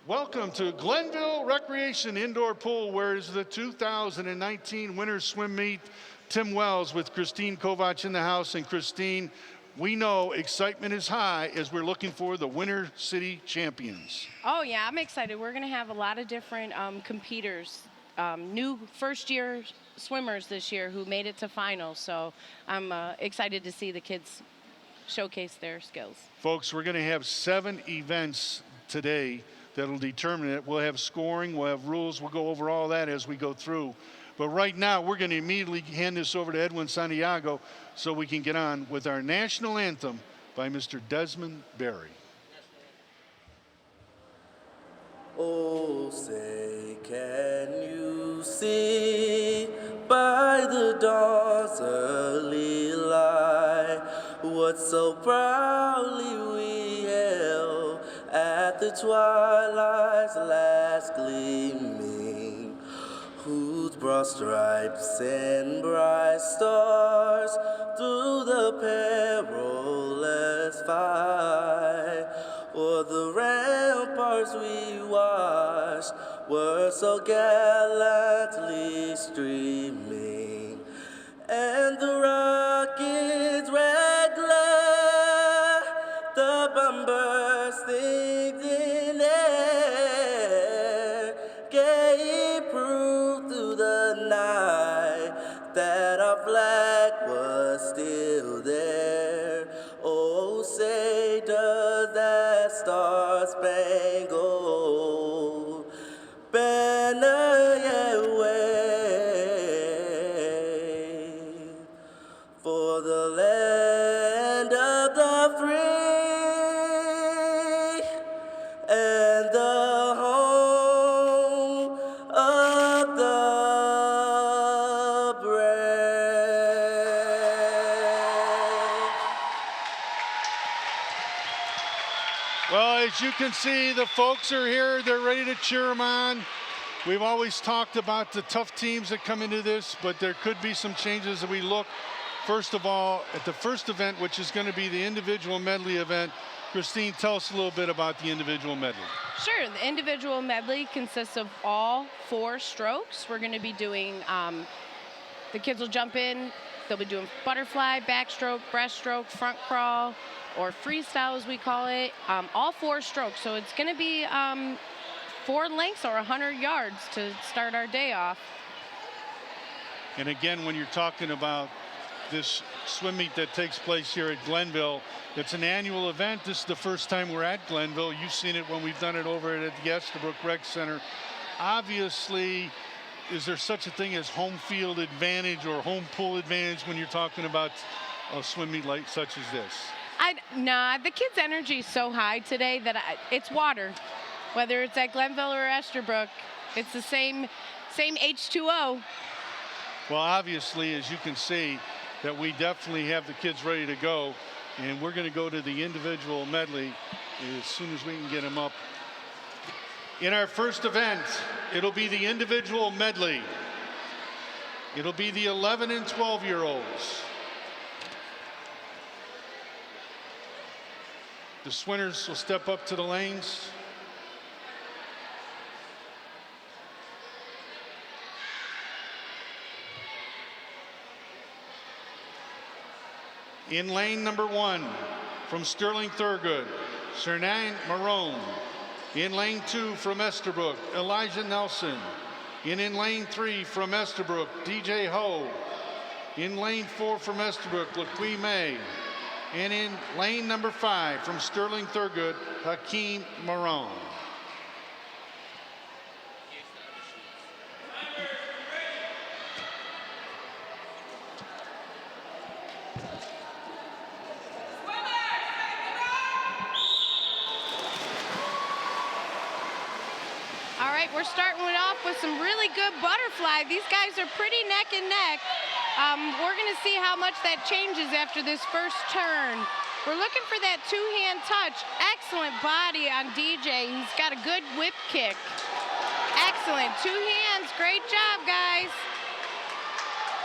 Welcome to Glenville Recreation Indoor Pool, where is the 2019 Winter Swim Meet. Tim Wells with Christine Kovac in the house. And Christine, we know excitement is high as we're looking for the Winter City Champions. Oh yeah, I'm excited. We're gonna have a lot of different competitors, new first-year swimmers this year who made it to finals. So I'm excited to see the kids showcase their skills. Folks, we're gonna have 7 events today that'll determine it. We'll have scoring, we'll have rules, we'll go over all that as we go through. But right now, we're going to immediately hand this over to Edwin Santiago so we can get on with our national anthem by Mr. DEZMOND Berry. Oh, say, can you see by the dawn's early light what so proudly we held at the twilight's last gleaming, whose broad stripes and bright stars through the perilous fight, o'er the ramparts we watched were so gallantly streaming, and the rocket's red glare, the bombers singed in air, gave proof through the night that our flag was still there. Oh, say does that star-spangled banner yet wave for the land of the free and the home of the brave. Well, as you can see, the folks are here. They're ready to cheer them on. We've always talked about the tough teams that come into this, but there could be some changes as we look. First of all, at the first event, which is going to be the individual medley event, Christine, tell us a little bit about the individual medley. Sure, the individual medley consists of all 4 strokes. We're gonna be doing, the kids will jump in, they'll be doing butterfly, backstroke, breaststroke, front crawl, or freestyle as we call it, all 4 strokes. So it's gonna be 4 lengths or 100 yards to start our day off. And again, when you're talking about this swim meet that takes place here at Glenville, it's an annual event. This is the first time we're at Glenville. You've seen it when we've done it over at the Estabrook Rec Center. Obviously, is there such a thing as home field advantage or home pool advantage when you're talking about a swim meet like such as this? Nah, the kids' energy is so high today that it's water. Whether it's at Glenville or Estabrook, it's the same H2O. Well, obviously, as you can see, that we definitely have the kids ready to go, and we're going to go to the individual medley as soon as we can get them up. In our first event, it'll be the individual medley. It'll be the 11 and 12-year-olds. The swimmers will step up to the lanes. In lane number 1, from Sterling Thurgood, Cernan Marone. In lane 2, from Estabrook, Elijah Nelson. In lane 3, from Estabrook, DJ Ho. In lane 4, from Estabrook, LaQuee May. And in lane number 5, from Sterling Thurgood, Hakeem Marone. All right, we're starting it off with some really good butterfly. These guys are pretty neck and neck. We're gonna see how much that changes after this first turn. We're looking for that 2-hand touch. Excellent body on DJ. He's got a good whip kick. Excellent, 2 hands, great job, guys.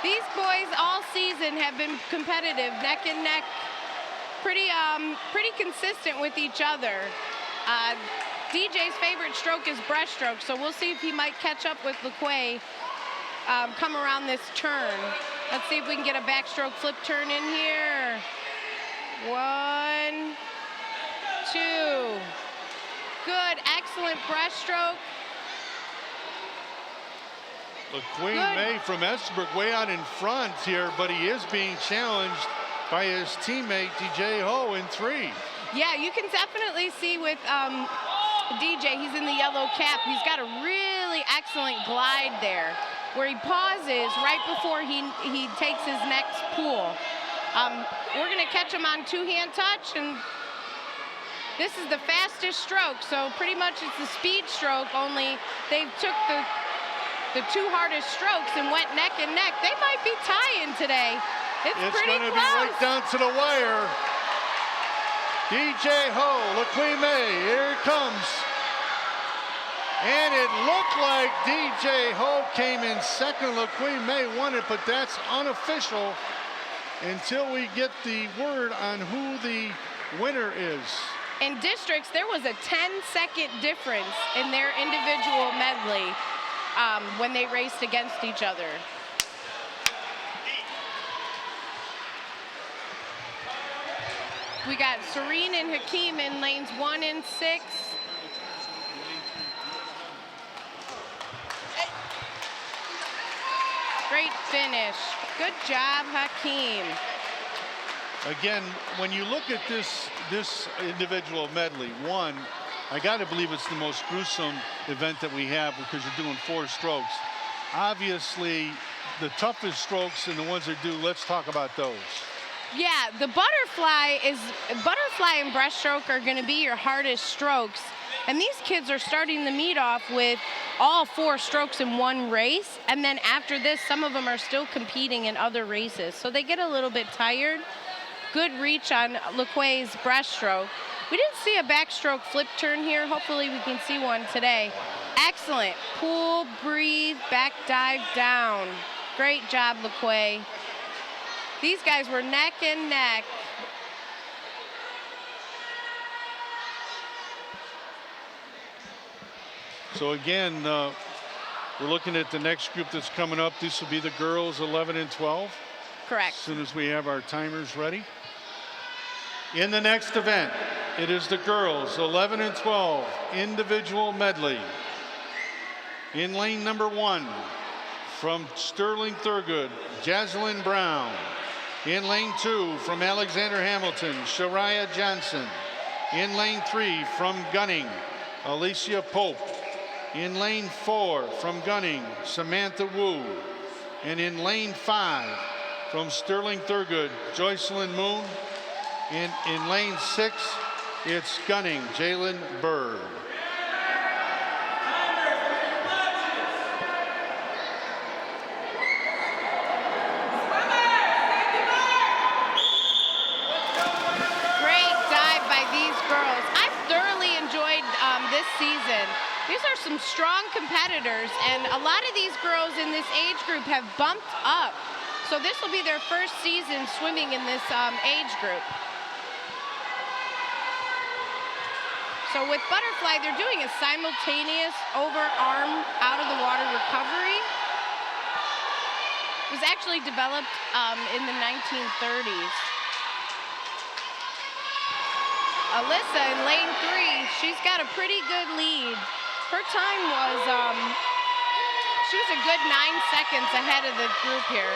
These boys all season have been competitive, neck and neck, pretty consistent with each other. DJ's favorite stroke is breaststroke, so we'll see if he might catch up with LeQuay come around this turn. Let's see if we can get a backstroke flip turn in here. 1, 2. Good, excellent breaststroke. LeQuay May from Estabrook way out in front here, but he is being challenged by his teammate DJ Ho in 3. Yeah, you can definitely see with DJ, he's in the yellow cap. He's got a really excellent glide there where he pauses right before he takes his next pull. We're gonna catch him on two-hand touch, and this is the fastest stroke, so pretty much it's the speed stroke, only they took the two hardest strokes and went neck and neck. They might be tying today. It's pretty gonna close. be right down to the wire. DJ Ho, LeQuay May, here it comes. And it looked like DJ Ho came in second. LeQuay May won it, but that's unofficial until we get the word on who the winner is. In districts, there was a 10-second difference in their individual medley when they raced against each other. We got Serene and Hakeem in lanes 1 and 6. Great finish. Good job, Hakeem. Again, when you look at this individual medley, one, I got to believe it's the most gruesome event that we have because you're doing 4 strokes. Obviously, the toughest strokes and the ones that do, let's talk about those. Yeah, the butterfly and breaststroke are going to be your hardest strokes. And these kids are starting the meet off with all 4 strokes in one race. And then after this, some of them are still competing in other races. So they get a little bit tired. Good reach on LeQuay's breaststroke. We didn't see a backstroke flip turn here. Hopefully we can see one today. Excellent. Pull, breathe, back dive down. Great job, LeQuay. These guys were neck and neck. So again, we're looking at the next group that's coming up. This will be the girls 11 and 12. Correct. As soon as we have our timers ready. In the next event, it is the girls 11 and 12 individual medley. In lane number 1, from Sterling Thurgood, Jaslyn Brown. In lane 2, from Alexander Hamilton, Shariah Johnson. In lane 3, from Gunning, Alicia Pope. In lane 4, from Gunning, Samantha Wu. And in lane 5, from Sterling Thurgood, Joycelyn Moon. And in lane 6, it's Gunning, Jalen Bird. Season. These are some strong competitors, and a lot of these girls in this age group have bumped up. So this will be their first season swimming in this age group. So with butterfly, they're doing a simultaneous over-arm out-of-the-water recovery. It was actually developed in the 1930s. Alyssa in lane 3, she's got a pretty good lead. Her time was, she was a good 9 seconds ahead of the group here.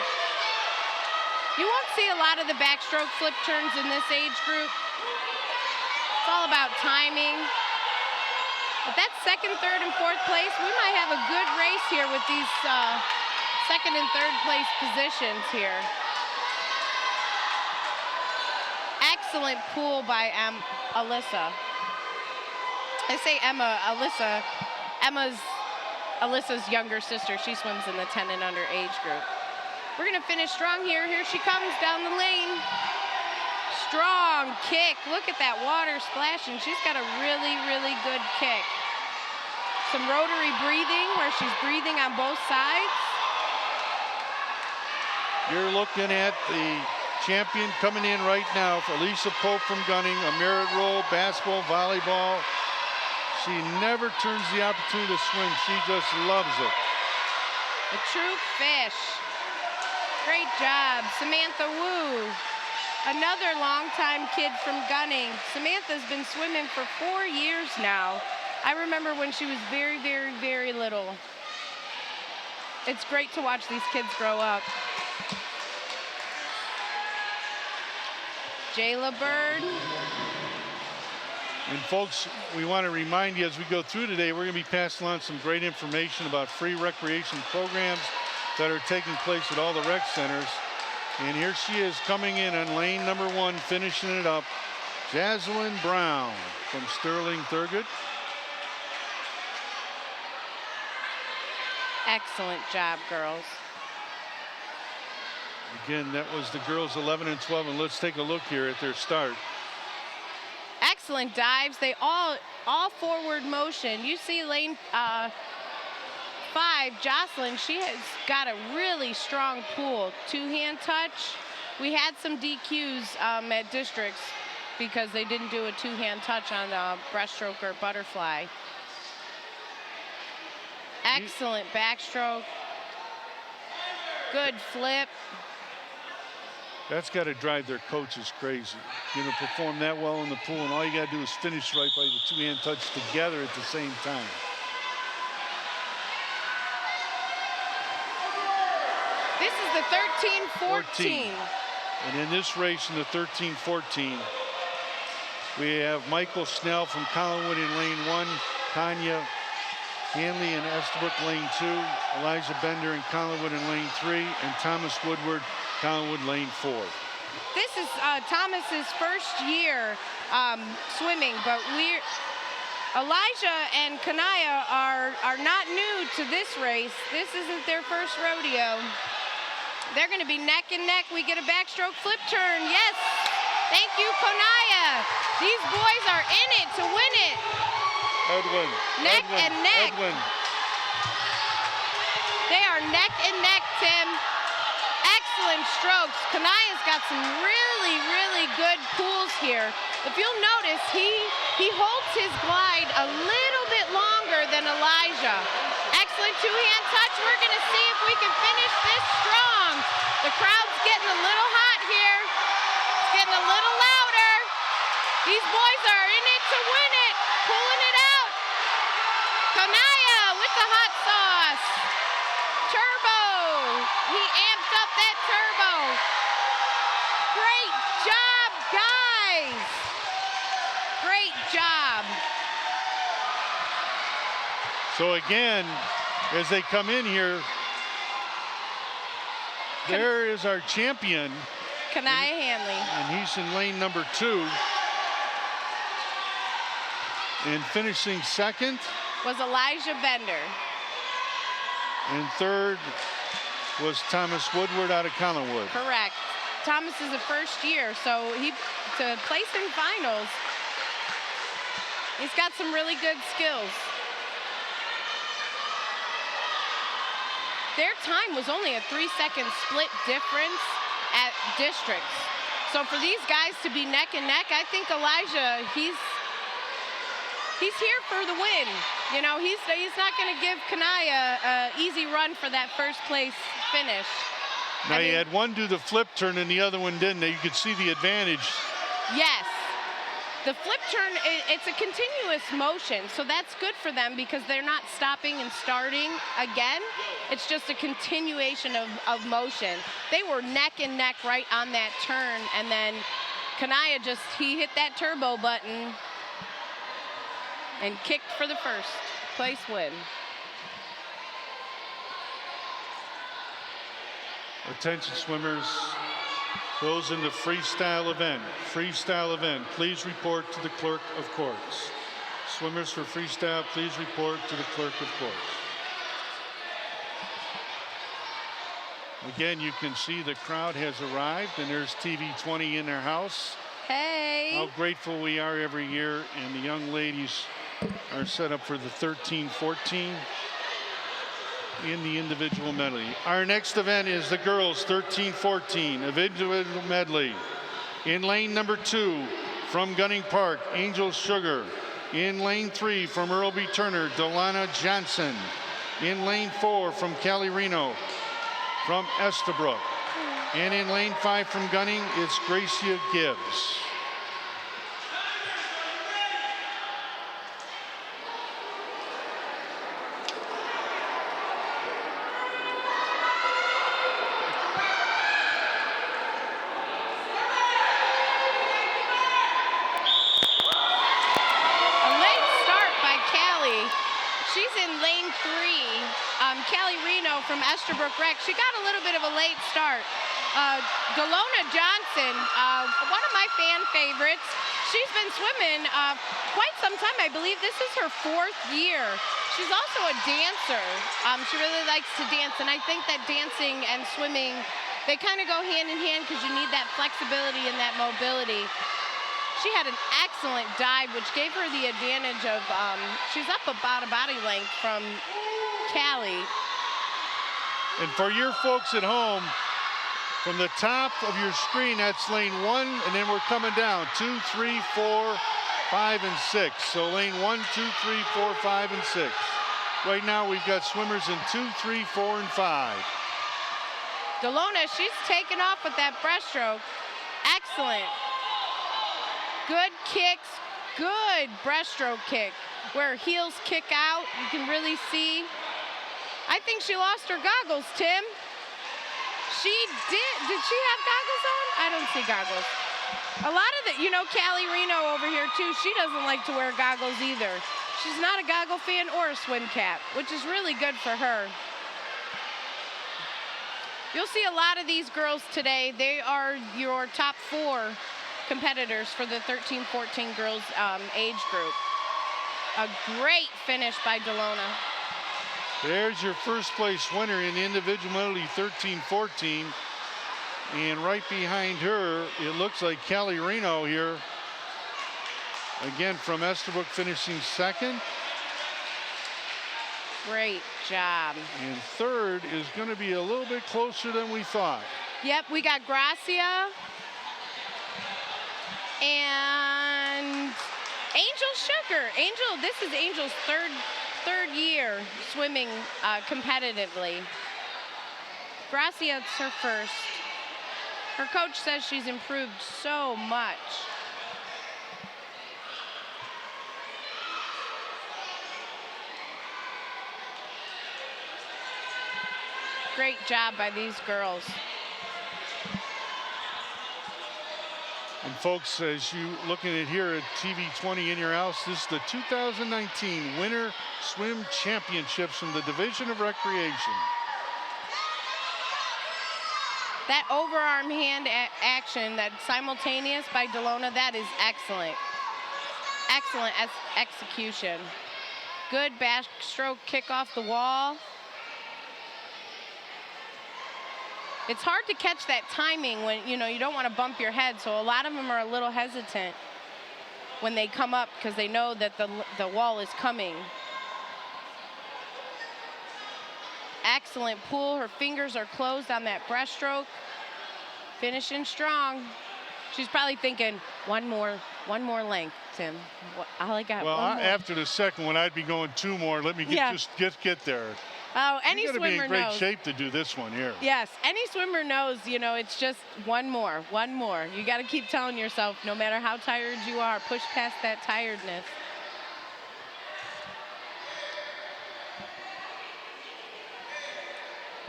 You won't see a lot of the backstroke flip turns in this age group. It's all about timing. But that's 2nd, 3rd, and 4th place. We might have a good race here with these 2nd and 3rd place positions here. Excellent pull by Alyssa. I say Emma, Alyssa. Emma's Alyssa's younger sister. She swims in the 10 and under age group. We're gonna finish strong here. Here she comes down the lane. Strong kick. Look at that water splashing. She's got a really, really good kick. Some rotary breathing where she's breathing on both sides. You're looking at the champion coming in right now for Alicia Pope from Gunning, a merit roll, basketball, volleyball, She never turns the opportunity to swim. She just loves it. A true fish. Great job, Samantha Wu. Another longtime kid from Gunning. Samantha's been swimming for 4 years now. I remember when she was very, very, very little. It's great to watch these kids grow up. Jayla Bird. And folks, we want to remind you as we go through today, we're going to be passing on some great information about free recreation programs that are taking place at all the rec centers. And here she is coming in on lane number 1, finishing it up. Jaslyn Brown from Sterling Thurgood. Excellent job, girls. Again, that was the girls 11 and 12, and let's take a look here at their start. Excellent dives. They all forward motion. You see lane 5, Jocelyn, she has got a really strong pool. Two-hand touch. We had some DQs at districts because they didn't do a two-hand touch on breaststroke or butterfly. Excellent backstroke. Good flip. That's got to drive their coaches crazy. You know, perform that well in the pool, and all you got to do is finish right by the two-hand touch together at the same time. This is the 13-14. And in this race, in the 13-14, we have Michael Snell from Collinwood in lane 1, Tanya Hanley and Estabrook lane 2, Elijah Bender and Collinwood in lane 3, and Thomas Woodward, Collinwood lane 4. This is Thomas's first year swimming, but Elijah and Kanaya are not new to this race. This isn't their first rodeo. They're going to be neck and neck. We get a backstroke flip turn. Yes. Thank you, Kanaya. These boys are in it to win it. Edwin. Neck and neck. Edwin. They are neck and neck, Tim. Excellent strokes. Kanaya's got some really, really good pools here. If you'll notice, he holds his glide a little bit longer than Elijah. Excellent two-hand touch. We're going to see if we can finish this strong. The crowd's getting a little hot here. It's getting a little louder. These boys are in it to win it. Pulling it out. Kanaya with the hot sauce. Turbo. He amped up that turbo. Great job, guys. Great job. So again, as they come in here, there is our champion. Kanaya Hanley. And he's in lane number 2. And finishing second. Was Elijah Bender. And third was Thomas Woodward out of Collinwood. Correct. Thomas is a first year, so to place in finals, he's got some really good skills. Their time was only a 3-second split difference at districts. So for these guys to be neck and neck, I think Elijah, he's here for the win. You know, he's not going to give Kanaya an easy run for that first place finish. Now you had one do the flip turn and the other one didn't. You could see the advantage. Yes. The flip turn, it's a continuous motion, so that's good for them because they're not stopping and starting again. It's just a continuation of motion. They were neck and neck right on that turn, and then Kanaya he hit that turbo button and kicked for the first place win. Attention swimmers, those in the freestyle event. Please report to the clerk of courts. Swimmers for freestyle, please report to the clerk of courts. Again, you can see the crowd has arrived, and there's TV20 in their house. Hey. How grateful we are every year, and the young ladies are set up for the 13-14 in the individual medley. Our next event is the girls 13-14 individual medley. In lane number 2 from Gunning Park, Angel Sugar, In lane 3 from Earl B. Turner, Delana Johnson. In lane 4 from Callie Reno from Estabrook. And in lane 5 from Gunning, it's Gracia Gibbs. Callie Reno from Estabrook Rec. She got a little bit of a late start. Delona Johnson, one of my fan favorites. She's been swimming quite some time. I believe this is her 4th year. She's also a dancer. She really likes to dance, and I think that dancing and swimming, they kind of go hand in hand because you need that flexibility and that mobility. She had an excellent dive, which gave her the advantage of, she's up about a body length from Callie. And for your folks at home, from the top of your screen, that's lane 1, and then we're coming down 2, 3, 4, 5, and 6. So lane 1, 2, 3, 4, 5, and 6. Right now we've got swimmers in 2, 3, 4, and 5. Delona, she's taken off with that breaststroke. Excellent. Good kicks, good breaststroke kick. Where her heels kick out, you can really see. I think she lost her goggles, Tim. She did. Did she have goggles on? I don't see goggles. A lot of the, you know, Callie Reno over here too, she doesn't like to wear goggles either. She's not a goggle fan or a swim cap, which is really good for her. You'll see a lot of these girls today. They are your top 4 competitors for the 13-14 girls age group. A great finish by Delona. There's your first place winner in the individual medley 13-14. And right behind her, it looks like Callie Reno here. Again, from Estabrook, finishing 2nd. Great job. And 3rd is going to be a little bit closer than we thought. Yep, we got Gracia and Angel Sugar. Angel, this is Angel's third year swimming competitively. Gracia, it's her 1st. Her coach says she's improved so much. Great job by these girls. And folks, as you looking at here at TV20 in your house, this is the 2019 Winter Swim Championships from the Division of Recreation. That overarm hand action, that simultaneous by Delona, that is excellent. Excellent execution. Good backstroke kick off the wall. It's hard to catch that timing when, you know, you don't want to bump your head, so a lot of them are a little hesitant when they come up because they know that the wall is coming. Excellent pull. Her fingers are closed on that breaststroke. Finishing strong. She's probably thinking, one more length, Tim. All I got. Well, one more. after the 2nd one, I'd be going 2 more. Let me just get there. Oh, any You're swimmer knows. You got to be in great shape to do this one here. Yes, any swimmer knows, you know, it's just one more. You got to keep telling yourself, no matter how tired you are, push past that tiredness.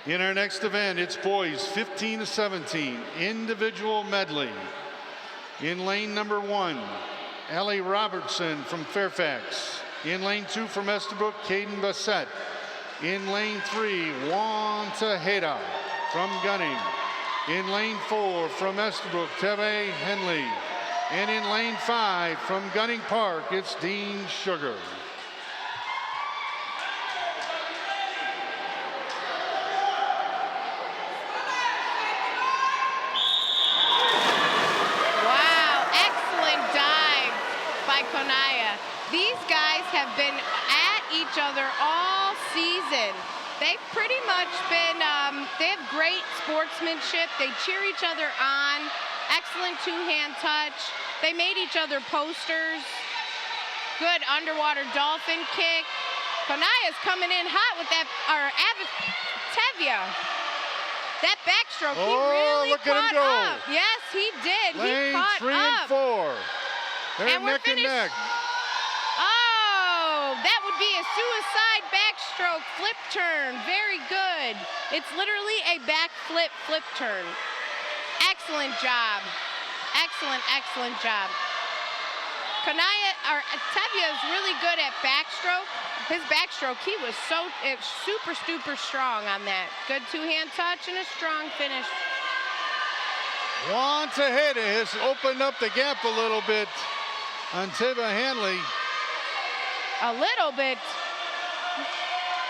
In our next event, it's boys 15-17 individual medley. In lane number 1, Allie Robertson from Fairfax. In lane 2 from Estabrook, Caden Bassett. In lane 3, Juan Tejeda from Gunning. In lane 4 from Estabrook, Teve Henley. And in lane 5 from Gunning Park, it's Dean Sugar. Wow, excellent dive by Konaya. These guys have been at each other all season. They've pretty much been, they have great sportsmanship. They cheer each other on. Excellent 2-hand touch. They made each other posters. Good underwater dolphin kick. Konaya's coming in hot with that, Tevye. That backstroke, he really look at him caught go. up. Yes, he did. Lane He caught 3 and up. 4. They're And we're neck and neck. Oh, that would be a suicide backstroke flip turn. Very good. It's literally a backflip flip turn. Excellent job. Excellent, excellent job. Tevye is really good at backstroke. His backstroke, he was super, super strong on that. Good two-hand touch and a strong finish. Tejeda has opened up the gap a little bit on Tevye Hanley. A little bit.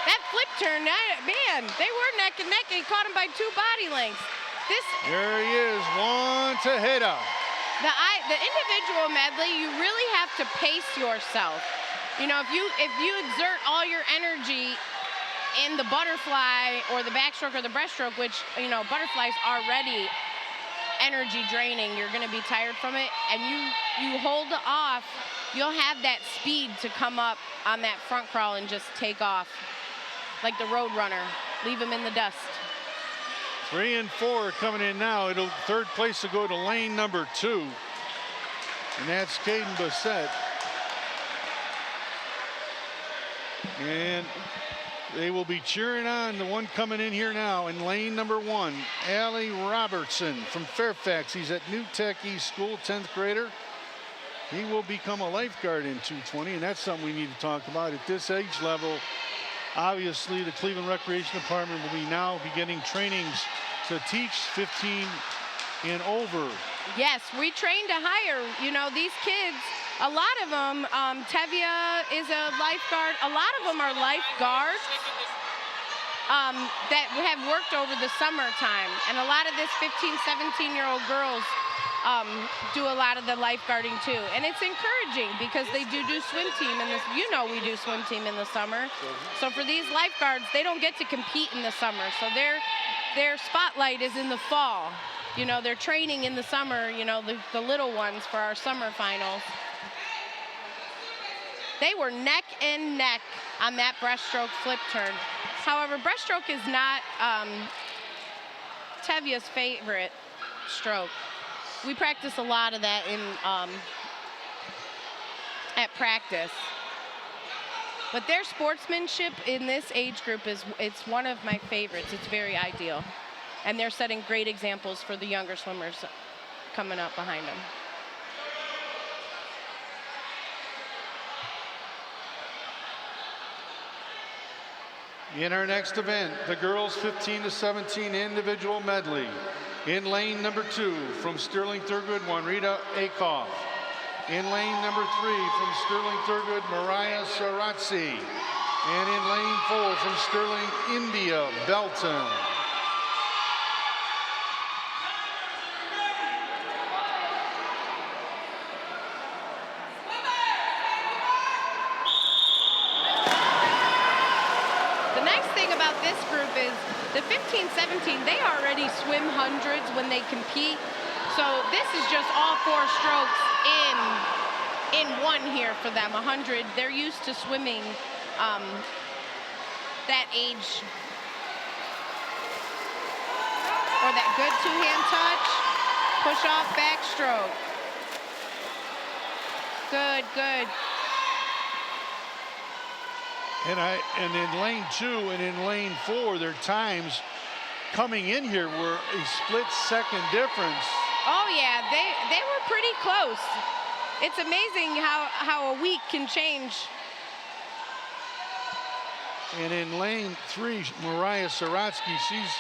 That flip turn, man, they were neck and neck, and he caught him by 2 body lengths. There he is, Tejeda. The individual medley, you really have to pace yourself. You know, if you exert all your energy in the butterfly or the backstroke or the breaststroke, which, you know, butterfly's already energy draining, you're going to be tired from it, and you hold off, you'll have that speed to come up on that front crawl and just take off like the road runner, leave him in the dust. 3 and 4 coming in now. Third place will go to lane number 2. And that's Caden Bassett. And they will be cheering on the one coming in here now in lane number 1, Allie Robertson from Fairfax. He's at New Tech East School, 10th grader. He will become a lifeguard in 220, and that's something we need to talk about at this age level. Obviously, the Cleveland Recreation Department will be now beginning trainings to teach 15 and over. Yes, we train to hire, you know, these kids. A lot of them, Tevye is a lifeguard. A lot of them are lifeguards that have worked over the summertime. And a lot of this 15, 17-year-old girls do a lot of the lifeguarding too. And it's encouraging because they do swim team in this, you know, we do swim team in the summer. So for these lifeguards, they don't get to compete in the summer. So their spotlight is in the fall. You know, they're training in the summer, you know, the little ones for our summer finals. They were neck and neck on that breaststroke flip turn. However, breaststroke is not Tevye's favorite stroke. We practice a lot of that at practice. But their sportsmanship in this age group it's one of my favorites. It's very ideal. And they're setting great examples for the younger swimmers coming up behind them. In our next event, the girls 15 to 17 individual medley. In lane number 2 from Sterling Thurgood, Juanita Akoff. In lane number 3 from Sterling Thurgood, Mariah Saratzi. And in lane 4 from Sterling, India Belton. This group is the 15, 17, they already swim hundreds when they compete. So this is just all 4 strokes in one here for them, 100. They're used to swimming that age. Or that good two-hand touch, push off backstroke. Good, good. And in lane 2 and in lane 4, their times coming in here were a split-second difference. Oh yeah, they were pretty close. It's amazing how a week can change. And in lane 3, Mariah Saratsky, she's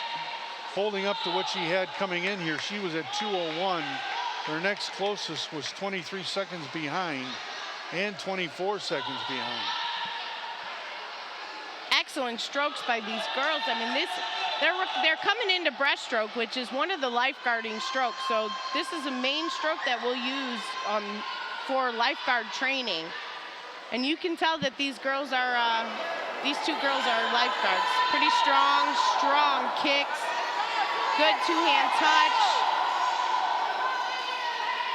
holding up to what she had coming in here. She was at 2:01. Her next closest was 23 seconds behind and 24 seconds behind. Excellent strokes by these girls. I mean, they're coming into breaststroke, which is one of the lifeguarding strokes. So this is a main stroke that we'll use for lifeguard training. And you can tell that these girls are, these 2 girls are lifeguards. Pretty strong kicks. Good two-hand touch.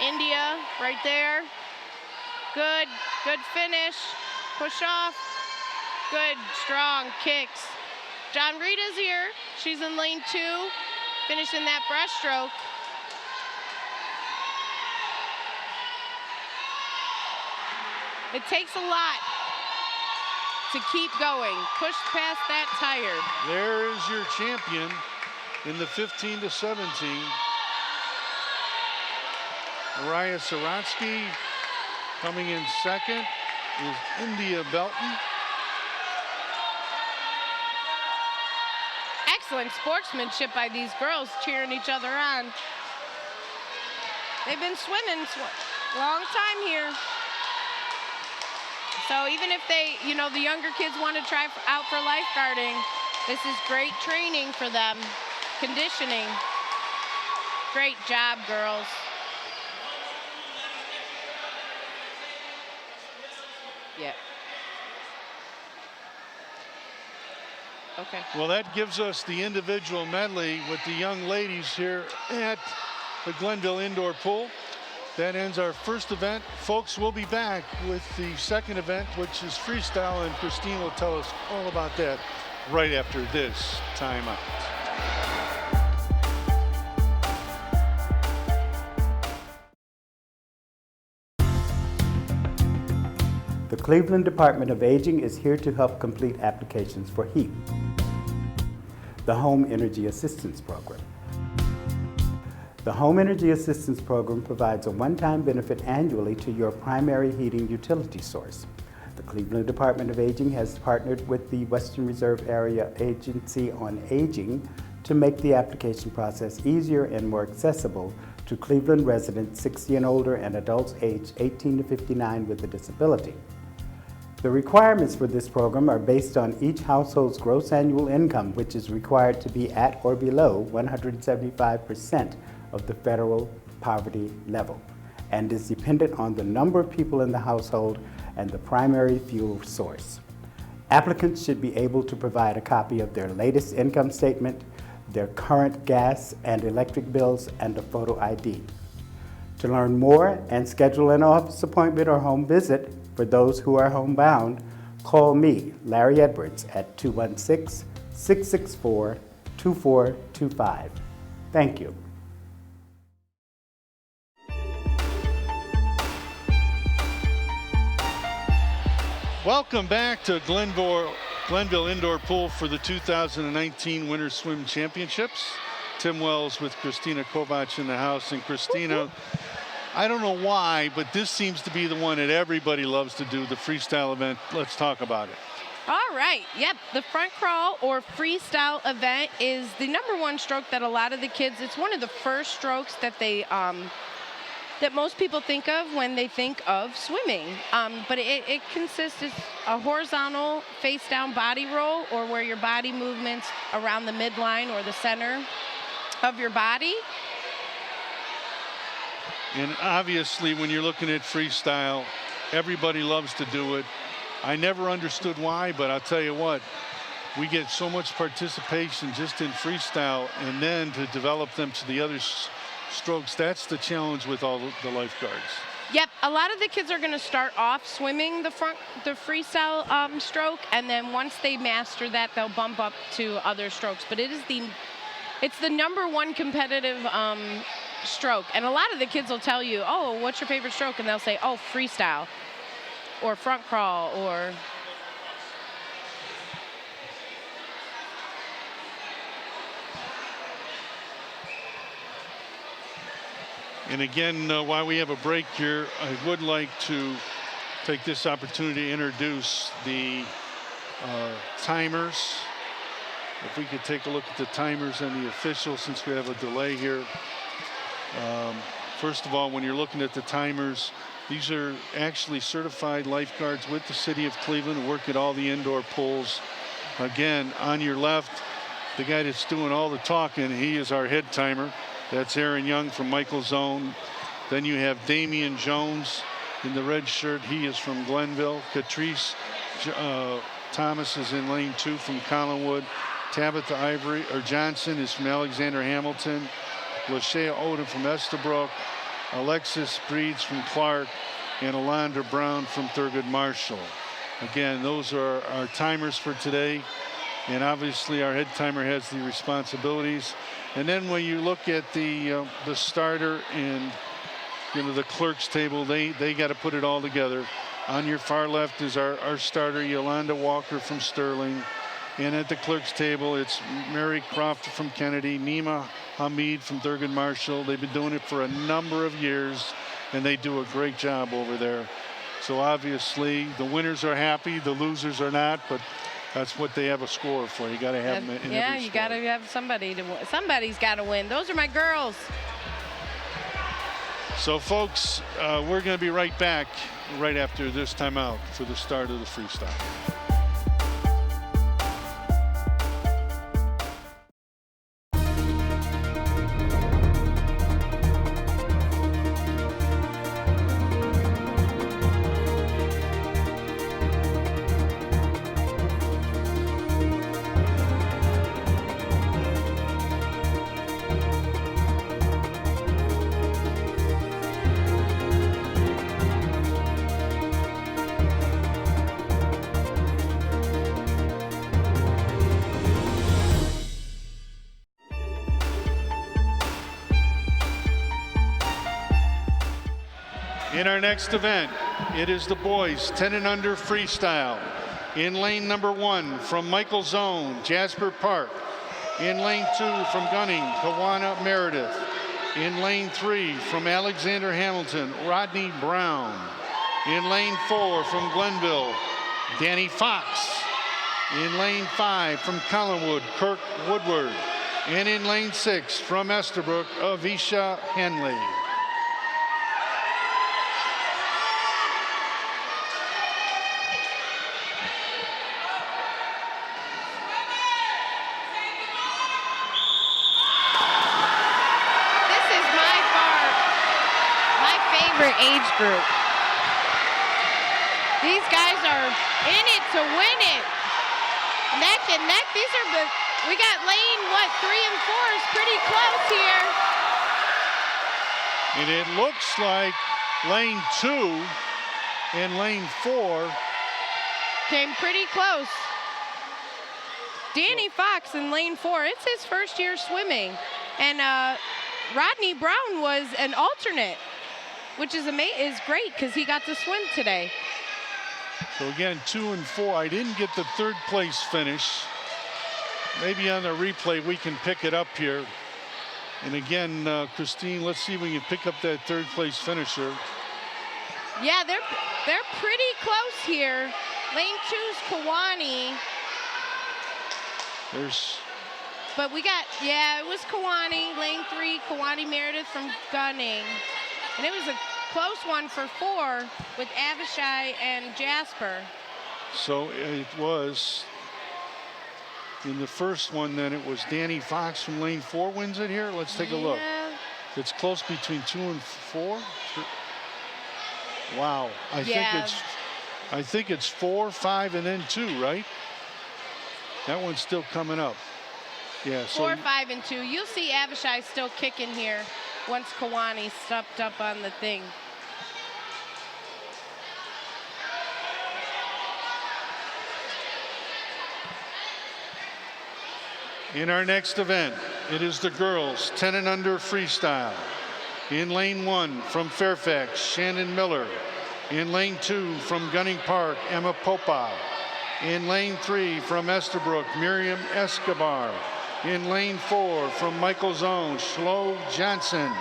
India right there. Good, good finish. Push off. Good, strong kicks. John Rita's here. She's in lane 2, finishing that breaststroke. It takes a lot to keep going. Push past that tire. There is your champion in the 15 to 17. Mariah Saratsky. Coming in second is India Belton. Excellent sportsmanship by these girls, cheering each other on. They've been swimming a long time here. So even if they, you know, the younger kids want to try out for lifeguarding, this is great training for them, conditioning. Great job, girls. Yeah. Okay. Well, that gives us the individual medley with the young ladies here at the Glenville Indoor Pool. That ends our first event. Folks, we'll be back with the second event, which is freestyle, and Christine will tell us all about that right after this timeout. The Cleveland Department of Aging is here to help complete applications for HEAP, the Home Energy Assistance Program. The Home Energy Assistance Program provides a one-time benefit annually to your primary heating utility source. The Cleveland Department of Aging has partnered with the Western Reserve Area Agency on Aging to make the application process easier and more accessible to Cleveland residents 60 and older and adults aged 18 to 59 with a disability. The requirements for this program are based on each household's gross annual income, which is required to be at or below 175% of the federal poverty level, and is dependent on the number of people in the household and the primary fuel source. Applicants should be able to provide a copy of their latest income statement, their current gas and electric bills, and a photo ID. To learn more and schedule an office appointment or home visit for those who are homebound, call me, Larry Edwards, at 216-664-2425. Thank you. Welcome back to Glenville Indoor Pool for the 2019 Winter Swim Championships. Tim Wells with Christina Kovac in the house. And Christina, I don't know why, but this seems to be the one that everybody loves to do, the freestyle event. Let's talk about it. All right. Yep. The front crawl or freestyle event is the #1 stroke that a lot of the kids, it's one of the first strokes that they, that most people think of when they think of swimming. But it consists of a horizontal face down body roll, or where your body movements around the midline or the center of your body. And obviously, when you're looking at freestyle, everybody loves to do it. I never understood why, but I'll tell you what, we get so much participation just in freestyle, and then to develop them to the other strokes, that's the challenge with all the lifeguards. Yep, a lot of the kids are going to start off swimming the freestyle stroke, and then once they master that, they'll bump up to other strokes. But it's the #1 competitive stroke, and a lot of the kids will tell you, "Oh, what's your favorite stroke?" And they'll say, "Oh, freestyle, or front crawl, or." And again, while we have a break here, I would like to take this opportunity to introduce the timers. If we could take a look at the timers and the officials, since we have a delay here. First of all, when you're looking at the timers, these are actually certified lifeguards with the city of Cleveland who work at all the indoor pools. Again, on your left, the guy that's doing all the talking, he is our head timer. That's Aaron Young from Michael Zone. Then you have Damian Jones in the red shirt. He is from Glenville. Catrice Thomas is in lane 2 from Collinwood. Tabitha Johnson is from Alexander Hamilton. Lashea Odom from Estabrook. Alexis Breeds from Clark. and Alondra Brown from Thurgood Marshall. Again, those are our timers for today. And obviously our head timer has the responsibilities. And then when you look at the starter and the clerk's table, they got to put it all together. On your far left is our starter, Yolanda Walker from Sterling. And at the clerk's table, it's Mary Croft from Kennedy, Nima Hamid from Thurgood Marshall. They've been doing it for a number of years, and they do a great job over there. So obviously the winners are happy, the losers are not, but that's what they have a score for. You got to have them in yeah, every you score. got to have somebody to win. Somebody's got to win. Those are my girls. So folks, we're going to be right back right after this timeout for the start of the freestyle. In our next event, it is the boys 10 and under freestyle. In lane number 1 from Michael Zone, Jasper Park. In lane 2 from Gunning, Kawana Meredith. In lane 3 from Alexander Hamilton, Rodney Brown. In lane 4 from Glenville, Danny Fox. In lane 5 from Collinwood, Kirk Woodward. And in lane 6 from Estabrook, Avisha Henley. Age group. These guys are in it to win it. Neck and neck. These are we got lane 3 and 4 is pretty close here. And it looks like lane 2 and lane 4 came pretty close. Danny Fox in lane 4. It's his first year swimming. And Rodney Brown was an alternate, which is great because he got to swim today. So again, 2 and 4. I didn't get the third place finish. Maybe on the replay we can pick it up here. And again, Christine, let's see if we can pick up that third place finisher. Yeah, they're pretty close here. Lane 2's Kawani. But we got, it was Kawani. Lane 3, Kawani Meredith from Gunning. And it was a close one for 4 with Avishai and Jasper. So it was in the first one, then it was Danny Fox from lane 4 wins it here. Let's take a look. It's close between 2 and 4. Wow. I think it's 4, 5, and then 2, right? That one's still coming up. Yeah. 4, 5, and 2. You'll see Avishai still kicking here once Kawani stepped up on the thing. In our next event, it is the girls 10 and under freestyle. In lane 1 from Fairfax, Shannon Miller. In lane 2 from Gunning Park, Emma Popa. In lane 3 from Estabrook, Miriam Escobar. In lane 4 from Michael Zone, Schlo Johnson.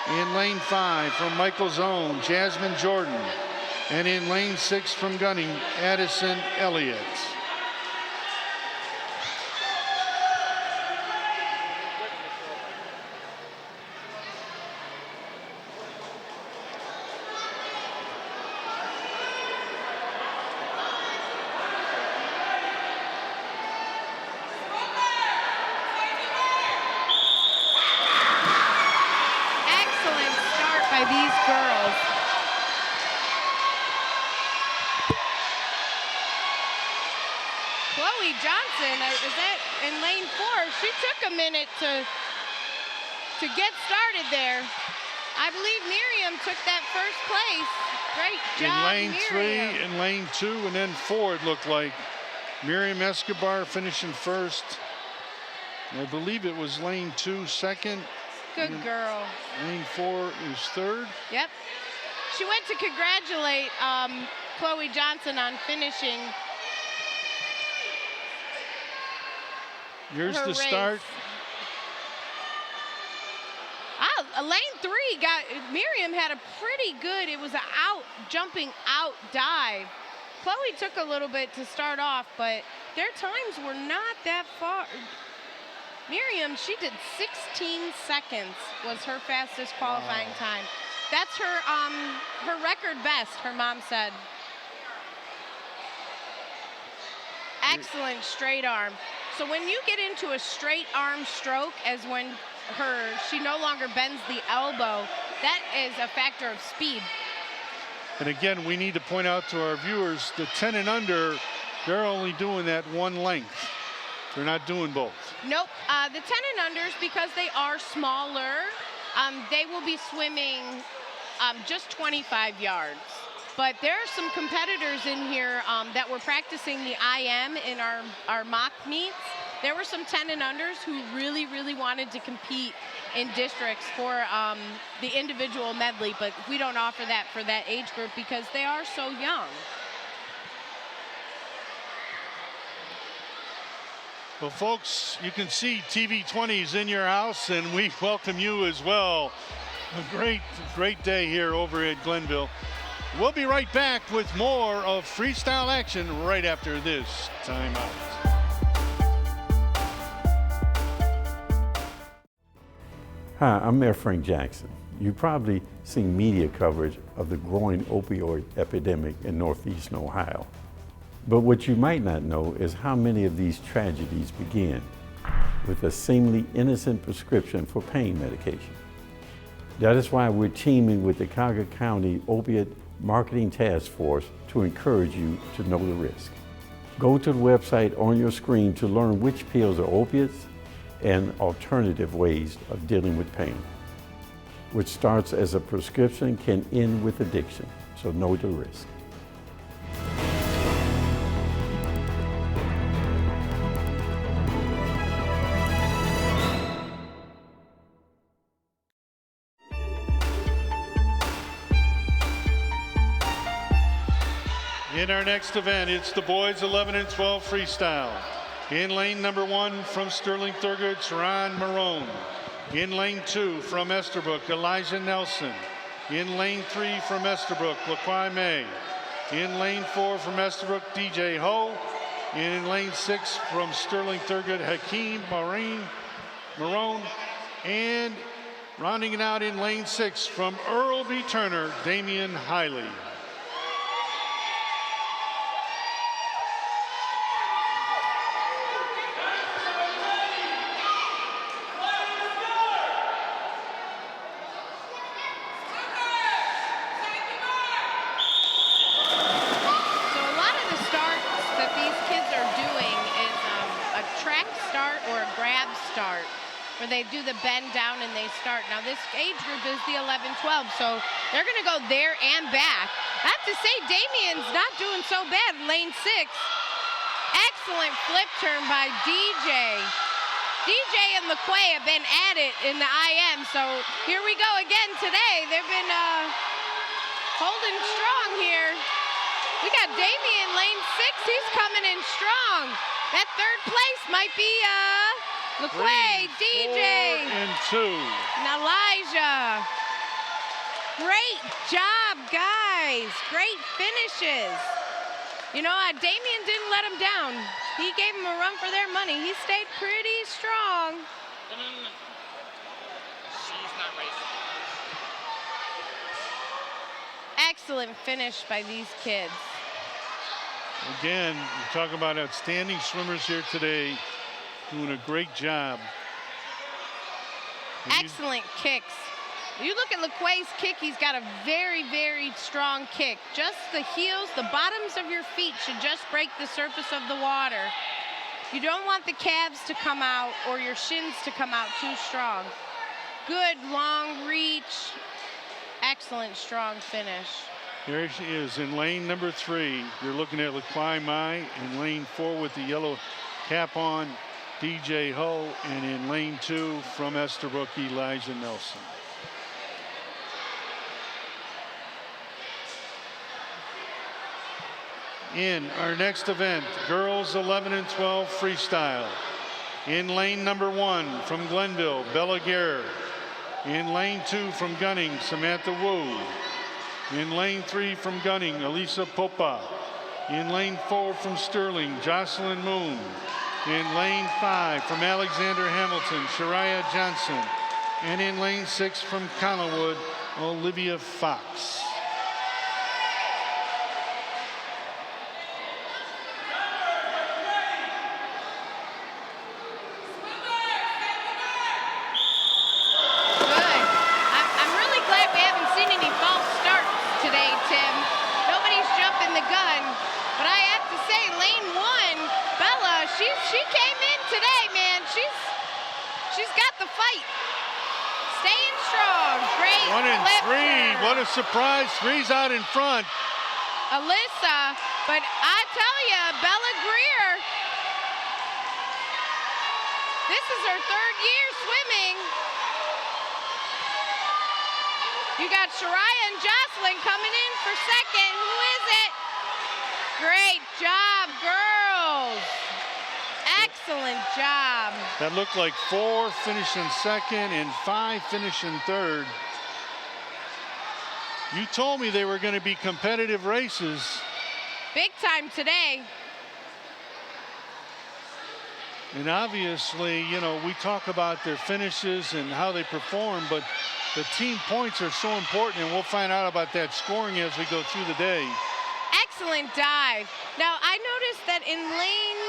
In lane 5 from Michael Zone, Jasmine Jordan. And in lane 6 from Gunning, Addison Elliott. These girls. Chloe Johnson is that in lane 4. She took a minute to get started there. I believe Miriam took that first place. Great job, in lane Miriam. 3, in lane 2, and then 4 it looked like. Miriam Escobar finishing first. I believe it was lane 2 second. Good girl. Lane 4 is third. Yep. She went to congratulate Chloe Johnson on finishing. Here's her the race. start. Lane 3 Miriam had a pretty good, it was a jumping out dive. Chloe took a little bit to start off, but their times were not that far. Miriam, she did 16 seconds was her fastest qualifying time. That's her record best, her mom said. Excellent straight arm. So when you get into a straight arm stroke, as when she no longer bends the elbow, that is a factor of speed. And again, we need to point out to our viewers, the 10 and under, they're only doing that one length. They're not doing both. Nope. The 10 and unders, because they are smaller, they will be swimming just 25 yards. But there are some competitors in here that were practicing the IM in our mock meets. There were some 10 and unders who really, really wanted to compete in districts for the individual medley, but we don't offer that for that age group because they are so young. Well, folks, you can see TV20 is in your house, and we welcome you as well. A great day here over at Glenville. We'll be right back with more of freestyle action right after this timeout. Hi, I'm Mayor Frank Jackson. You've probably seen media coverage of the growing opioid epidemic in Northeastern Ohio. But what you might not know is how many of these tragedies begin with a seemingly innocent prescription for pain medication. That is why we're teaming with the Cuyahoga County Opiate Marketing Task Force to encourage you to know the risk. Go to the website on your screen to learn which pills are opiates and alternative ways of dealing with pain. Which starts as a prescription can end with addiction, so know the risk. In our next event, it's the boys 11 and 12 freestyle. In lane number 1 from Sterling Thurgood, Ron Marone. In lane 2 from Esterbrook, Elijah Nelson. In lane 3 from Esterbrook, LaQuai May. In lane 4 from Esterbrook, DJ Ho. In lane 6 from Sterling Thurgood, Hakeem Marone. And rounding it out in lane 6 from Earl B. Turner, Damian Hiley. Where they do the bend down and they start. Now this age group is the 11-12, so they're gonna go there and back. I have to say, Damian's not doing so bad. Lane 6, excellent flip turn by DJ. DJ and LaQuay have been at it in the IM, so here we go again today. They've been holding strong here. We got Damian, lane 6, he's coming in strong. That third place might be LaQuay, DJ, 4 and 2. and Elijah. Great job, guys. Great finishes. You know, Damian didn't let him down. He gave him a run for their money. He stayed pretty strong. She's not racing. Excellent finish by these kids. Again, we talk about outstanding swimmers here today, doing a great job. Excellent kicks. You look at LaQuay's kick, he's got a very, very strong kick. Just the heels, the bottoms of your feet should just break the surface of the water. You don't want the calves to come out or your shins to come out too strong. Good long reach. Excellent, strong finish. Here she is in lane number 3. You're looking at Laquai Mai. In lane 4 with the yellow cap on, DJ Ho. And in lane 2 from Estabrook, Elijah Nelson. In our next event, girls 11 and 12 freestyle. In lane number 1 from Glenville, Bella Guerre. In lane 2 from Gunning, Samantha Wu. In lane 3 from Gunning, Elisa Popa. In lane 4 from Sterling, Jocelyn Moon. In lane 5 from Alexander Hamilton, Shariah Johnson. And in lane 6 from Collinwood, Olivia Fox. She came in today, man. She's got the fight. Staying strong. Great. 1 and 3. What a surprise. 3's out in front. Alyssa, but I tell you, Bella Greer, this is her 3rd year swimming. You got Shariah and Jocelyn coming in for 2nd. Who is it? Great job, girls. Excellent job. That looked like 4 finishing 2nd and 5 finishing 3rd. You told me they were going to be competitive races. Big time today. And obviously, you know, we talk about their finishes and how they perform, but the team points are so important, and we'll find out about that scoring as we go through the day. Excellent dive. Now, I noticed that in lane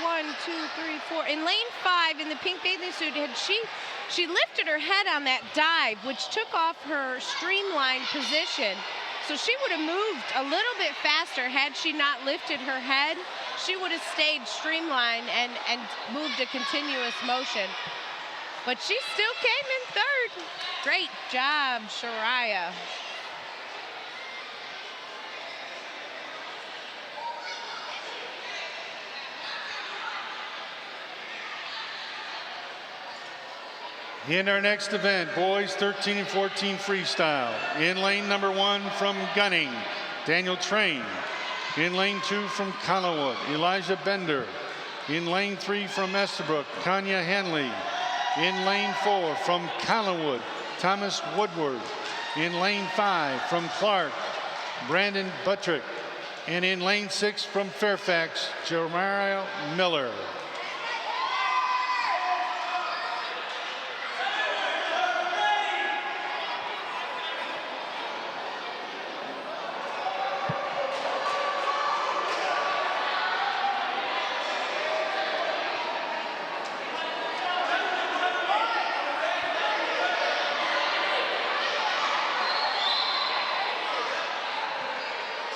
1, 2, 3, 4, in lane 5 in the pink bathing suit, she lifted her head on that dive, which took off her streamlined position. So she would have moved a little bit faster had she not lifted her head. She would have stayed streamlined and moved a continuous motion. But she still came in 3rd. Great job, Shariah. In our next event, boys 13 and 14 freestyle. In lane number 1 from Gunning, Daniel Train. In lane 2 from Collinwood, Elijah Bender. In lane 3 from Estabrook, Kanya Hanley. In lane 4 from Collinwood, Thomas Woodward. In lane 5 from Clark, Brandon Buttrick. And in lane 6 from Fairfax, Jeremiah Miller.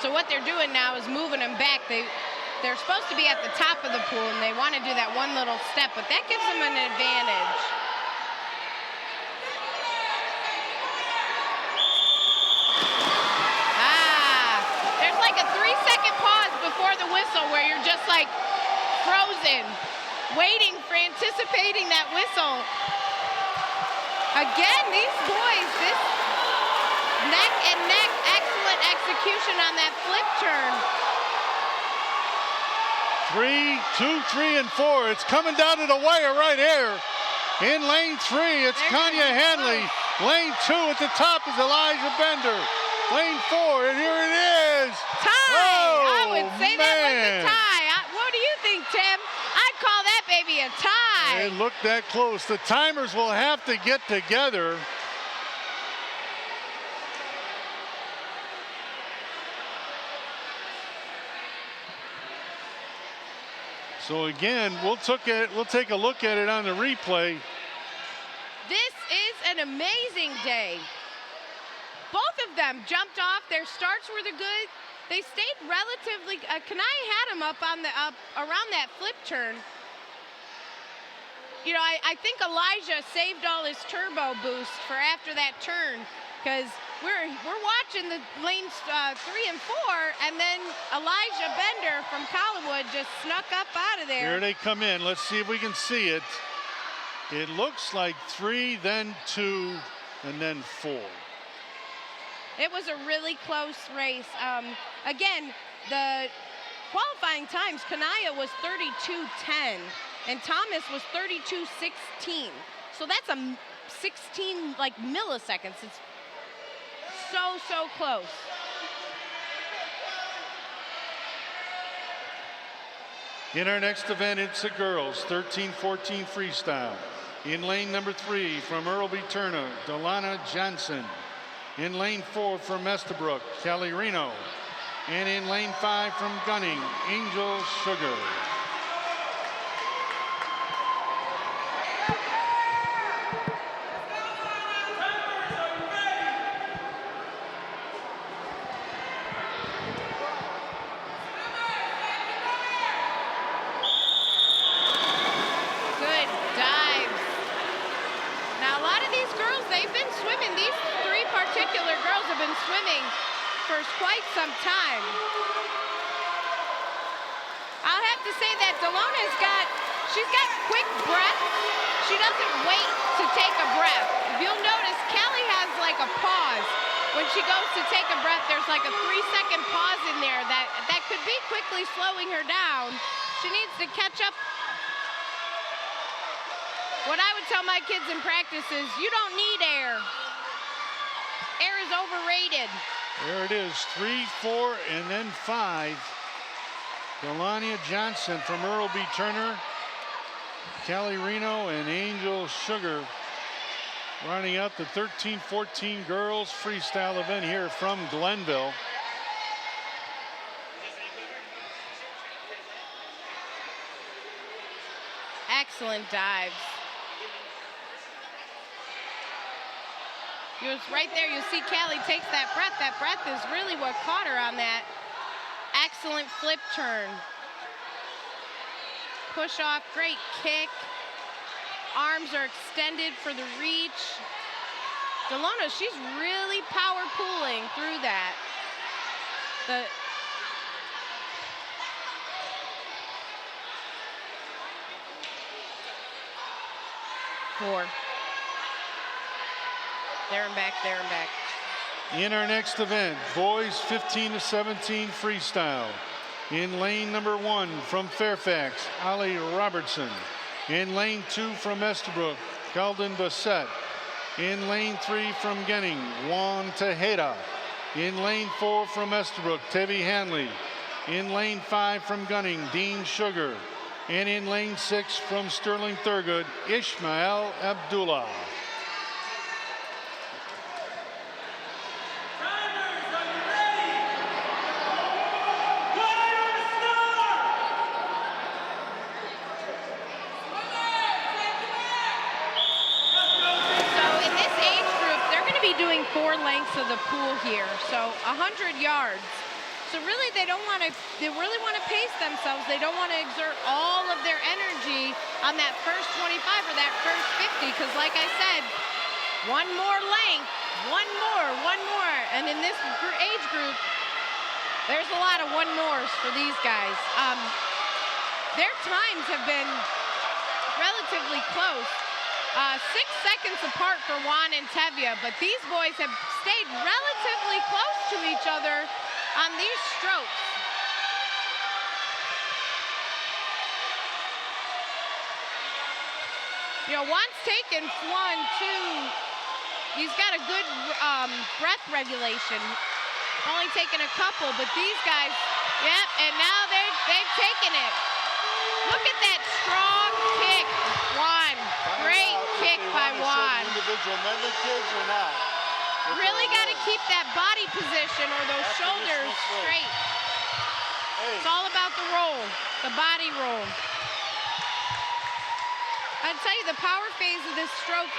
So what they're doing now is moving them back. They're supposed to be at the top of the pool, and they want to do that one little step, but that gives them an advantage. There's like a 3-second pause before the whistle where you're just like frozen, waiting for anticipating that whistle. Again, these boys, this neck and neck, excellent execution on that flip turn. 3, 2, 3, and 4. It's coming down to the wire right here. In lane 3, it's Kanya Hanley. Lane 2 at the top is Elijah Bender. Lane 4, and here it is. Tie. Oh, I would say man. that was a tie. What do you think, Tim? I'd call that baby a tie. It looked that close. The timers will have to get together. So again, we'll take a look at it on the replay. This is an amazing day. Both of them jumped off. Their starts were good. They stayed relatively. Kanai had him up on around that flip turn. You know, I think Elijah saved all his turbo boost for after that turn, because we're watching the lanes 3 and 4, and then Elijah Bender from Collinwood just snuck up out of there. Here they come in. Let's see if we can see it. It looks like 3, then 2, and then 4. It was a really close race. Again, the qualifying times, Kanaya was 32:10, and Thomas was 32:16. So that's a 16 like milliseconds. It's so close. In our next event, it's a girls 13-14 freestyle. In lane number 3 from Earlby Turner, Delana Johnson. In lane 4 from Estabrook, Kelly Reno. And in lane 5 from Gunning, Angel Sugar. Good dives. Now, a lot of these girls, they've been swimming. These 3 particular girls have been swimming for quite some time. I'll have to say that Delona's she's got quick breath. She doesn't wait to take a breath. If you'll notice, Kelly has like a pause. When she goes to take a breath, there's like a 3-second pause in there that could be quickly slowing her down. She needs to catch up. What I would tell my kids in practice is, you don't need air. Air is overrated. There it is, 3, 4, and then 5. Delania Johnson from Earlby Turner, Kelly Reno, and Angel Sugar running out the 13-14 girls freestyle event here from Glenville. Excellent dives. It was right there. You see Kelly takes that breath. That breath is really what caught her on that excellent flip turn. Push off, great kick. Arms are extended for the reach. Delona, she's really power pulling through that. Four. There and back, there and back. In our next event, boys 15-17 freestyle. In lane number 1 from Fairfax, Ali Robertson. In lane 2 from Estabrook, Sheldon Bassett. In lane 3 from Genning, Juan Tejeda. In lane 4 from Estabrook, Tevi Hanley. In lane 5 from Gunning, Dean Sugar. And in lane 6 from Sterling Thurgood, Ishmael Abdullah. Doing 4 lengths of the pool here, so 100 yards. So really, they really want to pace themselves. They don't want to exert all of their energy on that first 25 or that first 50, because like I said, one more length, one more, and in this age group, there's a lot of one mores for these guys. Their times have been relatively close. 6 seconds apart for Juan and Tevya, but these boys have stayed relatively close to each other on these strokes. You know, Juan's taken 1, 2. He's got a good breath regulation. Only taken a couple, but these guys, yep, and now they've taken it. Look at that strong kick, Juan. Great kick by Juan. Individual medley kids or not? Really got to keep that body position or those shoulders straight. It's all about the roll, the body roll. I'd tell you the power phase of this stroke,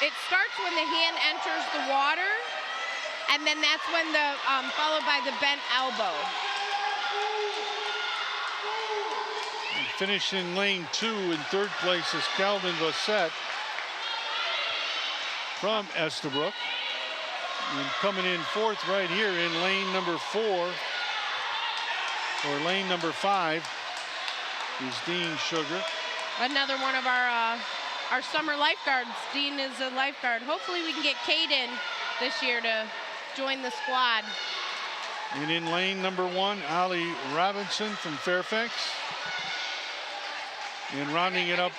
it starts when the hand enters the water, and then that's when followed by the bent elbow. Finish in lane 2 in 3rd place is Sheldon Bassett from Estabrook. And coming in fourth right here in lane number 4, or lane number 5, is Dean Sugar. Another one of our summer lifeguards. Dean is a lifeguard. Hopefully we can get Kate in this year to join the squad. And in lane number 1, Ollie Robinson from Fairfax. And rounding it up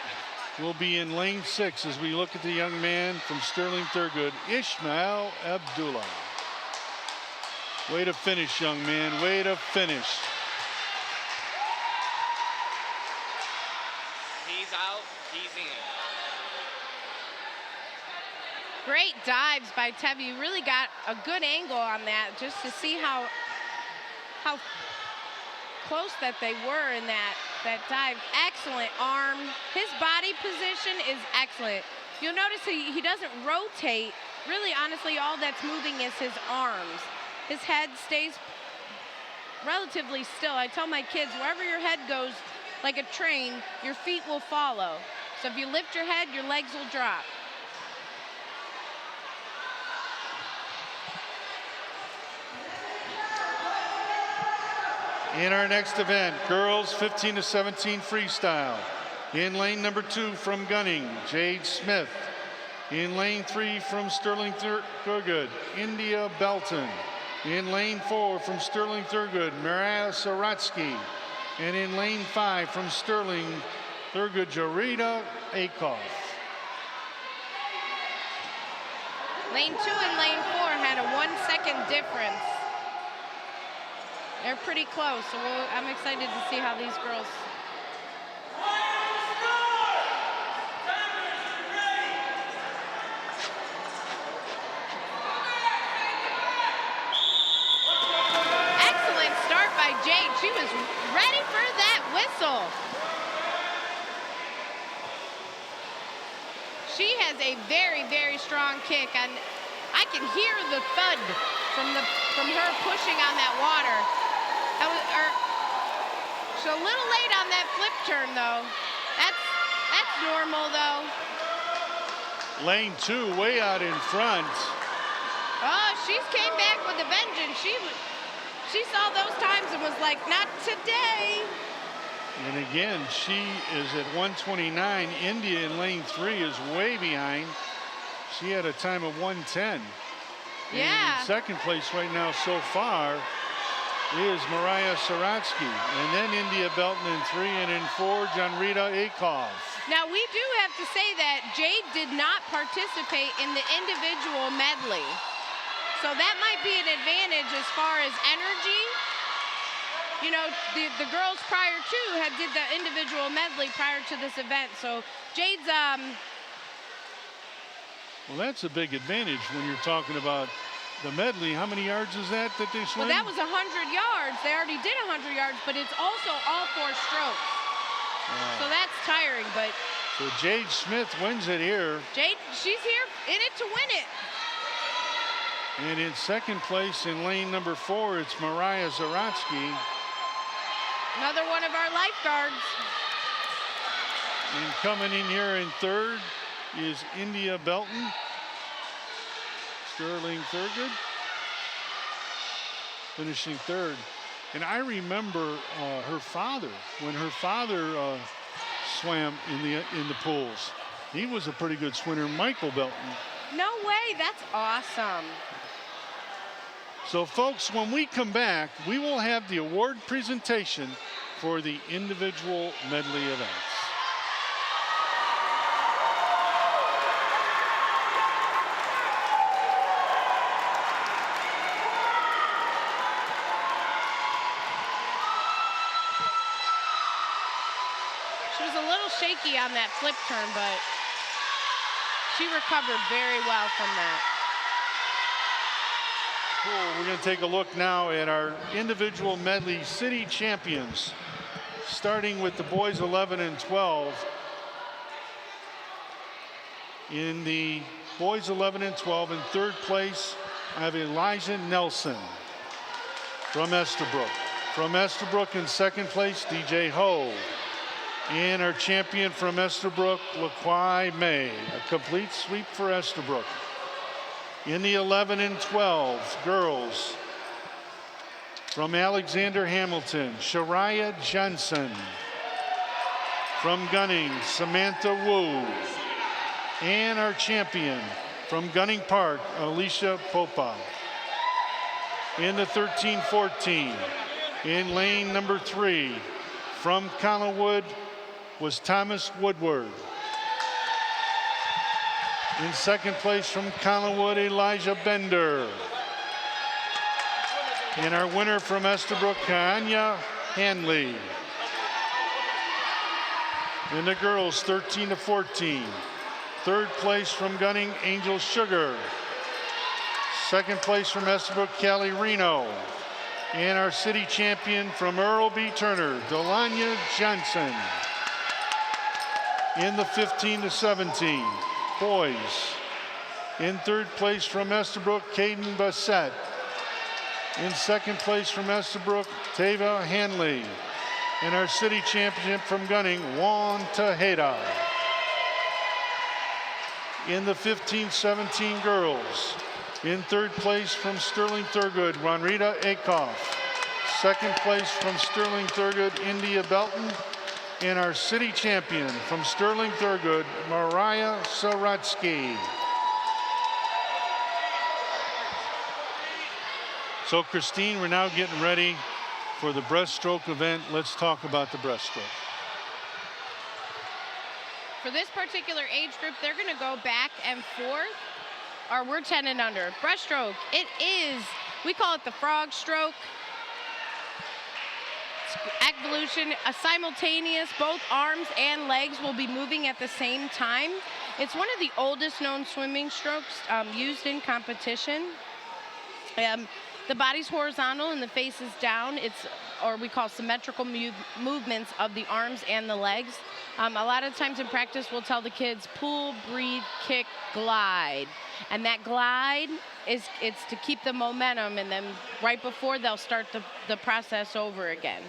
will be in lane 6 as we look at the young man from Sterling Thurgood, Ishmael Abdullah. Way to finish, young man, way to finish. He's out, he's in. Great dives by Tevi. You really got a good angle on that just to see how close that they were in that dive. Excellent arm. His body position is excellent. You'll notice he doesn't rotate. Really, honestly, all that's moving is his arms. His head stays relatively still. I tell my kids, wherever your head goes like a train, your feet will follow. So if you lift your head, your legs will drop. In our next event, girls 15 to 17 freestyle. In lane number 2 from Gunning, Jade Smith. In lane 3 from Sterling Thurgood, India Belton. In lane 4 from Sterling Thurgood, Mariah Saratsky. And in lane 5 from Sterling Thurgood, Jarita Akoff. Lane 2 and lane 4 had a 1-second difference. They're pretty close, so I'm excited to see how these girls. Excellent start by Jade. She was ready for that whistle. She has a very, very strong kick, and I can hear the thud from her pushing on that water. She's a little late on that flip turn, though. That's normal, though. Lane 2 way out in front. Oh, she's came back with a vengeance. She saw those times and was like, not today. And again, she is at 129. India in lane 3 is way behind. She had a time of 110. Yeah. And in second place right now so far is Mariah Saratsky. And then India Belton in 3, and in 4, Janrita Akoff. Now, we do have to say that Jade did not participate in the individual medley. So that might be an advantage as far as energy. You know, the girls prior to did the individual medley prior to this event. So Jade's Well, that's a big advantage when you're talking about the medley. How many yards is that they swim? Well, that was 100 yards. They already did 100 yards, but it's also all 4 strokes. So that's tiring, but. So Jade Smith wins it here. Jade, she's here in it to win it. And in second place in lane number 4, it's Mariah Zaratsky. Another one of our lifeguards. And coming in here in third is India Belton. Sterling Thurgood finishing third. And I remember her father, when her father swam in the pools. He was a pretty good swimmer, Michael Belton. No way, that's awesome. So folks, when we come back, we will have the award presentation for the individual medley events. She was a little shaky on that flip turn, but she recovered very well from that. Cool. We're going to take a look now at our individual medley city champions, starting with the boys 11 and 12. In the boys 11 and 12, in third place, I have Elijah Nelson from Estabrook. From Estabrook in second place, DJ Ho. And our champion from Estabrook, LaQuai May. A complete sweep for Estabrook. In the 11 and 12 girls, from Alexander Hamilton, Shariah Johnson. From Gunning, Samantha Wu. And our champion from Gunning Park, Alicia Popa. In the 13-14, in lane number 3, from Collinwood was Thomas Woodward. In second place from Collinwood, Elijah Bender. And our winner from Estabrook, Kanya Hanley. In the girls, 13-14. Third place from Gunning, Angel Sugar. Second place from Estabrook, Callie Reno. And our city champion from Earl B. Turner, Delanya Johnson. In the 15-17 boys. In third place from Estabrook, Caden Bassett. In second place from Estabrook, Tava Hanley. And our city champion from Gunning, Juan Tejeda. In the 15-17 girls, in third place from Sterling Thurgood, Ronrita Akoff. Second place from Sterling Thurgood, India Belton. And our city champion from Sterling Thurgood, Mariah Saratsky. So Christine, we're now getting ready for the breaststroke event. Let's talk about the breaststroke. For this particular age group, they're going to go back and forth, or we're 10 and under. Breaststroke, it is, we call it the frog stroke. It's evolution, a simultaneous, both arms and legs will be moving at the same time. It's one of the oldest known swimming strokes used in competition. The body's horizontal and the face is down. It's, or we call symmetrical movements of the arms and the legs. A lot of times in practice, we'll tell the kids, pull, breathe, kick, glide. And that glide, it's to keep the momentum, and then right before they'll start the process over again.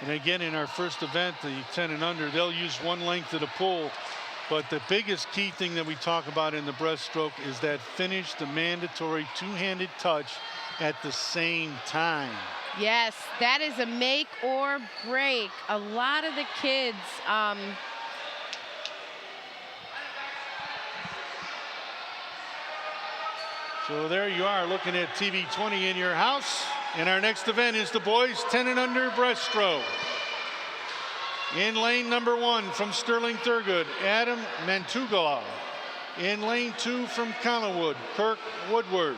And again, in our first event, the 10 and under, they'll use one length of the pull. But the biggest key thing that we talk about in the breaststroke is that finish, the mandatory two-handed touch at the same time. Yes, that is a make or break. A lot of the kids, so there you are looking at TV20 in your house. And our next event is the boys 10 and under breaststroke. In lane number 1 from Sterling Thurgood, Adam Mantugala. In lane 2 from Collinwood, Kirk Woodward.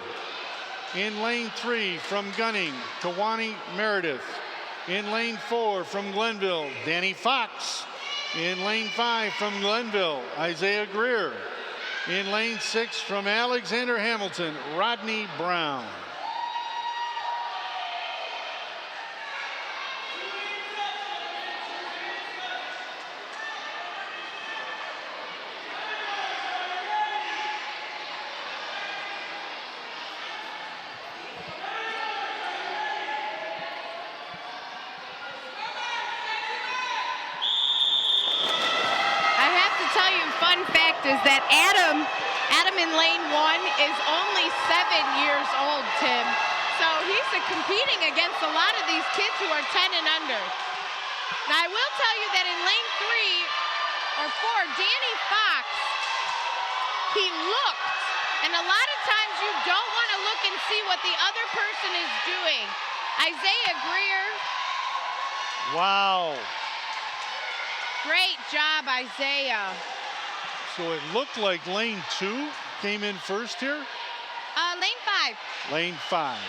In lane 3 from Gunning, Kawani Meredith. In lane 4 from Glenville, Danny Fox. In lane 5 from Glenville, Isaiah Greer. In lane 6 from Alexander Hamilton, Rodney Brown. Is that Adam in lane 1 is only 7 years old, Tim. So he's competing against a lot of these kids who are 10 and under. Now I will tell you that in lane 3 or 4, Danny Fox, he looked. And a lot of times you don't want to look and see what the other person is doing. Isaiah Greer. Wow. Great job, Isaiah. So it looked like lane 2 came in first here? Lane 5. Lane 5.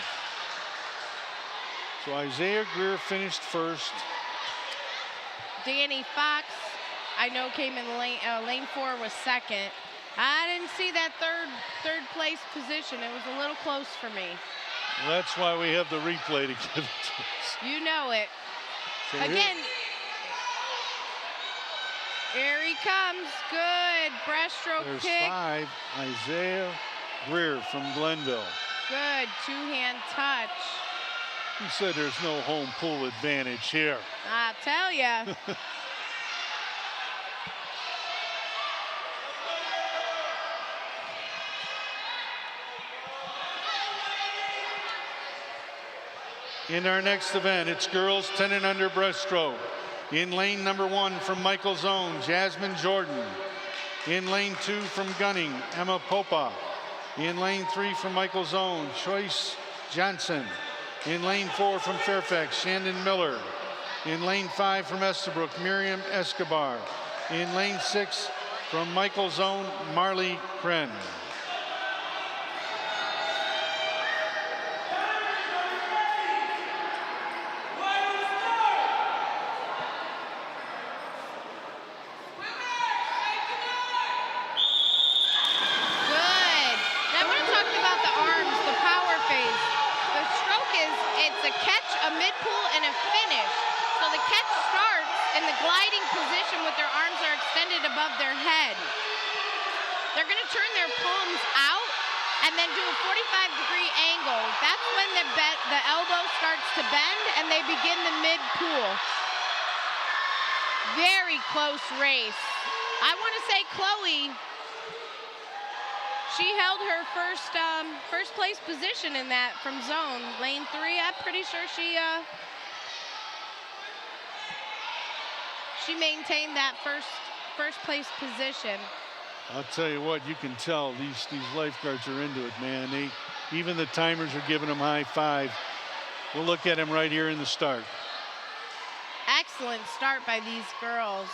So Isaiah Greer finished first. Danny Fox, I know, came in lane 4 was second. I didn't see that third place position. It was a little close for me. Well, that's why we have the replay to give it to us. You know it. So again, here he comes. Good breaststroke there's kick. 5, Isaiah Greer from Glenville. Good two-hand touch. He said there's no home pool advantage here. I'll tell ya. In our next event, it's girls 10 and under breaststroke. In lane number 1 from Michael's Own, Jasmine Jordan. In lane 2 from Gunning, Emma Popa. In lane 3 from Michael's Own, Choice Johnson. In lane 4 from Fairfax, Shandon Miller. In lane 5 from Estabrook, Miriam Escobar. In lane 6 from Michael's Own, Marley Kren. Good. Now, I want to talk about the arms, the power phase. The stroke it's a catch, a mid-pull, and a finish. So the catch starts in the gliding position with their arms are extended above their head. They're going to turn their palms out and then do a 45-degree angle. That's when the elbow starts to bend and they begin the mid-pull. Very close race. I want to say Chloe, she held her first place position in that from zone. Lane 3, I'm pretty sure she maintained that first place position. I'll tell you what, you can tell these lifeguards are into it, man. Even the timers are giving them high five. We'll look at them right here in the start. Excellent start by these girls.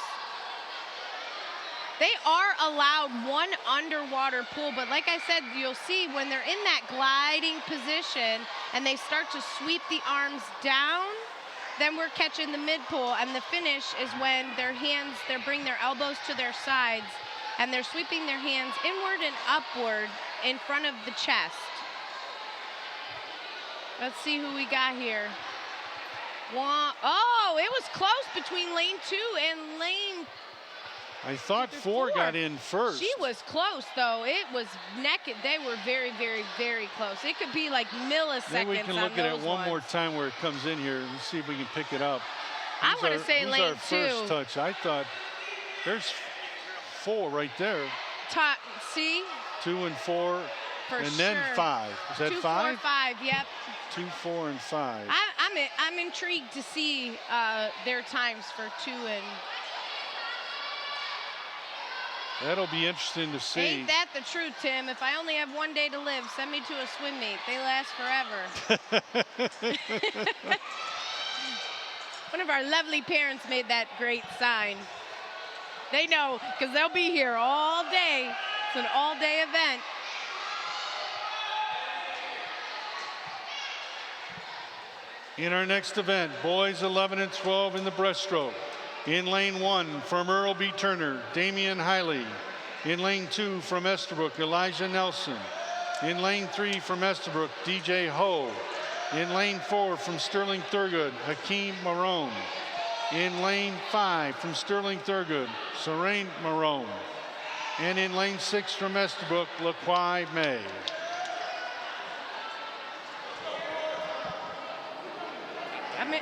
They are allowed one underwater pull, but like I said, you'll see when they're in that gliding position and they start to sweep the arms down, then we're catching the mid pull, and the finish is when they bring their elbows to their sides and they're sweeping their hands inward and upward in front of the chest. Let's see who we got here. Oh, it was close between lane 2 and lane. I thought 4 got in first. She was close, though. It was naked. They were very, very, very close. It could be like milliseconds. Maybe we can look at it one more time where it comes in here and see if we can pick it up. I want to say lane 2. First touch. I thought there's 4 right there. See? 2 and 4, and then 5. Is that 2, 5? 4, 5. Yep. 2, 4, and 5. I'm intrigued to see their times for 2 and. That'll be interesting to see. Ain't that the truth, Tim? If I only have one day to live, send me to a swim meet. They last forever. One of our lovely parents made that great sign. They know, because they'll be here all day. It's an all-day event. In our next event, boys 11 and 12 in the breaststroke. In lane 1 from Earl B. Turner, Damian Hiley. In lane 2 from Estabrook, Elijah Nelson. In lane 3 from Estabrook, DJ Ho. In lane 4 from Sterling Thurgood, Hakeem Marone. In lane 5 from Sterling Thurgood, Serene Marone. And in lane 6 from Estabrook, LaQuai May.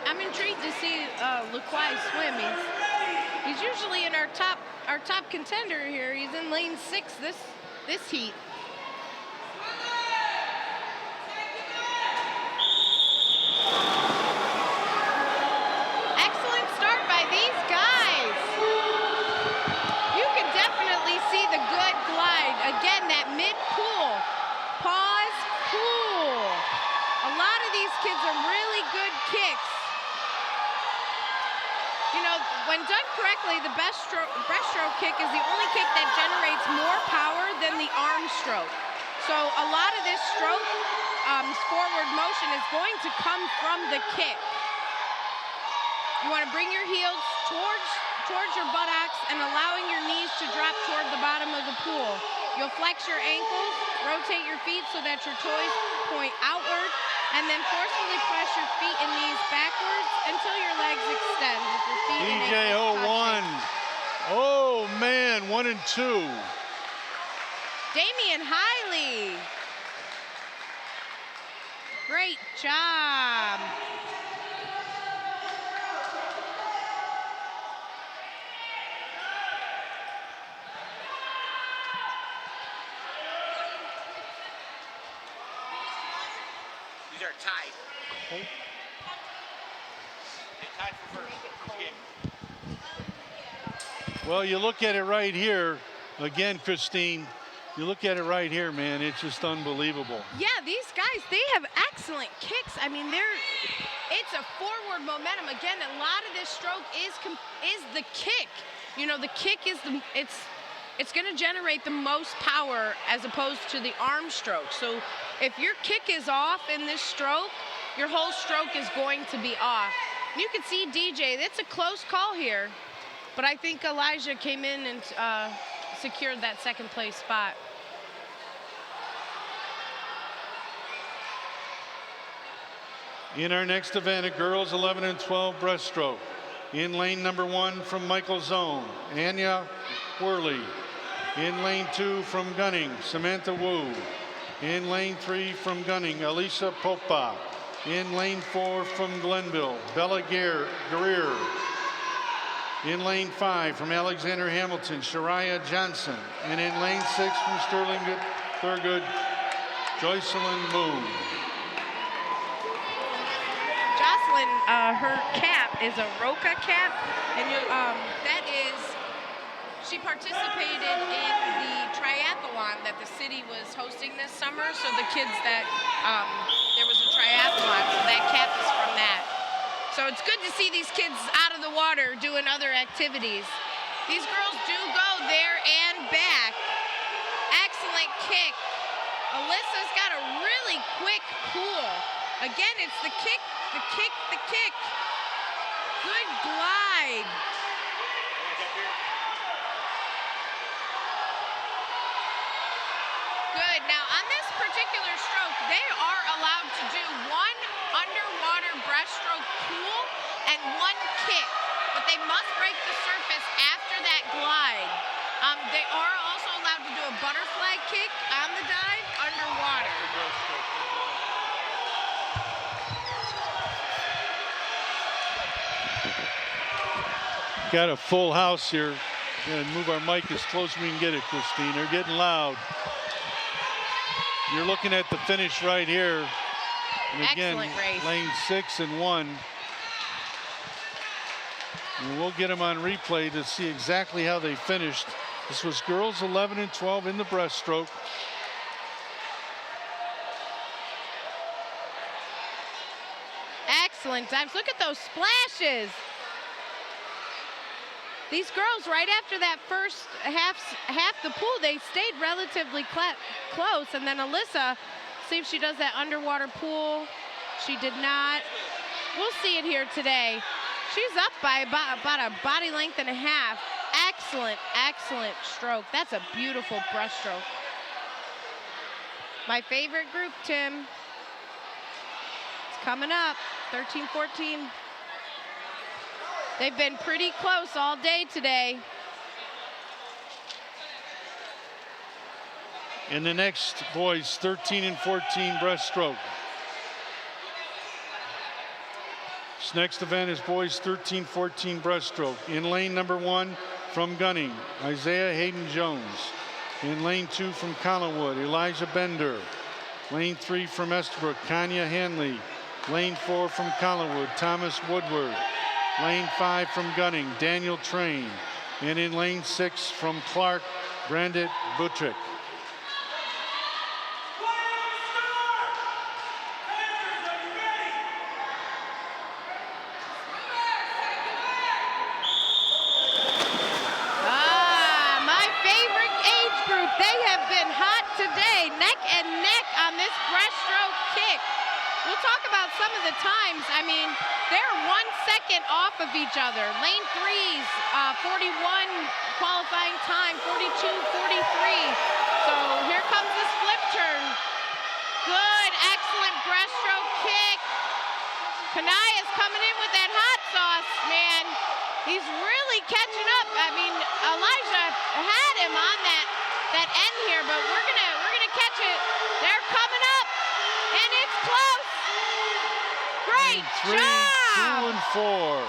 I'm intrigued to see LaQuai swim. He's usually in our top contender here. He's in lane 6 this heat. Excellent start by these guys. You can definitely see the good glide. Again, that mid-pull. Pause, pull. A lot of these kids are really good kicks. You know, when done correctly, the breaststroke kick is the only kick that generates more power than the arm stroke. So a lot of this stroke forward motion is going to come from the kick. You want to bring your heels towards your buttocks and allowing your knees to drop toward the bottom of the pool. You'll flex your ankles, rotate your feet so that your toes point outward, and then forcefully press your feet and knees backwards until your legs extend with your feet and ankles touching. Oh man, 1 and 2. Damian Hiley. Great job. These are tied. Well, you look at it right here, again, Christine, you look at it right here, man, it's just unbelievable. Yeah, these guys, they have excellent kicks. I mean, it's a forward momentum. Again, a lot of this stroke is the kick. You know, the kick is it's going to generate the most power as opposed to the arm stroke. So if your kick is off in this stroke, your whole stroke is going to be off. You can see DJ, that's a close call here, but I think Elijah came in and secured that second place spot. In our next event, a girls 11 and 12 breaststroke. In lane number 1 from Michael Zone, Anya Worley. In lane 2 from Gunning, Samantha Wu. In lane 3 from Gunning, Alicia Popa. In lane 4 from Glenville, Bella Guerrier. In lane 5 from Alexander Hamilton, Shariah Johnson. And in lane 6 from Sterling Thurgood, Joycelyn Moon. Jocelyn, her cap is a Roca cap, and that is, she participated in the triathlon that the city was hosting this summer. So the kids that, there was a triathlon, so that cap is from that. So it's good to see these kids out of the water doing other activities. These girls do go there and back. Excellent kick. Alyssa's got a really quick pool. Again, it's the kick, the kick, the kick. Good glide. Good. Now, on this particular stroke, they are allowed to do one underwater breaststroke pool and one kick, but they must break the surface after that glide. They are also allowed to do a butterfly kick on the dive underwater. Got a full house here. Gonna move our mic as close as we can get it, Christine. They're getting loud. You're looking at the finish right here. And again, Excellent race. lane 6 and 1. And we'll get them on replay to see exactly how they finished. This was girls 11 and 12 in the breaststroke. Excellent dives. Look at those splashes. These girls, right after that first half the pool, they stayed relatively close. And then Alyssa, see if she does that underwater pool. She did not. We'll see it here today. She's up by about a body length and a half. Excellent, excellent stroke. That's a beautiful breaststroke. My favorite group, Tim. It's coming up, 13-14. They've been pretty close all day today. In the next boys 13 and 14 breaststroke. This next event is boys 13-14 breaststroke. In lane number 1 from Gunning, Isaiah Hayden Jones. In lane 2 from Collinwood, Elijah Bender. Lane 3 from Estabrook, Kanya Hanley. Lane 4 from Collinwood, Thomas Woodward. Lane 5 from Gunning, Daniel Train. And in lane 6 from Clark, Brandit Buttrick. My favorite age group. They have been hot today, neck and neck on this breaststroke kick. We'll talk about some of the times. I mean, they're 1 second off of each other. Lane 3's 41 qualifying time, 42, 43. So here comes the split turn. Good, excellent breaststroke kick. Kanaya's coming in with that hot sauce, man. He's really catching up. I mean, Elijah had him on that end here, but we're gonna catch it. They're coming up, and it's close. Great job. 2 and 4.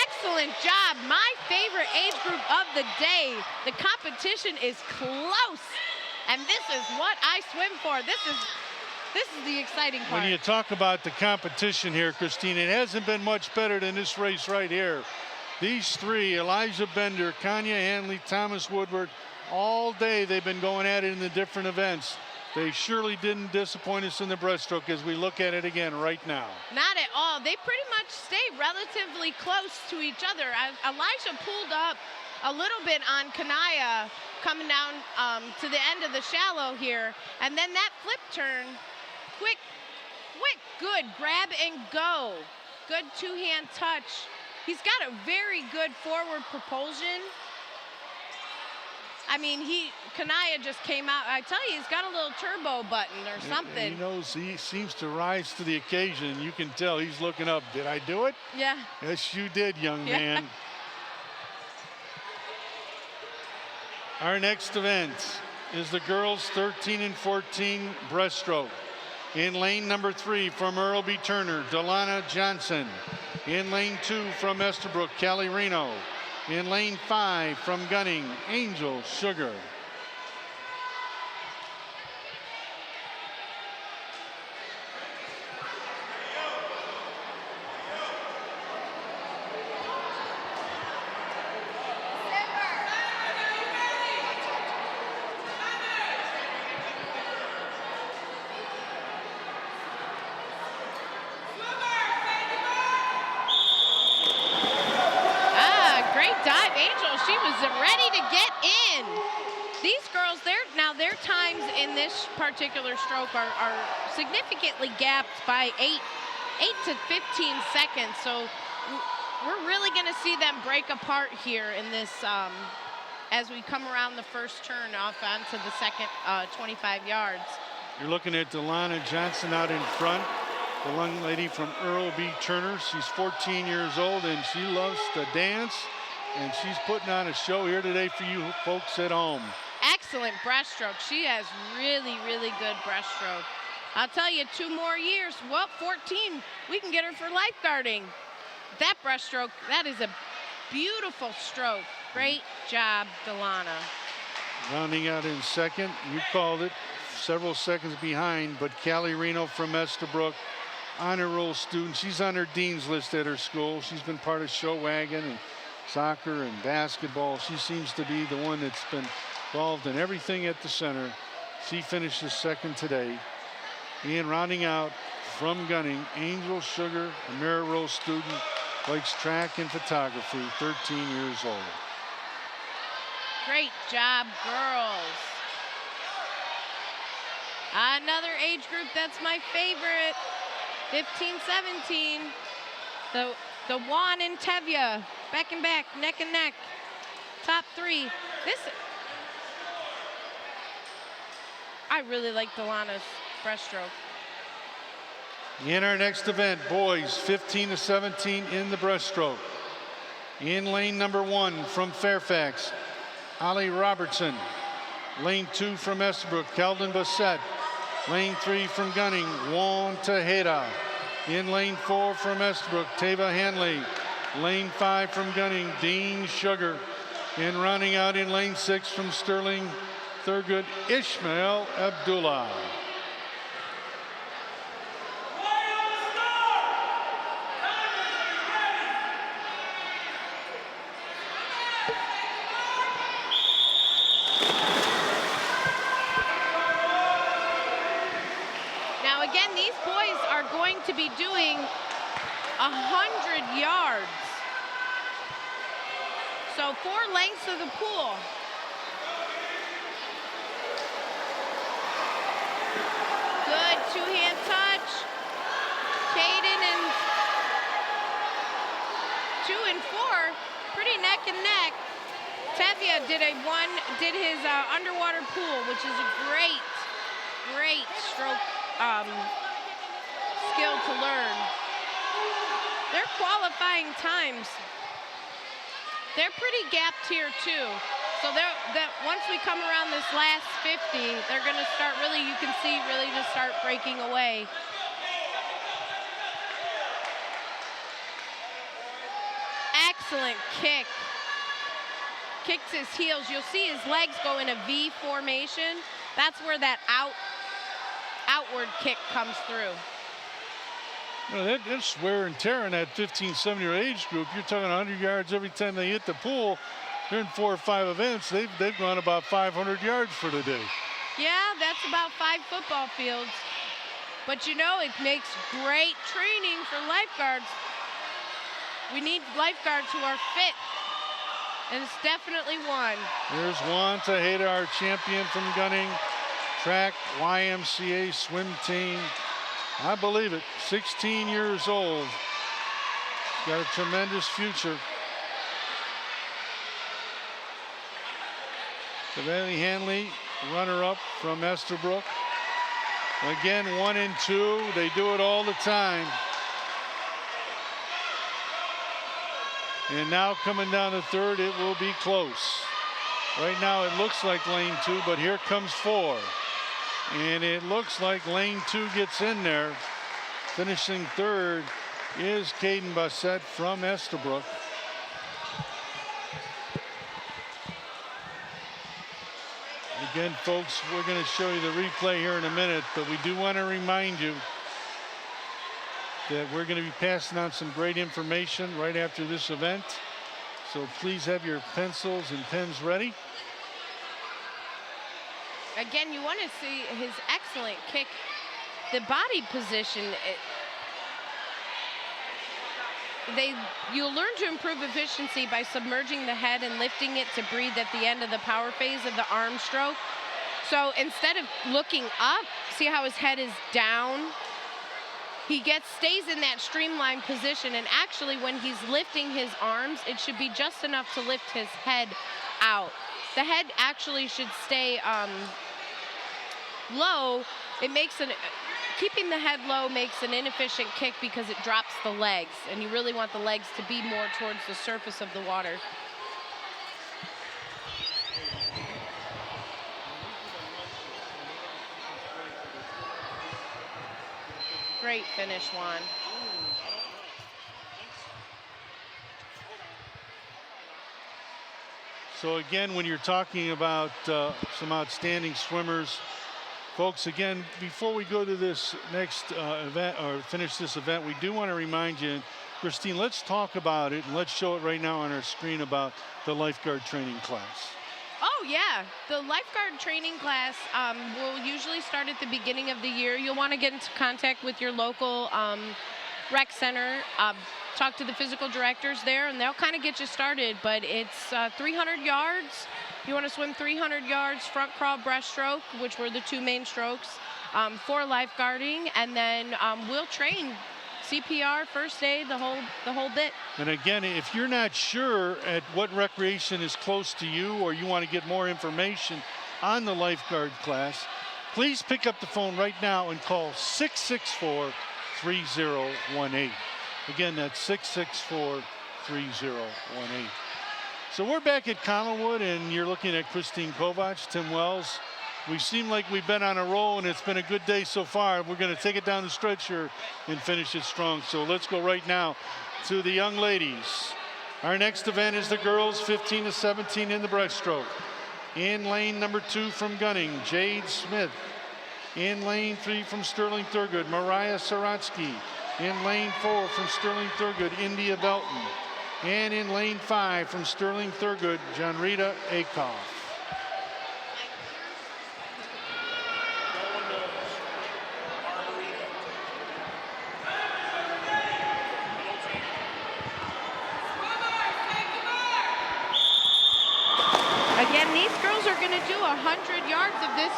Excellent job. My favorite age group of the day. The competition is close, and this is what I swim for. This This is the exciting part. When you talk about the competition here, Christine, it hasn't been much better than this race right here. These three, Elijah Bender, Kanya Hanley, Thomas Woodward, all day they've been going at it in the different events. They surely didn't disappoint us in the breaststroke as we look at it again right now. Not at all. They pretty much stay relatively close to each other. Elijah pulled up a little bit on Kanaya coming down to the end of the shallow here. And then that flip turn, quick, good grab and go. Good two-hand touch. He's got a very good forward propulsion. I mean, Kanaya just came out. I tell you, he's got a little turbo button or something. He knows, he seems to rise to the occasion. You can tell he's looking up. Did I do it? Yeah. Yes, you did, young man. Our next event is the girls 13 and 14 breaststroke. In lane number 3 from Earl B. Turner, Delana Johnson. In lane 2 from Estabrook, Callie Reno. In lane 5 from Gunning, Angel Sugar. Their times in this particular stroke are significantly gapped by 8 to 15 seconds. So we're really going to see them break apart here in this as we come around the first turn off onto the second 25 yards. You're looking at Delana Johnson out in front, the young lady from Earl B. Turner. She's 14 years old and she loves to dance, and she's putting on a show here today for you folks at home. Excellent breaststroke. She has really, really good breaststroke. I'll tell you, 2 more years, well, 14, we can get her for lifeguarding. That breaststroke, that is a beautiful stroke. Great job, Delana. Rounding out in second, you called it, several seconds behind, but Callie Reno from Estabrook, honor roll student. She's on her dean's list at her school. She's been part of show wagon and soccer and basketball. She seems to be the one that's been involved in everything at the center. She finishes second today. And rounding out from Gunning, Angel Sugar, a mirror roll student, likes track and photography, 13 years old. Great job, girls. Another age group that's my favorite, 15-17. The Juan and Tevya, back and back, neck and neck. Top 3. I really like Delana's breaststroke. In our next event, boys 15 to 17 in the breaststroke. In lane number 1 from Fairfax, Ali Robertson. Lane 2 from Estabrook, Keldon Bassett. Lane 3 from Gunning, Juan Tejeda. In lane 4 from Estabrook, Tava Hanley. Lane 5 from Gunning, Dean Sugar. And rounding out in lane 6 from Sterling, Thurgood, Ishmael Abdullah. Now again, these boys are going to be doing 100 yards. So 4 lengths of the pool. Good two-hand touch. Caden and 2 and 4, pretty neck and neck. Tevya did his underwater pool, which is a great stroke skill to learn. Their qualifying times, they're pretty gapped here too. So once we come around this last 50, they're going to start really, you can see, really just start breaking away. Excellent kick. Kicks his heels. You'll see his legs go in a V formation. That's where that out outward kick comes through. That's wear and tear in that 15, 17-year age group. You're talking 100 yards every time they hit the pool. They're in 4 or 5 events. They've gone about 500 yards for the day. Yeah, that's about 5 football fields. But you know, it makes great training for lifeguards. We need lifeguards who are fit, and it's definitely one. Here's Juan Tejeda, our champion from Gunning. Track YMCA swim team. I believe it, 16 years old. He's got a tremendous future. Savannah Hanley, runner-up from Estabrook. Again, 1 and 2. They do it all the time. And now coming down the third, it will be close. Right now it looks like lane 2, but here comes 4. And it looks like lane 2 gets in there. Finishing third is Caden Bassett from Estabrook. Again, folks, we're going to show you the replay here in a minute, but we do want to remind you that we're going to be passing on some great information right after this event. So please have your pencils and pens ready. Again, you want to see his excellent kick. The body position, you'll learn to improve efficiency by submerging the head and lifting it to breathe at the end of the power phase of the arm stroke. So instead of looking up, see how his head is down? He stays in that streamlined position, and actually when he's lifting his arms, it should be just enough to lift his head out. The head actually should stay low. Keeping the head low makes an inefficient kick because it drops the legs, and you really want the legs to be more towards the surface of the water. Great finish, Juan. So again, when you're talking about some outstanding swimmers, folks, again, before we go to this next event or finish this event, we do want to remind you, Christine, let's talk about it and let's show it right now on our screen about the lifeguard training class. Oh, yeah. The lifeguard training class will usually start at the beginning of the year. You'll want to get into contact with your local rec center, talk to the physical directors there, and they'll kind of get you started. But it's 300 yards. You want to swim 300 yards, front crawl, breaststroke, which were the 2 main strokes, for lifeguarding, and then we'll train CPR, first aid, the whole bit. And again, if you're not sure at what recreation is close to you, or you want to get more information on the lifeguard class, please pick up the phone right now and call 664-3018. Again, that's 664-3018. So we're back at Collinwood, and you're looking at Christine Kovacs, Tim Wells. We seem like we've been on a roll, and it's been a good day so far. We're going to take it down the stretch here and finish it strong. So let's go right now to the young ladies. Our next event is the girls 15 to 17 in the breaststroke. In lane number 2 from Gunning, Jade Smith. In lane 3 from Sterling Thurgood, Mariah Saratsky. In lane 4 from Sterling Thurgood, India Belton. And in lane 5 from Sterling Thurgood, Janrita Akoff. Again, these girls are going to do 100 yards of this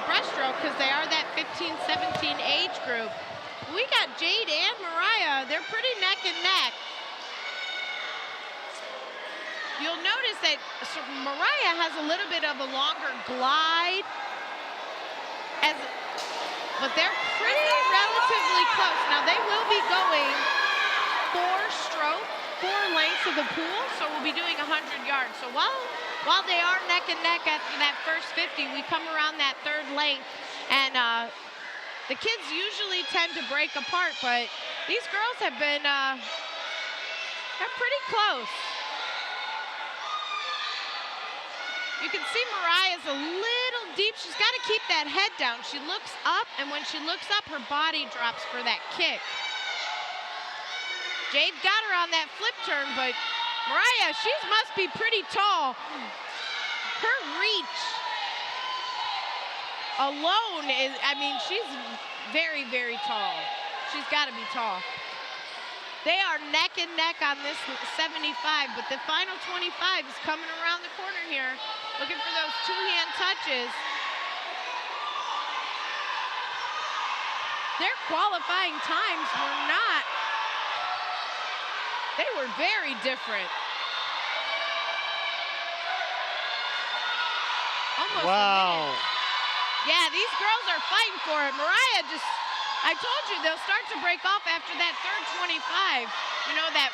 breaststroke because they are that 15-17 age group. We got Jade and Mariah. They're pretty neck and neck. You'll notice that Mariah has a little bit of a longer glide, but they're pretty relatively close. Now they will be going 4 lengths of the pool, so we'll be doing 100 yards. So while they are neck and neck after that first 50, we come around that third length, and the kids usually tend to break apart, but these girls have been they're pretty close. You can see Mariah's a little deep. She's got to keep that head down. She looks up, and when she looks up, her body drops for that kick. Jade got her on that flip turn, but Mariah, she must be pretty tall. Her reach alone is, I mean, she's very, very tall. She's got to be tall. They are neck and neck on this 75, but the final 25 is coming around the corner here, looking for those two-hand touches. Their qualifying times were not, they were very different. Almost Wow. a minute. Yeah, these girls are fighting for it. Mariah just, I told you they'll start to break off after that third 25. You know, that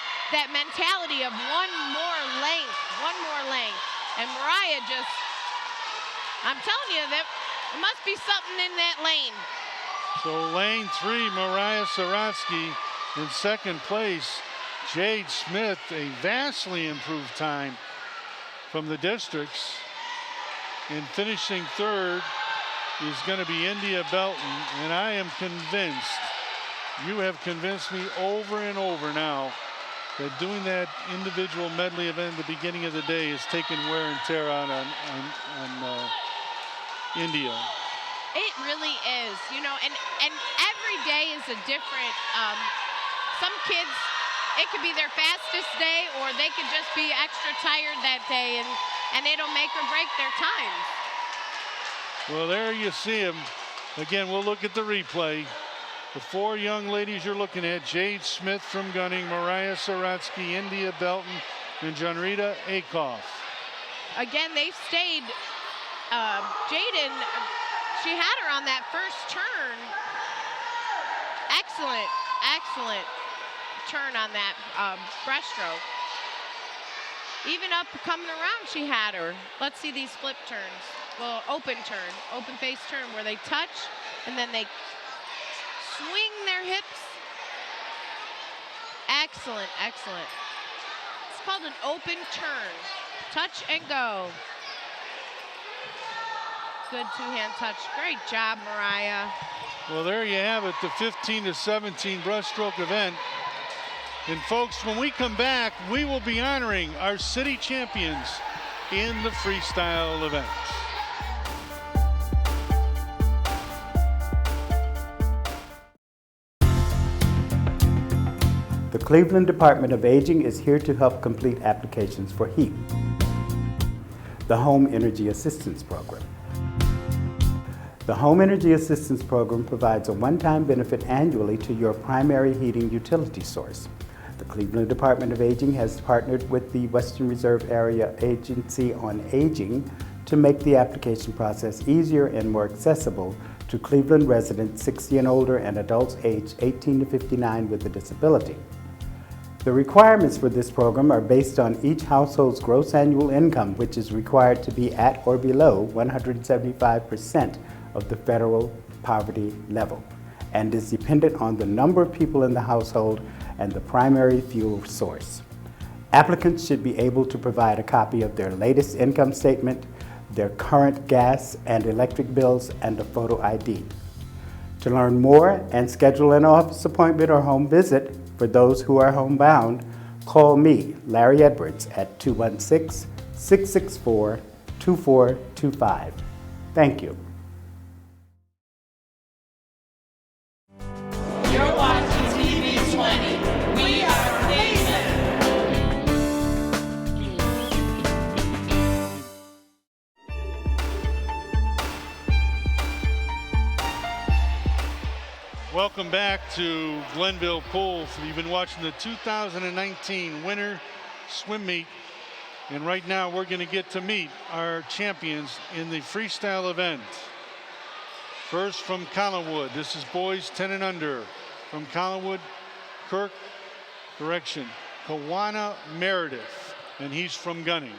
mentality of one more length. And Mariah just, I'm telling you, that there must be something in that lane. So lane 3, Mariah Saratsky in second place. Jade Smith, a vastly improved time from the districts. And finishing third is going to be India Belton, and I am convinced, you have convinced me over and over now, that doing that individual medley event at the beginning of the day is taking wear and tear on India. It really is, you know, and every day is a different, some kids, it could be their fastest day, or they could just be extra tired that day, and it'll make or break their times. Well, there you see him. Again, we'll look at the replay. The 4 young ladies you're looking at, Jade Smith from Gunning, Mariah Saratsky, India Belton, and Janrita Akoff. Again, they've stayed, Jaden, she had her on that first turn. Excellent turn on that breaststroke. Even up coming around, she had her. Let's see these flip turns. Well, open face turn, where they touch and then they swing their hips. Excellent. It's called an open turn. Touch and go. Good two-hand touch. Great job, Mariah. Well, there you have it, the 15 to 17 breaststroke event. And folks, when we come back, we will be honoring our city champions in the freestyle event. The Cleveland Department of Aging is here to help complete applications for HEAP, the Home Energy Assistance Program. The Home Energy Assistance Program provides a one-time benefit annually to your primary heating utility source. The Cleveland Department of Aging has partnered with the Western Reserve Area Agency on Aging to make the application process easier and more accessible to Cleveland residents 60 and older and adults aged 18 to 59 with a disability. The requirements for this program are based on each household's gross annual income, which is required to be at or below 175% of the federal poverty level, and is dependent on the number of people in the household and the primary fuel source. Applicants should be able to provide a copy of their latest income statement, their current gas and electric bills, and a photo ID. To learn more and schedule an office appointment or home visit for those who are homebound, call me, Larry Edwards, at 216-664-2425. Thank you. You're watching TV20. We are Cleveland. Welcome back to Glenville Pool. You've been watching the 2019 winter swim meet, and right now we're going to get to meet our champions in the freestyle event. First from Collinwood, this is boys 10 and under. From Collinwood, Kawana Meredith, and he's from Gunning.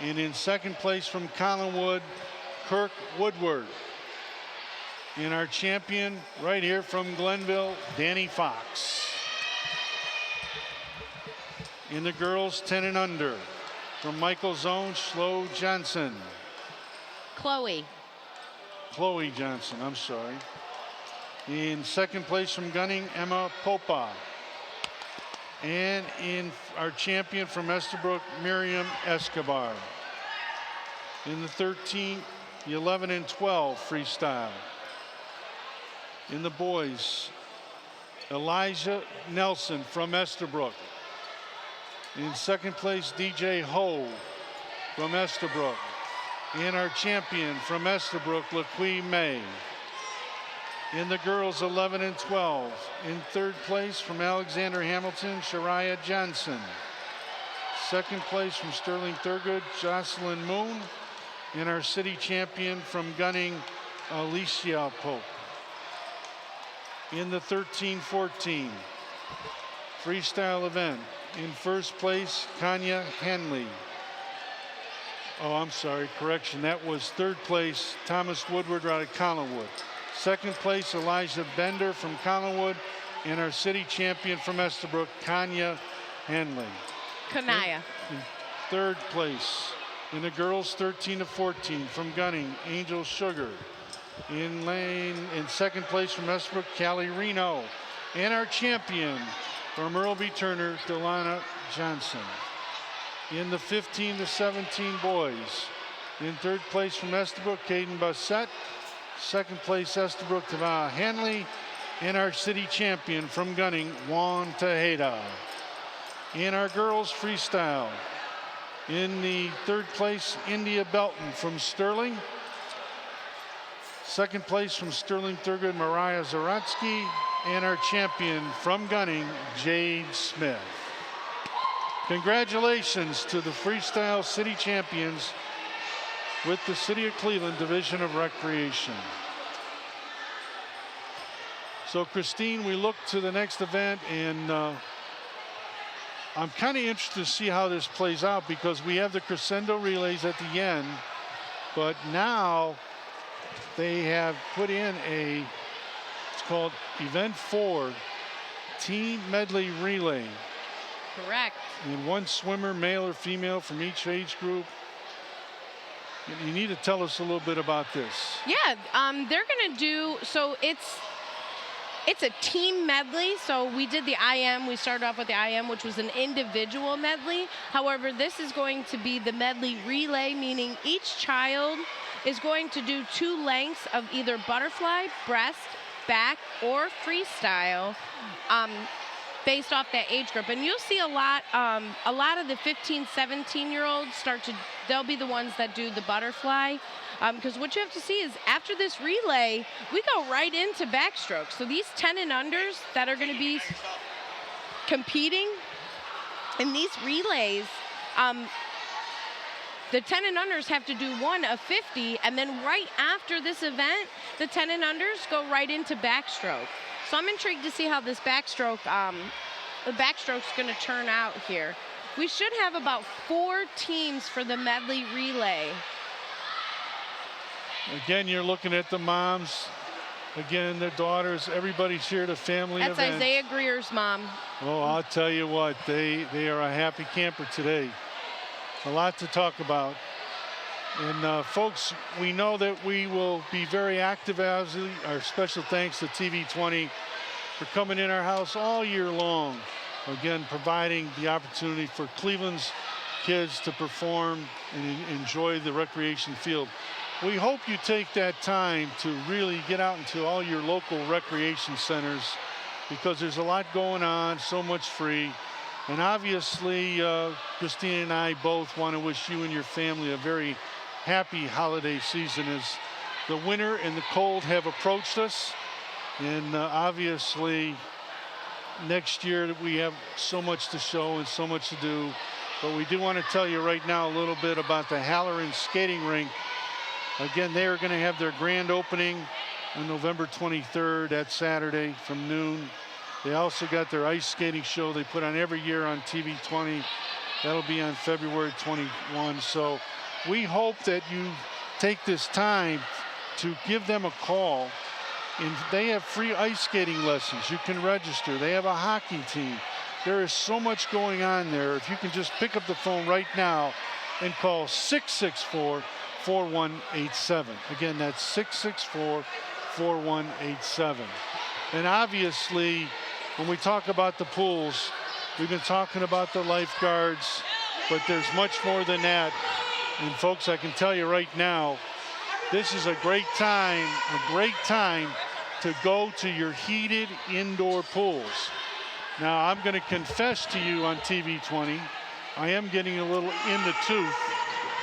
And in second place from Collinwood, Kirk Woodward. And our champion right here from Glenville, Danny Fox. In the girls 10 and under, from Michael's own Schlo Johnson. Chloe. Chloe Johnson, I'm sorry. In second place from Gunning, Emma Popa. And in our champion from Estabrook, Miriam Escobar. In the 13, the 11 and 12 freestyle. In the boys, Elijah Nelson from Estabrook. In second place, DJ Ho from Estabrook. And our champion from Estabrook, LaQuee May. In the girls, 11 and 12. In third place from Alexander Hamilton, Shariah Johnson. Second place from Sterling Thurgood, Jocelyn Moon. And our city champion from Gunning, Alicia Pope. In the 13-14 freestyle event, in first place, Kanya Henley. Oh, I'm sorry, correction. That was third place, Thomas Woodward out of Collinwood. Second place, Elijah Bender from Collinwood. And our city champion from Estabrook, Kanya Henley. Kanaya. In third place, in the girls 13-14 from Gunning, Angel Sugar. In second place from Estabrook, Callie Reno. And our champion from Earl B. Turner, Delana Johnson. In the 15-17 boys, in third place from Estabrook, Caden Bassett. Second place, Estabrook, Tava Hanley. And our city champion from Gunning, Juan Tejeda. In our girls freestyle, in the third place, India Belton from Sterling. Second place from Sterling Thurgood, Mariah Zaratsky. And our champion from Gunning, Jade Smith. Congratulations to the freestyle city champions with the City of Cleveland Division of Recreation. So Christine, we look to the next event, and I'm kind of interested to see how this plays out, because we have the crescendo relays at the end, but now they have put in it's called Event 4 Team Medley Relay. Correct. And one swimmer, male or female, from each age group. You need to tell us a little bit about this. Yeah, they're going to do, so it's a team medley. So we did the IM. We started off with the IM, which was an individual medley. However, this is going to be the medley relay, meaning each child is going to do 2 lengths of either butterfly, breast, back, or freestyle, based off that age group. And you'll see a lot of the 15, 17-year-olds they'll be the ones that do the butterfly. Because what you have to see is after this relay, we go right into backstroke. So these 10 and unders that are going to be competing in these relays, the 10 and unders have to do one of 50, and then right after this event, the 10 and unders go right into backstroke. So I'm intrigued to see how this backstroke, the backstroke's going to turn out here. We should have about 4 teams for the medley relay. Again, you're looking at the moms. Again, their daughters, everybody's here at a family That's event. Isaiah Greer's mom. Oh, I'll tell you what, they are a happy camper today. A lot to talk about. And folks, we know that we will be very active. As our special thanks to TV20 for coming in our house all year long. Again, providing the opportunity for Cleveland's kids to perform and enjoy the recreation field. We hope you take that time to really get out into all your local recreation centers, because there's a lot going on, so much free. And obviously, Christina and I both want to wish you and your family a very happy holiday season, as the winter and the cold have approached us. And obviously, next year we have so much to show and so much to do. But we do want to tell you right now a little bit about the Halloran Skating Rink. Again, they are going to have their grand opening on November 23rd, that Saturday from noon. They also got their ice skating show they put on every year on TV20. That'll be on February 21. So we hope that you take this time to give them a call. And they have free ice skating lessons. You can register. They have a hockey team. There is so much going on there. If you can just pick up the phone right now and call 664-4187. Again, that's 664-4187. And obviously, when we talk about the pools, we've been talking about the lifeguards, but there's much more than that. And folks, I can tell you right now, this is a great time to go to your heated indoor pools. Now, I'm going to confess to you on TV20, I am getting a little in the tooth,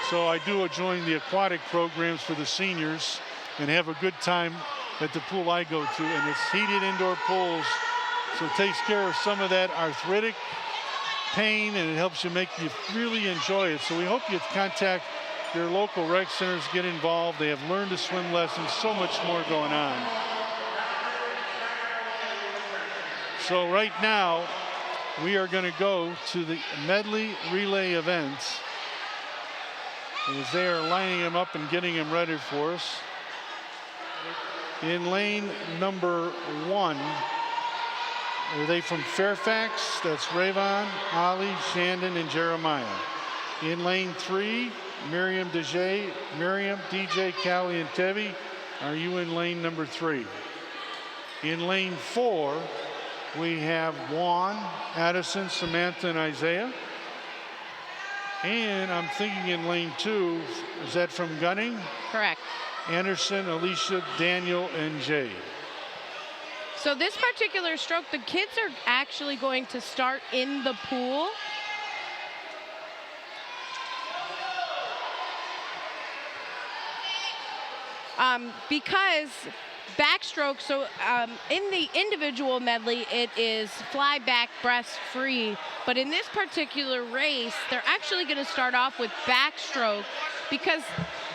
so I do join the aquatic programs for the seniors and have a good time at the pool I go to, and it's heated indoor pools, so it takes care of some of that arthritic pain, and it helps you make you really enjoy it. So we hope you contact your local rec centers, get involved. They have learned to swim lessons, so much more going on. So right now, we are going to go to the medley relay events as they are lining them up and getting them ready for us. In lane number 1, are they from Fairfax? That's Rayvon, Ali, Shandon, and Jeremiah. In lane 3, Miriam, DJ, Callie, and Tevi. Are you in lane number 3? In lane 4, we have Juan, Addison, Samantha, and Isaiah. And I'm thinking in lane 2, is that from Gunning? Correct. Anderson, Alicia, Daniel, and Jay. So this particular stroke, the kids are actually going to start in the pool. Because backstroke, so in the individual medley, it is fly back breast free. But in this particular race, they're actually going to start off with backstroke because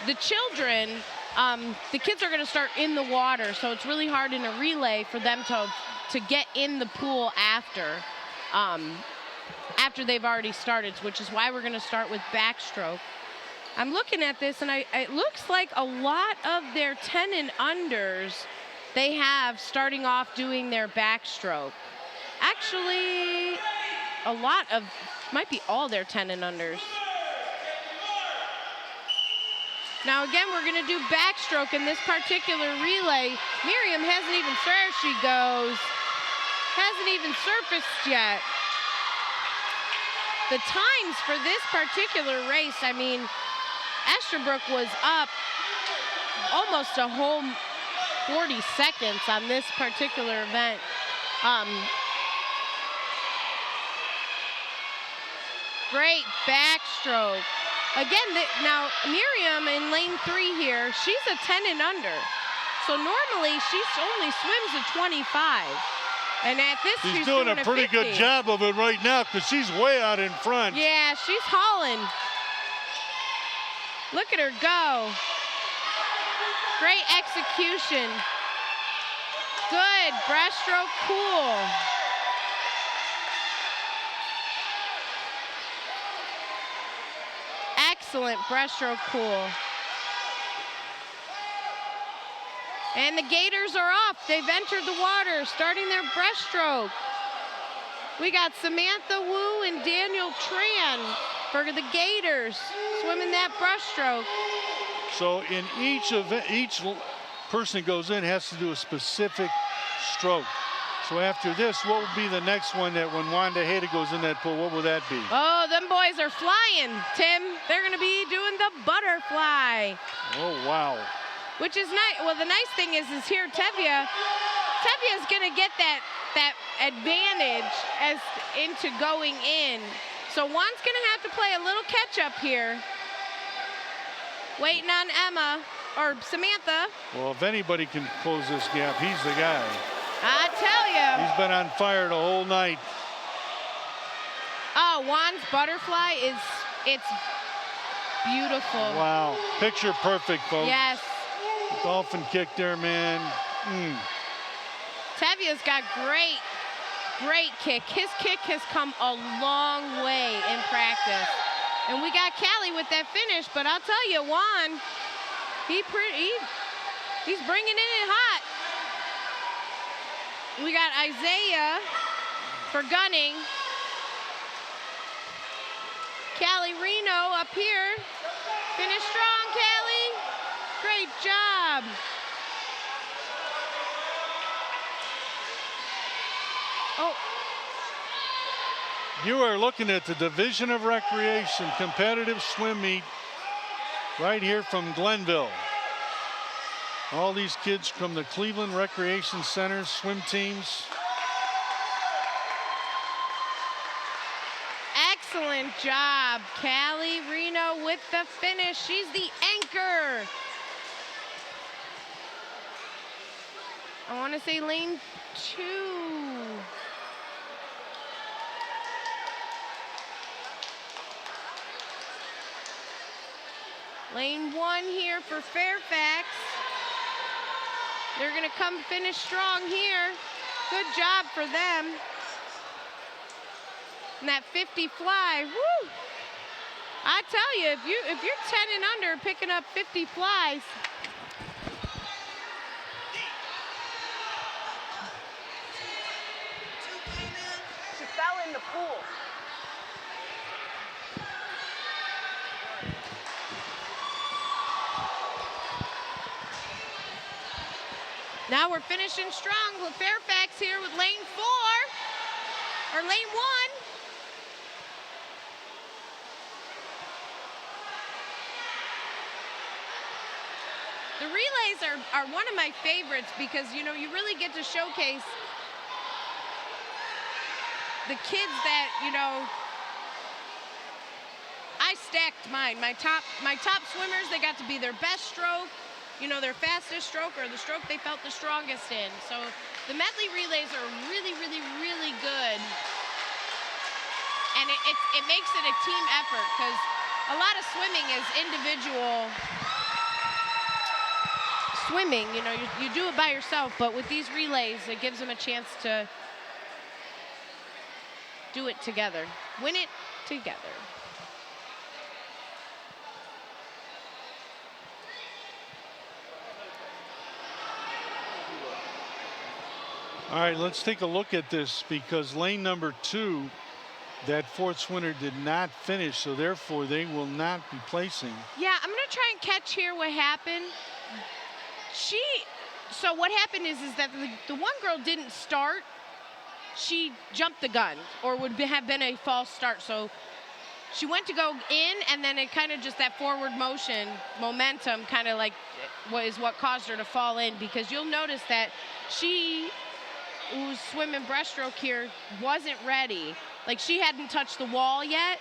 the children, the kids are going to start in the water. So it's really hard in a relay for them to get in the pool after they've already started, which is why we're going to start with backstroke. I'm looking at this, and it looks like a lot of their 10 and unders they have starting off doing their backstroke. Actually, a lot of, might be all their 10 and unders. Now again, we're going to do backstroke in this particular relay. Miriam hasn't even, there she goes, hasn't even surfaced yet. The times for this particular race, I mean, Estabrook was up almost a whole 40 seconds on this particular event. Great backstroke. Again, now Miriam in lane 3 here, she's a 10 and under. So normally she only swims a 25. And at this, she's doing a pretty 50. good job of it right now because she's way out in front. Yeah, she's hauling. Look at her go. Great execution. Good breaststroke, cool. Excellent breaststroke, cool. And the gaiters are off. They've entered the water, starting their breaststroke. We got Samantha Wu and Daniel Tran for the gaiters, swimming that breaststroke. So in each event, each person goes in has to do a specific stroke. So after this, what will be the next one that when Wanda Hayda goes in that pool, what will that be? Oh, them boys are flying, Tim. They're gonna be doing the butterfly. Oh, wow. Which is nice. Well, the nice thing is here Tevia's gonna get that advantage as into going in. So Juan's gonna have to play a little catch up here. Waiting on Emma or Samantha. Well, if anybody can close this gap, he's the guy. I tell you. He's been on fire the whole night. Oh, Juan's butterfly it's beautiful. Wow, picture perfect, folks. Yes. Dolphin kick there, man. Tevia's got great kick. His kick has come a long way in practice. And we got Callie with that finish, but I'll tell you, Juan, he's bringing it in hot. We got Isaiah for gunning. job. Oh, You are looking at the Division of Recreation competitive swim meet right here from Glenville. All these kids from the Cleveland Recreation Center swim teams. excellent job. Callie Reno with the finish. She's the anchor. I want to say lane 2. Lane 1 here for Fairfax. They're gonna come finish strong here. Good job for them. And that 50 fly, woo! I tell you, if you're 10 and under picking up 50 flies, She fell in the pool. now we're finishing strong with Fairfax here with lane 4, or lane 1. The relays are one of my favorites because, you know, you really get to showcase the kids that, you know, I stacked mine. My top swimmers, they got to be their best stroke, you know, their fastest stroke or the stroke they felt the strongest in. So the medley relays are really, really, really good. And it makes it a team effort because a lot of swimming is individual swimming. You know, you do it by yourself, but with these relays, it gives them a chance to do it together, win it together. All right, let's take a look at this because lane number 2, that fourth swimmer did not finish, so therefore they will not be placing. Yeah, I'm gonna try and catch here what happened. So what happened is that the one girl didn't start. She jumped the gun, or would have been a false start. So she went to go in, and then it kind of just that forward motion, momentum, kind of like is what caused her to fall in. Because you'll notice that she, who's swimming breaststroke here, wasn't ready. Like she hadn't touched the wall yet,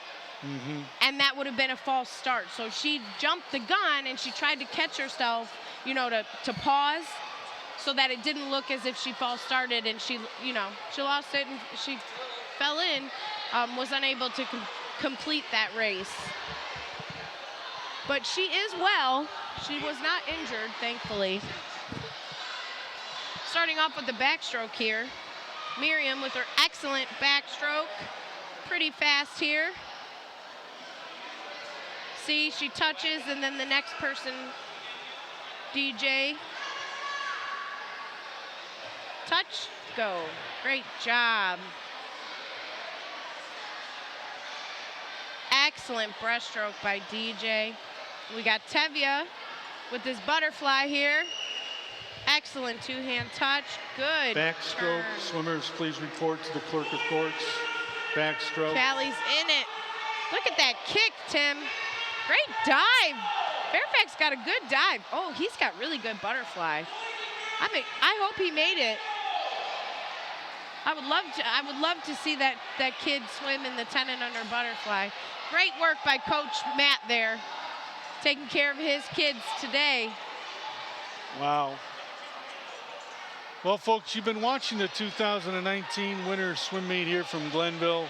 and that would have been a false start. So she jumped the gun, and she tried to catch herself, you know, to pause, so that it didn't look as if she false started, and she, you know, she lost it and she fell in, was unable to complete that race. But she is well. She was not injured, thankfully. Starting off with the backstroke here. Miriam with her excellent backstroke. Pretty fast here. See, she touches, and then the next person, DJ. Touch, go. Great job. Excellent breaststroke by DJ. We got Tevya with this butterfly here. Excellent two-hand touch. Good Backstroke, turn. swimmers, please report to the clerk of courts. Backstroke. Callie's in it. Look at that kick, Tim. Great dive. Fairfax got a good dive. Oh, he's got really good butterfly. I hope he made it. I would love to see that kid swim in the 10 and under butterfly. Great work by Coach Matt there, taking care of his kids today. Wow. Well, folks, you've been watching the 2019 winter swim meet here from Glenville.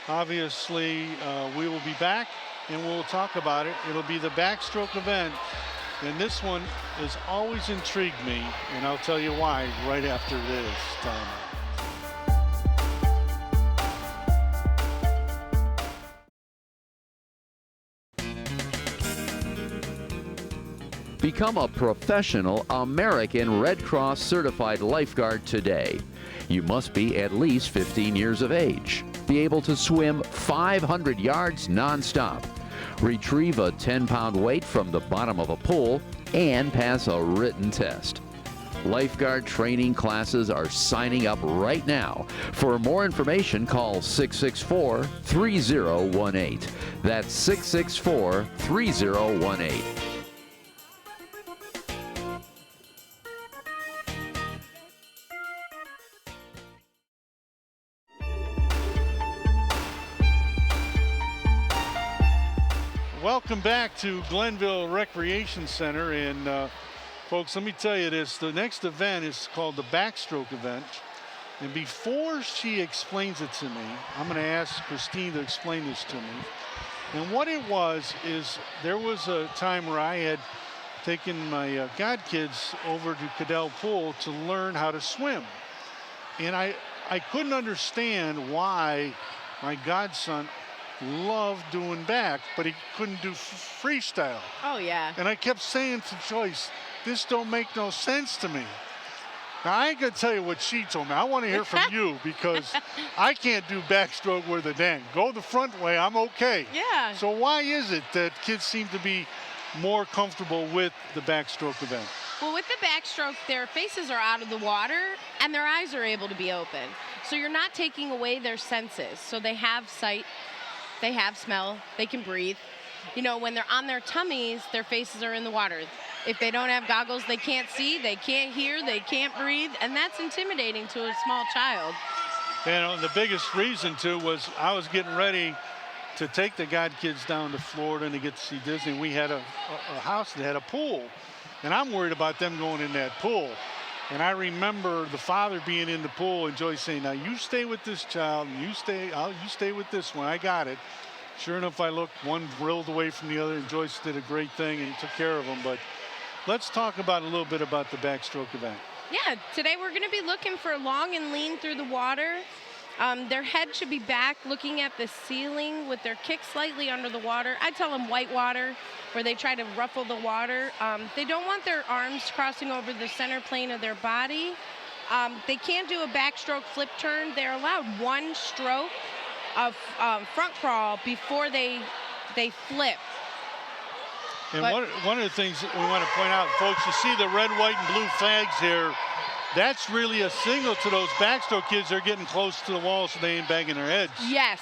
Obviously, we will be back and we'll talk about it. It'll be the backstroke event. And this one has always intrigued me, and I'll tell you why right after this time. Become a professional American Red Cross certified lifeguard today. You must be at least 15 years of age, be able to swim 500 yards nonstop, retrieve a 10-pound weight from the bottom of a pool, and pass a written test. Lifeguard training classes are signing up right now. For more information, call 664-3018. That's 664-3018. Welcome back to Glenville Recreation Center, and folks, let me tell you this. The next event is called the backstroke event. And before she explains it to me, I'm going to ask Christine to explain this to me. And what it was is there was a time where I had taken my godkids over to Cadell Pool to learn how to swim. And I couldn't understand why my godson loved doing back, but he couldn't do freestyle. Oh, yeah. And I kept saying to Joyce, this don't make no sense to me. Now, I ain't gonna tell you what she told me. I want to hear from you, because I can't do backstroke with a dang. Go the front way, I'm okay. Yeah. So why is it that kids seem to be more comfortable with the backstroke event? Well, with the backstroke, their faces are out of the water and their eyes are able to be open. So you're not taking away their senses. So they have sight, they have smell, they can breathe. You know, when they're on their tummies, their faces are in the water. If they don't have goggles, they can't see, they can't hear, they can't breathe, and that's intimidating to a small child. And the biggest reason, too, was I was getting ready to take the godkids down to Florida and to get to see Disney. We had a house that had a pool, and I'm worried about them going in that pool. And I remember the father being in the pool and Joyce saying, now you stay with this child, and you stay with this one, I got it. Sure enough, I looked, one drilled away from the other, and Joyce did a great thing and took care of them. But let's talk about a little bit about the backstroke event. Yeah, today we're going to be looking for long and lean through the water. Their head should be back looking at the ceiling with their kick slightly under the water. I tell them white water, where they try to ruffle the water. They don't want their arms crossing over the center plane of their body. They can't do a backstroke flip turn. They're allowed one stroke of front crawl before they flip. And one of the things that we want to point out, folks, you see the red, white, and blue flags here. That's really a signal to those backstroke kids. They're getting close to the wall so they ain't banging their heads. Yes,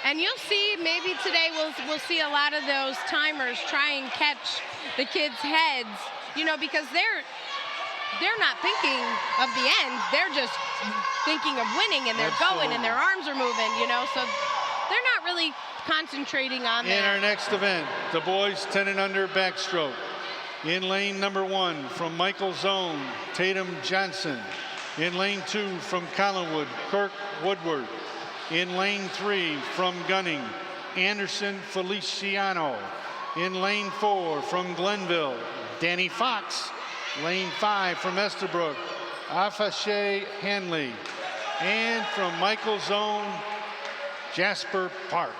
and you'll see maybe today we'll see a lot of those timers try and catch the kids' heads, you know, because they're not thinking of the end. They're just thinking of winning, and they're going, and their arms are moving, you know, so they're not really concentrating on that. In our next event, the boys 10 and under backstroke. In lane number 1 from Michael's own, Tatum Johnson. In lane 2 from Collinwood, Kirk Woodward. In lane 3 from Gunning, Anderson Feliciano. In lane 4 from Glenville, Danny Fox. Lane 5 from Estabrook, Afashe Hanley. And from Michael's own, Jasper Park.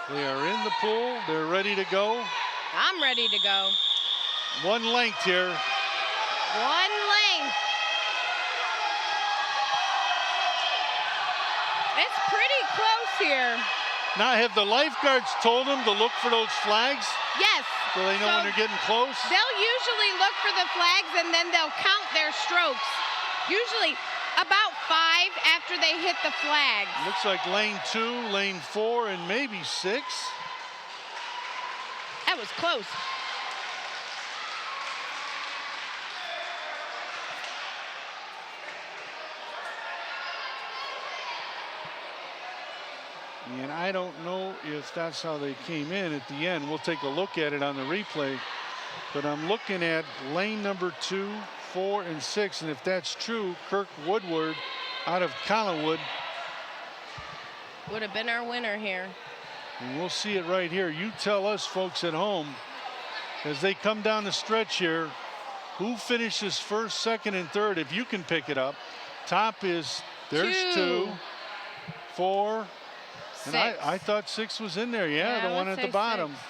They are in the pool. They're ready to go. I'm ready to go. One length here. One length. It's pretty close here. Now, have the lifeguards told them to look for those flags? Yes. So they know when they're getting close? They'll usually look for the flags, and then they'll count their strokes. Usually about 5 after they hit the flags. Looks like lane 2, lane 4, and maybe 6. That was close. And I don't know if that's how they came in at the end. We'll take a look at it on the replay. But I'm looking at lane number 2, 4, and 6. And if that's true, Kirk Woodward out of Collinwood would have been our winner here. And we'll see it right here. You tell us, folks at home, as they come down the stretch here, who finishes first, second, and third, if you can pick it up. Top is, there's 2, 4, 6. and I thought 6 was in there. Yeah, the one at the bottom. 6.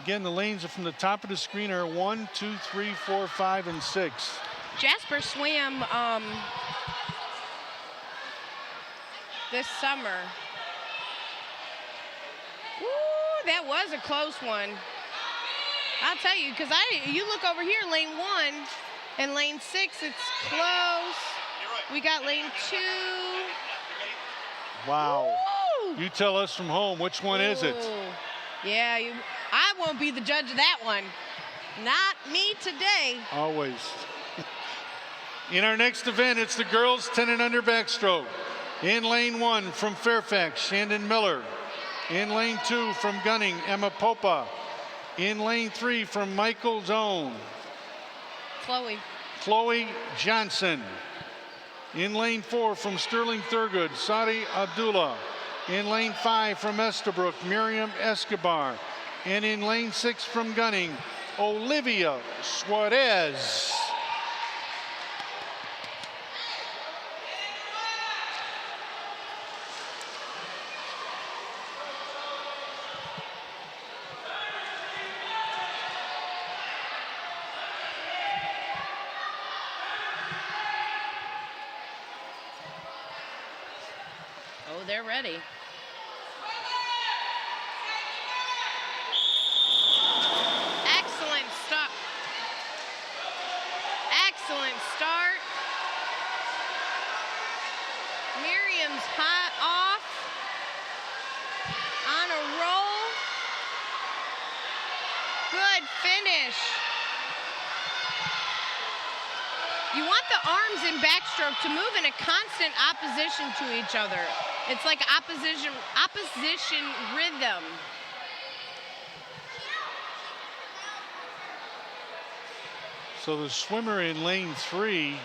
Again, the lanes are from the top of the screen are 1, 2, 3, 4, 5, and 6. Jasper swam this summer. Ooh, that was a close one. I'll tell you, because you look over here, lane 1 and lane 6, it's close. We got lane 2. Wow. Woo! You tell us from home, which one is it? Ooh. Yeah, I won't be the judge of that one. Not me today. Always. In our next event, it's the girls 10 and under backstroke. In lane 1 from Fairfax, Shandon Miller. In lane 2 from Gunning, Emma Popa. In lane 3 from Michael's own, Chloe Johnson. In lane 4 from Sterling Thurgood, Saudi Abdullah. In lane 5 from Estabrook, Miriam Escobar. And in lane 6 from Gunning, Olivia Suarez. Oh, they're ready. Excellent start. Excellent start. Miriam's hot off. On a roll. Good finish. You want the arms in backstroke to move in a constant opposition to each other. It's like opposition rhythm. So the swimmer in lane 3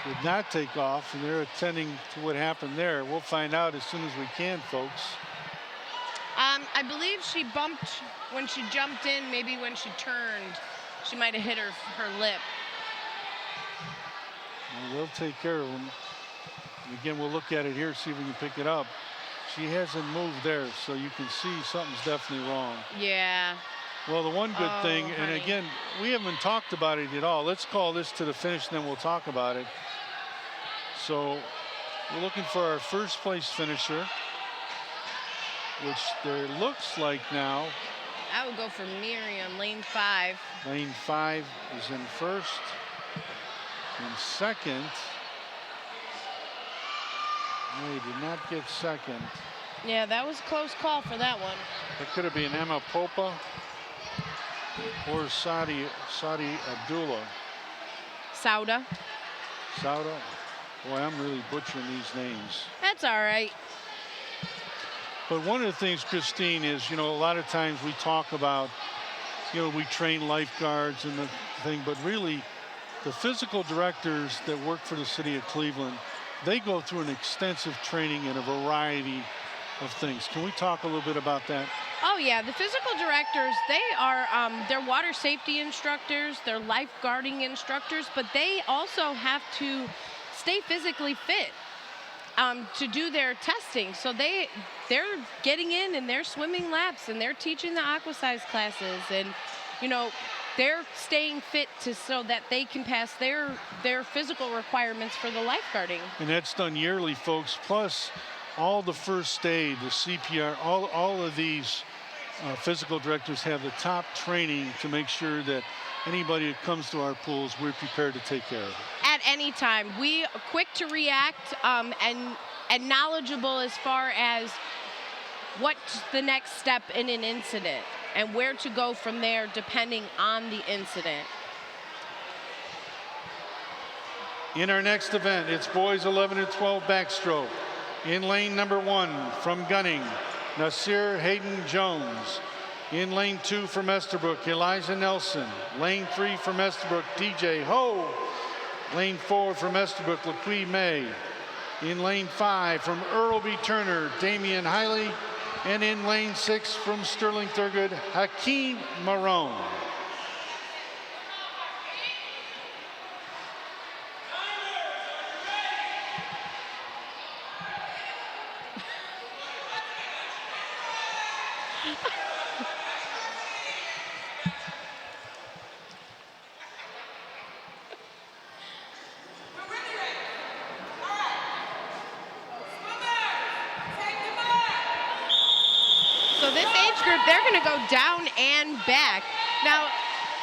did not take off, and they're attending to what happened there. We'll find out as soon as we can, folks. I believe she bumped when she jumped in, maybe when she turned. She might have hit her lip. Well, they'll take care of them. And again, we'll look at it here, see if we can pick it up. She hasn't moved there, so you can see something's definitely wrong. Yeah. Well, the one good thing, and honey. again, we haven't talked about it at all. Let's call this to the finish, and then we'll talk about it. So we're looking for our first place finisher, which there looks like now. I would go for Miriam, lane 5. Lane 5 is in first. In second, no, he did not get second. Yeah, that was a close call for that one. It could have been Emma Popa or Saudi Abdullah. Sauda. Boy, I'm really butchering these names. That's all right. But one of the things, Christine, is, a lot of times we talk about, we train lifeguards and the thing, but really, the physical directors that work for the city of Cleveland, they go through an extensive training in a variety of things. Can we talk a little bit about that? Oh yeah, the physical directors, they are, they're water safety instructors, they're lifeguarding instructors, but they also have to stay physically fit to do their testing. So they're getting in and they're swimming laps and they're teaching the aquasize classes, and they're staying fit so that they can pass their physical requirements for the lifeguarding. And that's done yearly, folks. Plus, all the first aid, the CPR, all of these physical directors have the top training to make sure that anybody that comes to our pools, we're prepared to take care of it. At any time, we are quick to react and knowledgeable as far as what's the next step in an incident and where to go from there depending on the incident. In our next event, it's boys 11 and 12 backstroke. In lane number 1 from Gunning, Nasir Hayden Jones. In lane 2 from Estabrook, Eliza Nelson. Lane 3 from Estabrook, DJ Ho. Lane 4 from Estabrook, LaQuee May. In lane 5 from Earl B. Turner, Damian Hiley. And in lane 6 from Sterling Thurgood, Hakeem Marone. group, they're going to go down and back. Now,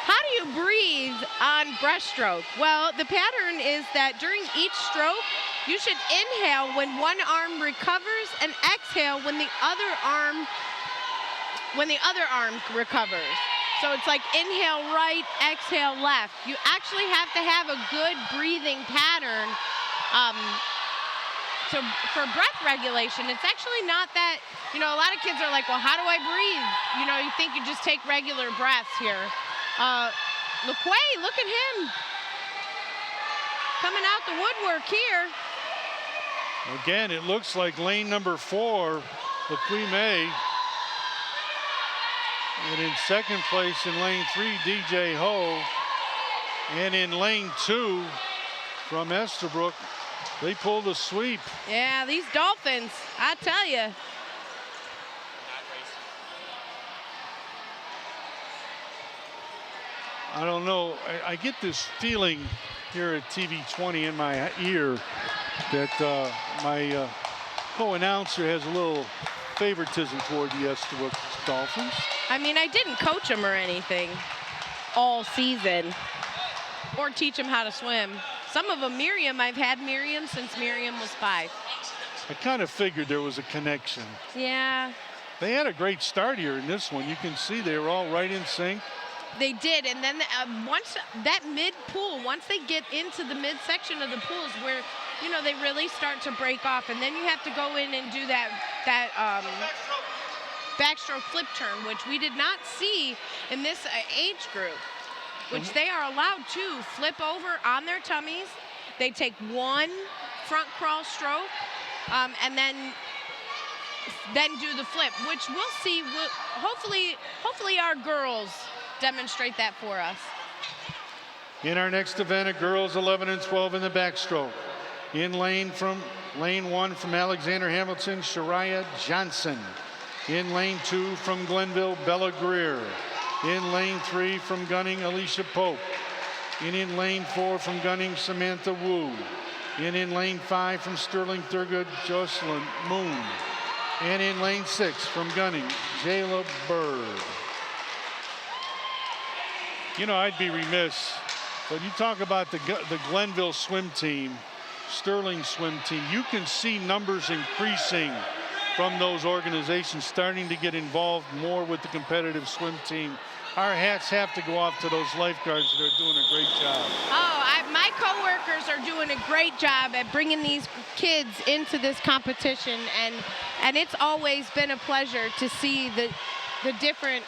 how do you breathe on breaststroke? Well, the pattern is that during each stroke, you should inhale when one arm recovers and exhale when the other arm recovers. So it's like inhale right, exhale left. You actually have to have a good breathing pattern. So for breath regulation, it's actually not that, a lot of kids are like, well, how do I breathe? You think you just take regular breaths here. LeQuay, look at him. Coming out the woodwork here. Again, it looks like lane number 4, LeQuay May. And in second place in lane 3, DJ Ho. And in lane 2 from Estabrook, they pulled a sweep. Yeah, these Dolphins, I tell you. I don't know. I get this feeling here at TV20 in my ear that my co-announcer has a little favoritism toward the Estabrook Dolphins. I mean, I didn't coach them or anything all season or teach them how to swim. Some of them, Miriam, I've had Miriam since Miriam was 5. I kind of figured there was a connection. Yeah. They had a great start here in this one. You can see they were all right in sync. They did, and then once that mid-pool, once they get into the midsection of the pools where, they really start to break off, and then you have to go in and do that backstroke flip turn, which we did not see in this age group, which they are allowed to flip over on their tummies. They take one front crawl stroke, and then do the flip, which we'll see. Hopefully our girls demonstrate that for us. In our next event, a girls 11 and 12 in the backstroke. In lane 1 from Alexander Hamilton, Shariah Johnson. In lane 2 from Glenville, Bella Greer. In lane 3 from Gunning, Alicia Pope. And in lane 4 from Gunning, Samantha Wu. And in lane 5 from Sterling Thurgood, Jocelyn Moon. And in lane 6 from Gunning, Jayla Bird. I'd be remiss, but you talk about the Glenville swim team, Sterling swim team. You can see numbers increasing from those organizations starting to get involved more with the competitive swim team. Our hats have to go off to those lifeguards that are doing a great job. My coworkers are doing a great job at bringing these kids into this competition, and it's always been a pleasure to see the difference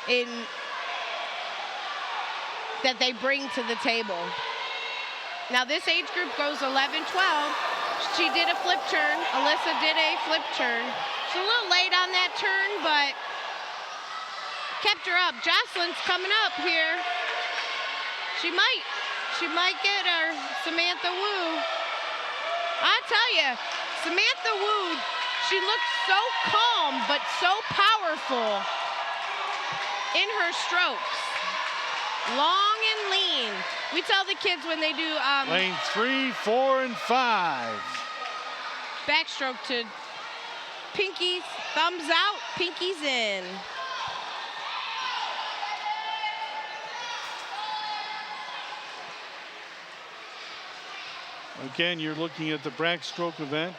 in that they bring to the table. Now this age group goes 11-12. She did a flip turn. Alyssa did a flip turn. She's a little late on that turn, but kept her up. Jocelyn's coming up here. She might get her. Samantha Wu. I tell you, Samantha Wu, she looked so calm but so powerful in her strokes. Long and lean. We tell the kids when they do lane 3, 4, and 5. Backstroke to pinkies, thumbs out, pinkies in. Again, you're looking at the backstroke event.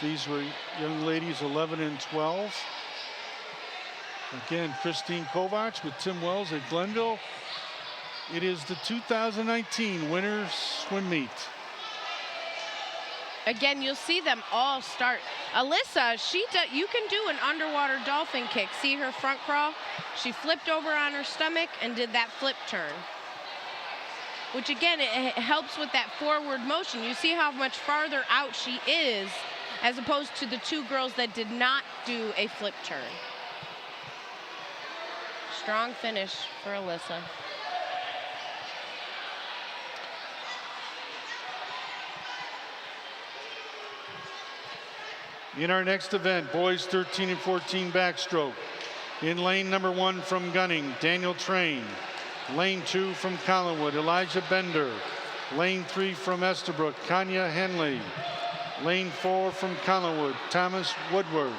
These were young ladies 11 and 12. Again, Christine Kovacs with Tim Wells at Glenville. It is the 2019 Winners Swim Meet. Again, you'll see them all start. Alyssa, you can do an underwater dolphin kick. See her front crawl? She flipped over on her stomach and did that flip turn. Which again, it helps with that forward motion. You see how much farther out she is as opposed to the two girls that did not do a flip turn. Strong finish for Alyssa. In our next event, boys 13 and 14 backstroke. In lane number 1 from Gunning, Daniel Train. Lane 2 from Collinwood, Elijah Bender. Lane 3 from Estabrook, Kanya Henley. Lane 4 from Collinwood, Thomas Woodward.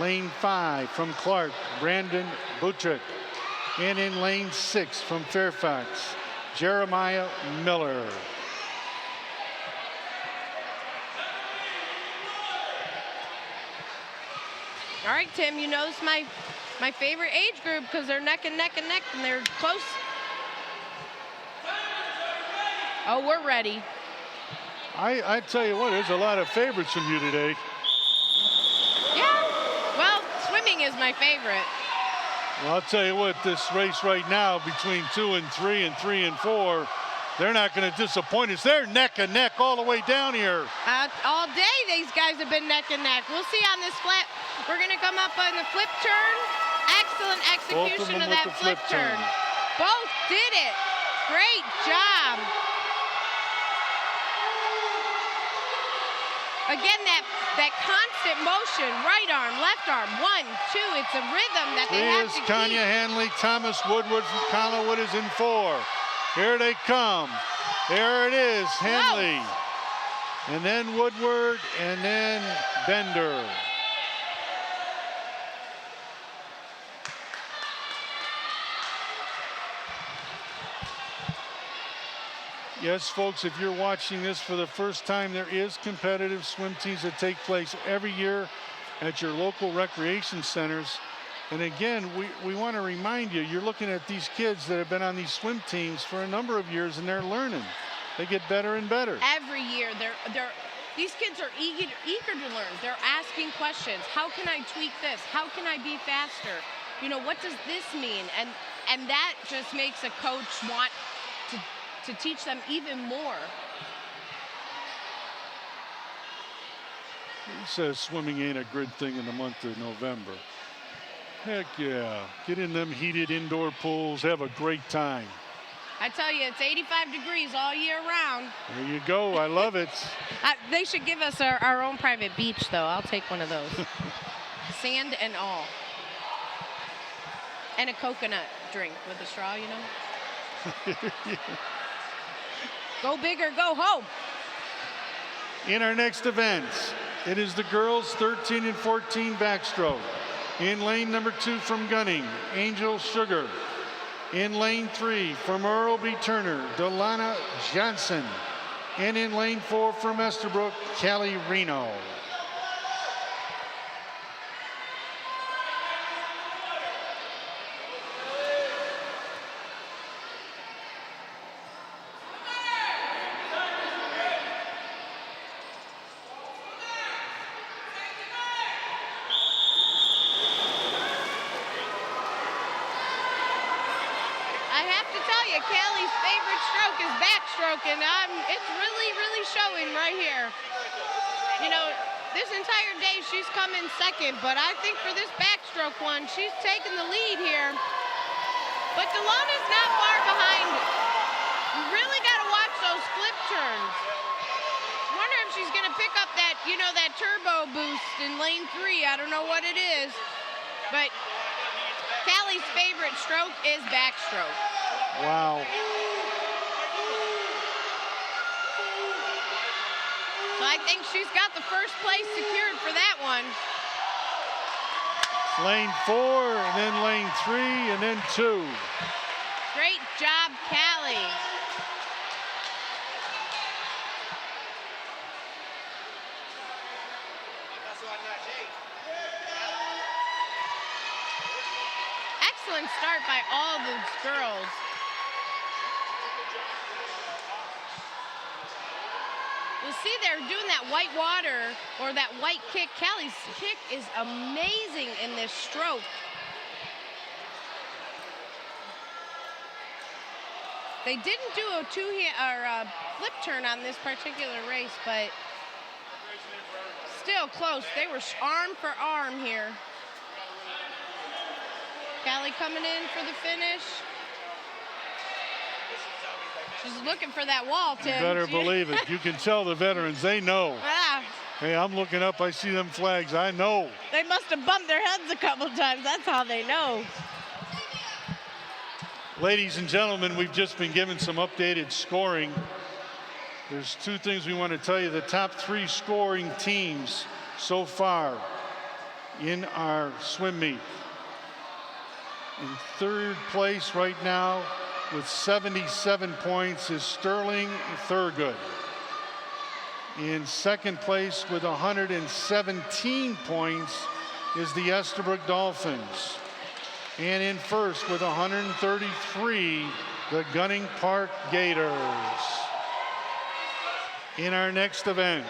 Lane 5 from Clark, Brandon Buttrick. And in lane 6 from Fairfax, Jeremiah Miller. All right, Tim, you know it's my favorite age group because they're neck and neck and neck, and they're close. Oh, we're ready. I tell you what, there's a lot of favorites from you today. Yeah, well, swimming is my favorite. Well, I'll tell you what, this race right now between 2 and 3 and 3 and 4, they're not going to disappoint us. They're neck and neck all the way down here. All day these guys have been neck and neck. We'll see on this flat. We're going to come up on the flip turn. Excellent execution of that flip turn. Both did it. Great job. Again, that constant motion, right arm, left arm, 1, 2. It's a rhythm that they have to keep. Kanya Hanley, Thomas Woodward from Collinwood is in 4. Here they come. There it is, Hanley. Whoa. And then Woodward, and then Bender. Yes, folks, if you're watching this for the first time, there is competitive swim teams that take place every year at your local recreation centers. And again, we want to remind you, you're looking at these kids that have been on these swim teams for a number of years, and they're learning. They get better and better. Every year, these kids are eager to learn. They're asking questions. How can I tweak this? How can I be faster? You know, what does this mean? And that just makes a coach want to teach them even more. He says swimming ain't a good thing in the month of November. Heck yeah. Get in them heated indoor pools. Have a great time. I tell you, it's 85 degrees all year round. There you go. I love it. They should give us our own private beach, though. I'll take one of those. Sand and all. And a coconut drink with a straw, you know? Yeah. Go big or go home. In our next event, it is the girls 13 and 14 backstroke. In lane number 2 from Gunning, Angel Sugar. In lane 3 from Earl B. Turner, Delana Johnson. And in lane 4 from Estabrook, Callie Reno. Callie's favorite stroke is backstroke, and it's really showing right here. You know, this entire day she's come in second, but I think for this backstroke one, she's taking the lead here. But Delana's not far behind. You really got to watch those flip turns. Wonder if she's going to pick up that, you know, that turbo boost in lane 3. I don't know what it is, but Callie's favorite stroke is backstroke. Wow. So I think she's got the first place secured for that one. Lane 4, and then lane 3, and then 2. Great job, Callie. Excellent start by all those girls. You'll see they're doing that white water or that white kick. Callie's kick is amazing in this stroke. They didn't do a flip turn on this particular race, but still close. They were arm for arm here. Callie coming in for the finish. She's looking for that wall, Tim. You better believe it. You can tell the veterans, they know. Ah. Hey, I'm looking up, I see them flags, I know. They must have bumped their heads a couple times. That's how they know. Ladies and gentlemen, we've just been given some updated scoring. There's 2 things we want to tell you. The top 3 scoring teams so far. in our swim meet. In third place right now with 77 points is Sterling Thurgood. In second place with 117 points is the Estabrook Dolphins. And in first with 133, the Gunning Park Gators. In our next event,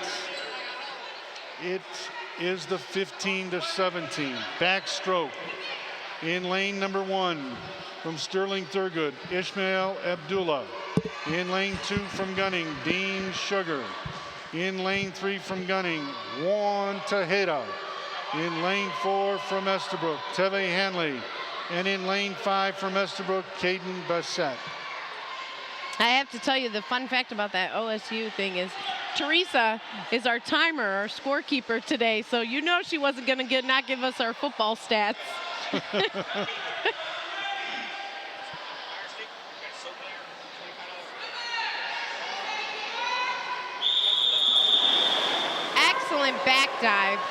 it is the 15 to 17 backstroke. In lane number 1 from Sterling Thurgood, Ishmael Abdullah. In lane 2 from Gunning, Dean Sugar. In lane 3 from Gunning, Juan Tejeda. In lane 4 from Estabrook, Teve Hanley. And in lane 5 from Estabrook, Caden Bassett. I have to tell you, the fun fact about that OSU thing is Teresa is our timer, our scorekeeper today, so you know she wasn't going to not give us our football stats. Excellent back dives.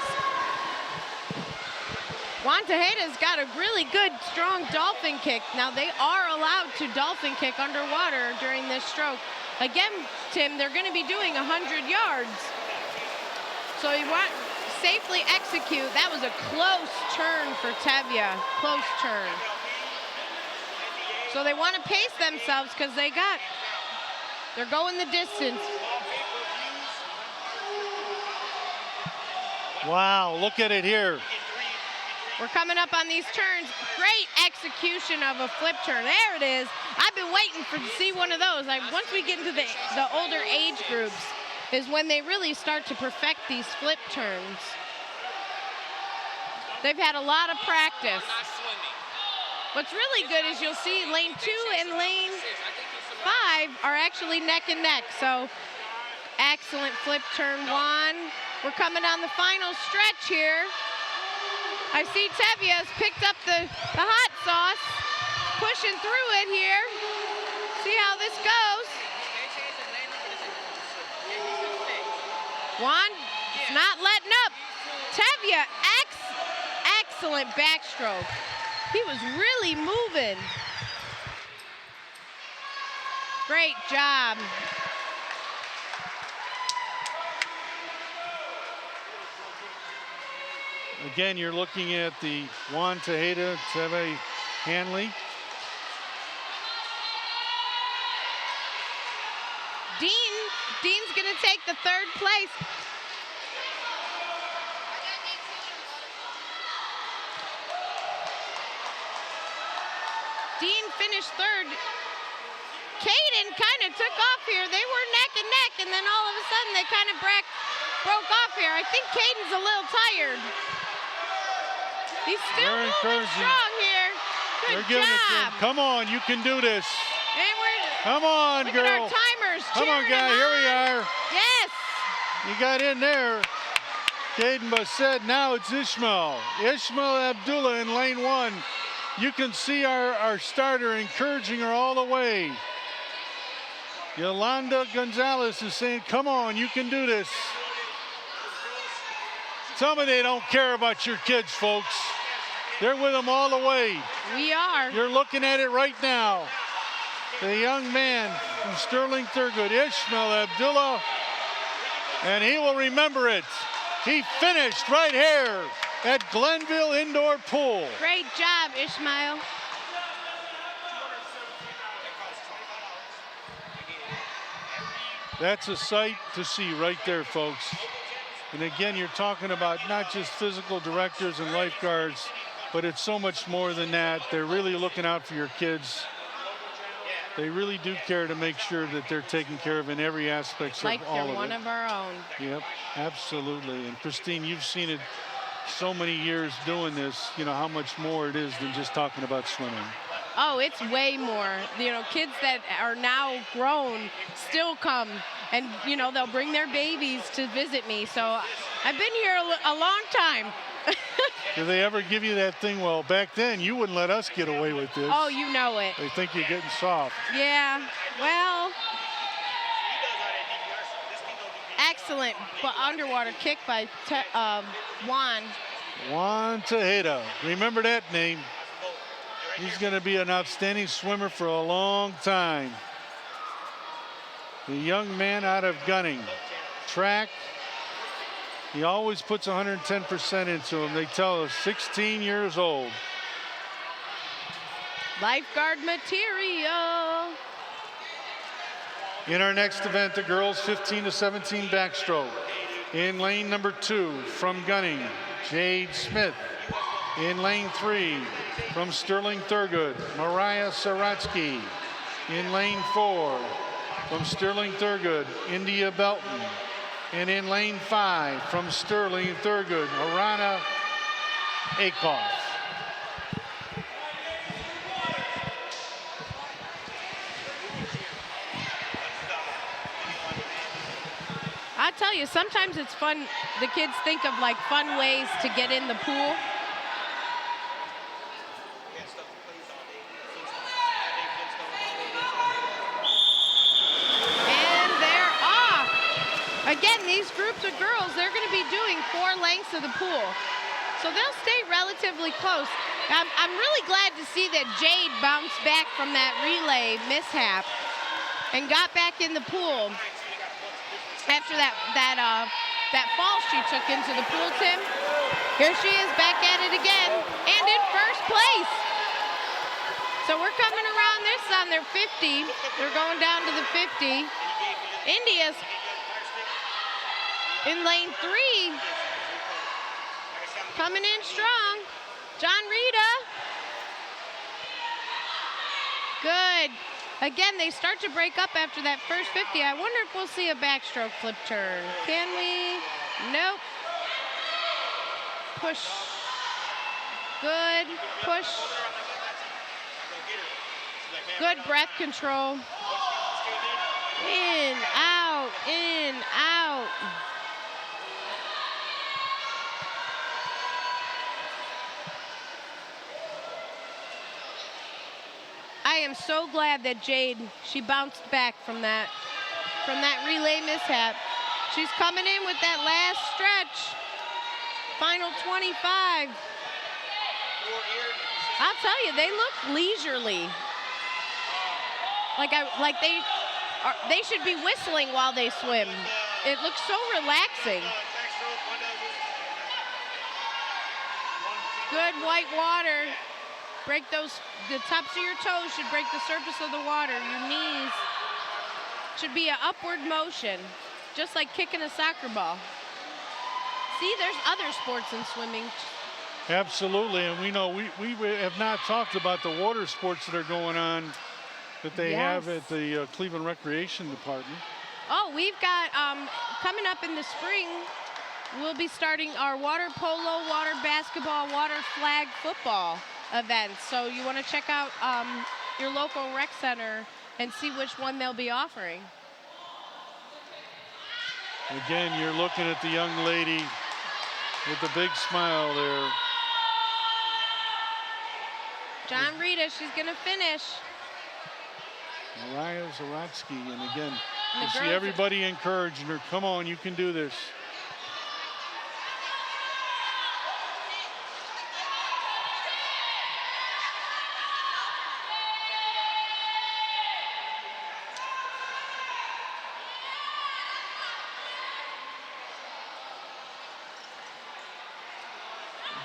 Juan Tejeda's got a really good, strong dolphin kick. Now, they are allowed to dolphin kick underwater during this stroke. Again, Tim, they're going to be doing 100 yards. So you want to safely execute. That was a close turn for Tevye, close turn. So they want to pace themselves because they're going the distance. Wow, look at it here. We're coming up on these turns. Great execution of a flip turn. There it is. I've been waiting to see one of those. Once we get into the older age groups is when they really start to perfect these flip turns. They've had a lot of practice. What's really good is you'll see lane 2 and lane 5 are actually neck and neck. So excellent flip turn 1. We're coming on the final stretch here. I see Tevye has picked up the hot sauce, pushing through it here. See how this goes. Juan is not letting up. Tevye, excellent backstroke. He was really moving. Great job. Again, you're looking at the Juan Tejeda, Teve Hanley. Dean's gonna take the third place. Dean finished third. Caden kind of took off here. They were neck and neck, and then all of a sudden they kind of broke off here. I think Caden's a little tired. He's still moving strong here. Good job. Come on, you can do this. And Come on, look girl. at our timers. Come on, guy. Here we are. Yes. You got in there. Caden Bassett. Now it's Ishmael Abdullah in lane 1. You can see our starter encouraging her all the way. Yolanda Gonzalez is saying, come on, you can do this. Tell me they don't care about your kids, folks. They're with them all the way. We are. You're looking at it right now. The young man from Sterling Thurgood, Ishmael Abdullah, and he will remember it. He finished right here at Glenville Indoor Pool. Great job, Ishmael. That's a sight to see right there, folks. And again, you're talking about not just physical directors and lifeguards, but it's so much more than that. They're really looking out for your kids. They really do care to make sure that they're taken care of in every aspect of all of it. Like they're one of our own. Yep, absolutely. And Christine, you've seen it so many years doing this, you know, how much more it is than just talking about swimming. Oh, it's way more. You know, kids that are now grown still come and, you know, they'll bring their babies to visit me. So I've been here a long time. Do they ever give you that thing? Well, back then you wouldn't let us get away with this. Oh, you know it. They think you're getting soft. Yeah, well, excellent underwater kick by Juan. Juan Tejeda. Remember that name. He's going to be an outstanding swimmer for a long time. The young man out of Gunning. Track. He always puts 110% into him. They tell us 16 years old. Lifeguard material. In our next event, the girls 15 to 17 backstroke. In lane number 2 from Gunning, Jade Smith. In lane 3 from Sterling Thurgood, Mariah Saratsky. In lane 4 from Sterling Thurgood, India Belton. And in lane 5 from Sterling Thurgood, Arana Akoff. I tell you, sometimes it's fun. The kids think of like fun ways to get in the pool. And they're off. Again, these groups of girls, they're going to be doing 4 lengths of the pool. So they'll stay relatively close. I'm really glad to see that Jade bounced back from that relay mishap and got back in the pool after that fall she took into the pool, Tim. Here she is back at it again and in first place. So we're coming around this on their 50. They're going down to the 50. India's in lane 3. Coming in strong. John Rita. Good. Again, they start to break up after that first 50. I wonder if we'll see a backstroke flip turn. Can we? Nope. Push. Good. Push. Good breath control. In, out, in, out. I am so glad that Jade, she bounced back from that relay mishap. She's coming in with that last stretch. Final 25. I'll tell you, they look leisurely. Like they should be whistling while they swim. It looks so relaxing. Good white water. Break the tops of your toes should break the surface of the water. Your knees should be an upward motion, just like kicking a soccer ball. See, there's other sports in swimming. Absolutely, and we know we have not talked about the water sports that are going on that they have at the Cleveland Recreation Department. Oh, we've got, coming up in the spring, we'll be starting our water polo, water basketball, water flag football events. So you want to check out your local rec center and see which one they'll be offering. Again, you're looking at the young lady with the big smile there. John Rita, she's going to finish. Mariah Zaratsky, and again, you see everybody encouraging her. Come on, you can do this.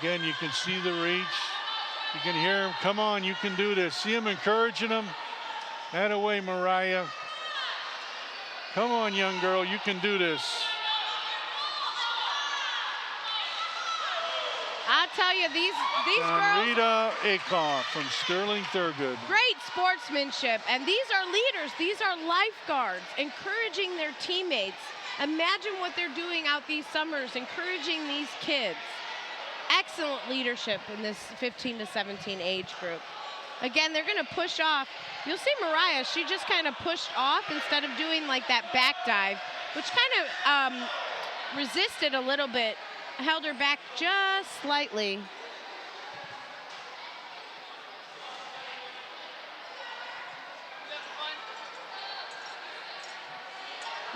Again, you can see the reach. You can hear him, come on, you can do this. See him encouraging them. That away, Mariah. Come on, young girl, you can do this. I'll tell you, these girls. Rita Akoff from Sterling Thurgood. Great sportsmanship, and these are leaders. These are lifeguards encouraging their teammates. Imagine what they're doing out these summers, encouraging these kids. Excellent leadership in this 15 to 17 age group. Again, they're going to push off. You'll see Mariah, she just kind of pushed off instead of doing like that back dive, which kind of resisted a little bit, held her back just slightly.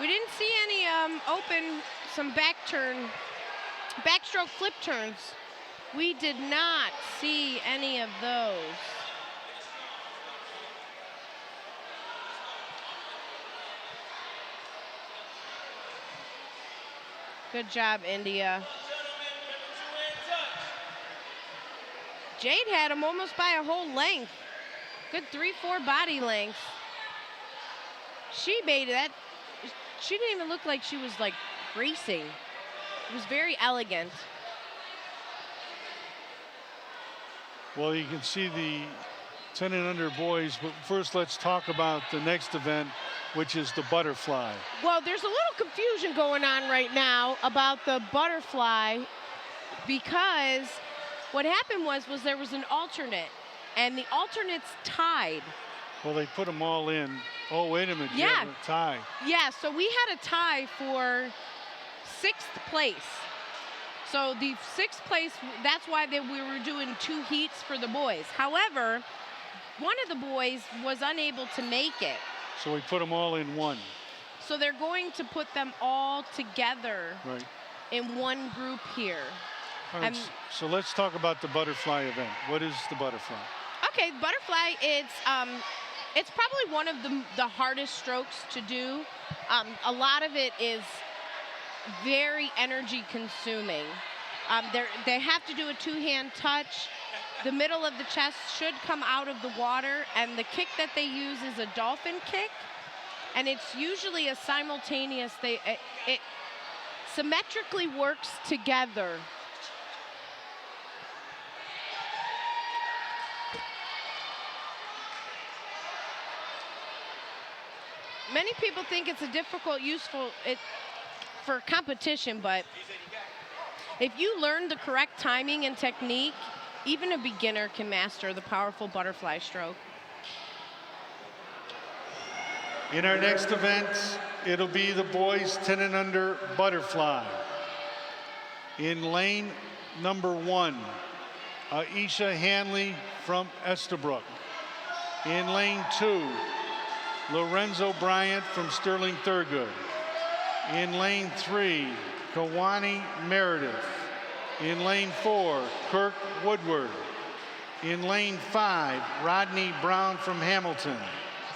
We didn't see any some backstroke flip turns We did not see any of those. Good job, India. Jade had him almost by a whole length. Good 3-4 body lengths. She made that. She didn't even look like she was like racing. It was very elegant. Well, you can see the 10 and under boys, but first let's talk about the next event, which is the butterfly. Well, there's a little confusion going on right now about the butterfly, because what happened was there was an alternate, and the alternates tied. Well, they put them all in. Oh, wait a minute. Yeah. A tie. Yeah, so we had a tie for 6th place. So the 6th place, that's why we were doing 2 heats for the boys. However, one of the boys was unable to make it. So we put them all in one. So they're going to put them all together Right. in one group here. All right, so let's talk about the butterfly event. What is the butterfly? Okay, butterfly, it's probably one of the hardest strokes to do. A lot of it is very energy consuming. They have to do a 2-hand touch. The middle of the chest should come out of the water, and the kick that they use is a dolphin kick, and it's usually a simultaneous, it symmetrically works together. Many people think it's a difficult, useful for competition, but if you learn the correct timing and technique, even a beginner can master the powerful butterfly stroke. In our next event, it'll be the boys 10 and under butterfly. In lane number 1, Aisha Hanley from Estabrook. In lane 2, Lorenzo Bryant from Sterling Thurgood. In lane 3, Kawani Meredith. In lane 4, Kirk Woodward. In lane 5, Rodney Brown from Hamilton.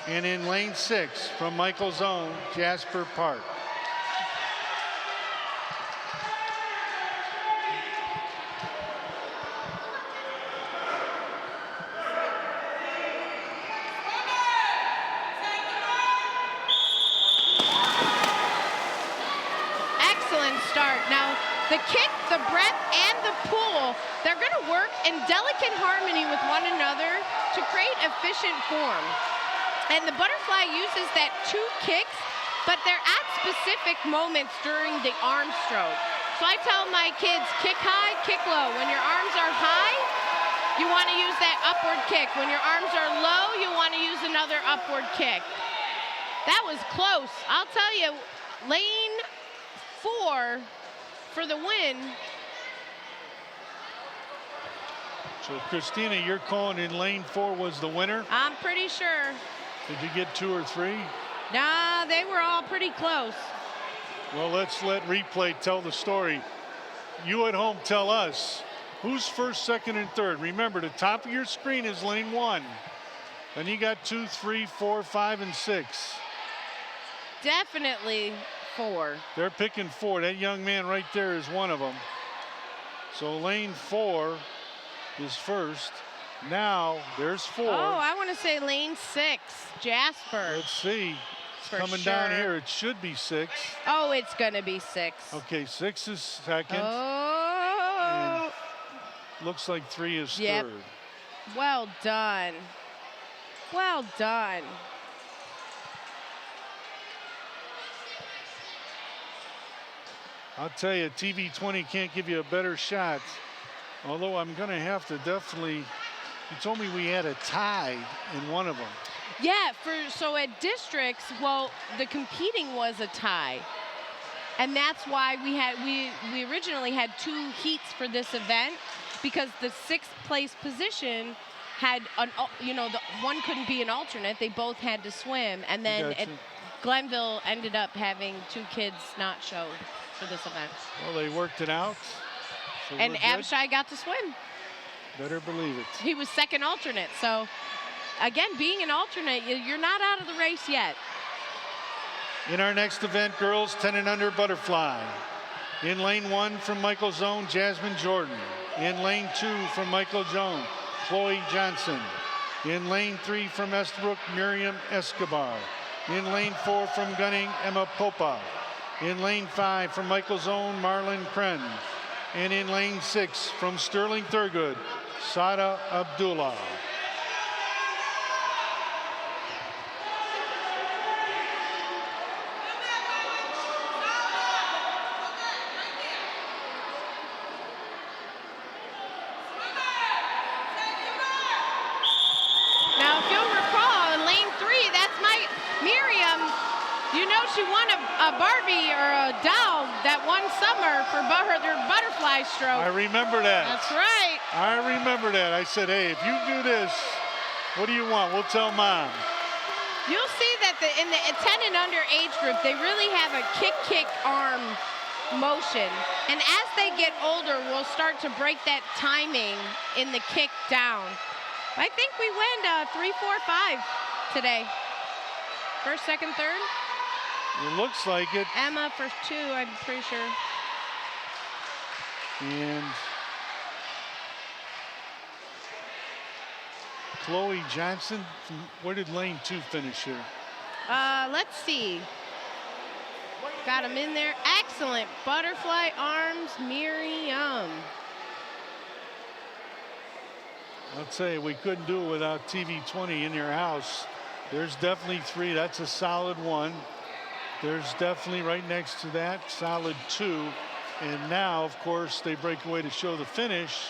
And in lane 6, from Michael's own, Jasper Park. The kick, the breath, and the pull, they're going to work in delicate harmony with one another to create efficient form. And the butterfly uses that 2 kicks, but they're at specific moments during the arm stroke. So I tell my kids, kick high, kick low. When your arms are high, you want to use that upward kick. When your arms are low, you want to use another upward kick. That was close. I'll tell you, lane 4 for the win. So Christina, you're calling in lane 4 was the winner? I'm pretty sure. Did you get 2 or 3? Nah, they were all pretty close. Well, let's let replay tell the story. You at home tell us who's first, second, and third. Remember, the top of your screen is lane 1. Then you got 2, 3, 4, 5, and 6. Definitely 4. They're picking 4. That young man right there is one of them. So lane 4 is first. Now there's 4. Oh, I want to say lane 6, Jasper. Let's see. It's For coming sure. down here. It should be 6. Oh, it's going to be 6. Okay, 6 is second. Oh. And looks like 3 is Yep. third. Well done. Well done. I'll tell you, TV20 can't give you a better shot. Although I'm going to have to definitely, you told me we had a tie in one of them. Yeah, so at districts, well, the competing was a tie. And that's why we originally had 2 heats for this event, because the 6th place position had the one couldn't be an alternate. They both had to swim. And then Glenville ended up having 2 kids not show for this event. Well, they worked it out. So and we're good? Abishai got to swim. Better believe it. He was second alternate. So, again, being an alternate, you're not out of the race yet. In our next event, girls 10 and under butterfly. In lane 1 from Michael Zone, Jasmine Jordan. In lane 2 from Michael Zone, Chloe Johnson. In lane 3 from Estabrook, Miriam Escobar. In lane 4 from Gunning, Emma Popa. In lane 5 from Michael Zone, Marlon Kren. And in lane 6 from Sterling Thurgood, Sada Abdullah. Now, if you'll recall, in lane 3, that's Miriam. You know she won a Barbie or a doll that one summer for her butterfly stroke. I remember that. That's right. I remember that. I said, hey, if you do this, what do you want? We'll tell Mom. You'll see that in the 10 and under age group, they really have a kick arm motion. And as they get older, we'll start to break that timing in the kick down. I think we win 3, 4, 5 today. First, second, third. It looks like it. Emma for 2, I'm pretty sure. And Chloe Johnson, where did lane 2 finish here? Let's see. Got him in there. Excellent. Butterfly arms, Miriam. I'll tell you, we couldn't do it without TV20 in your house. There's definitely 3. That's a solid 1. There's definitely right next to that, solid 2. And now, of course, they break away to show the finish.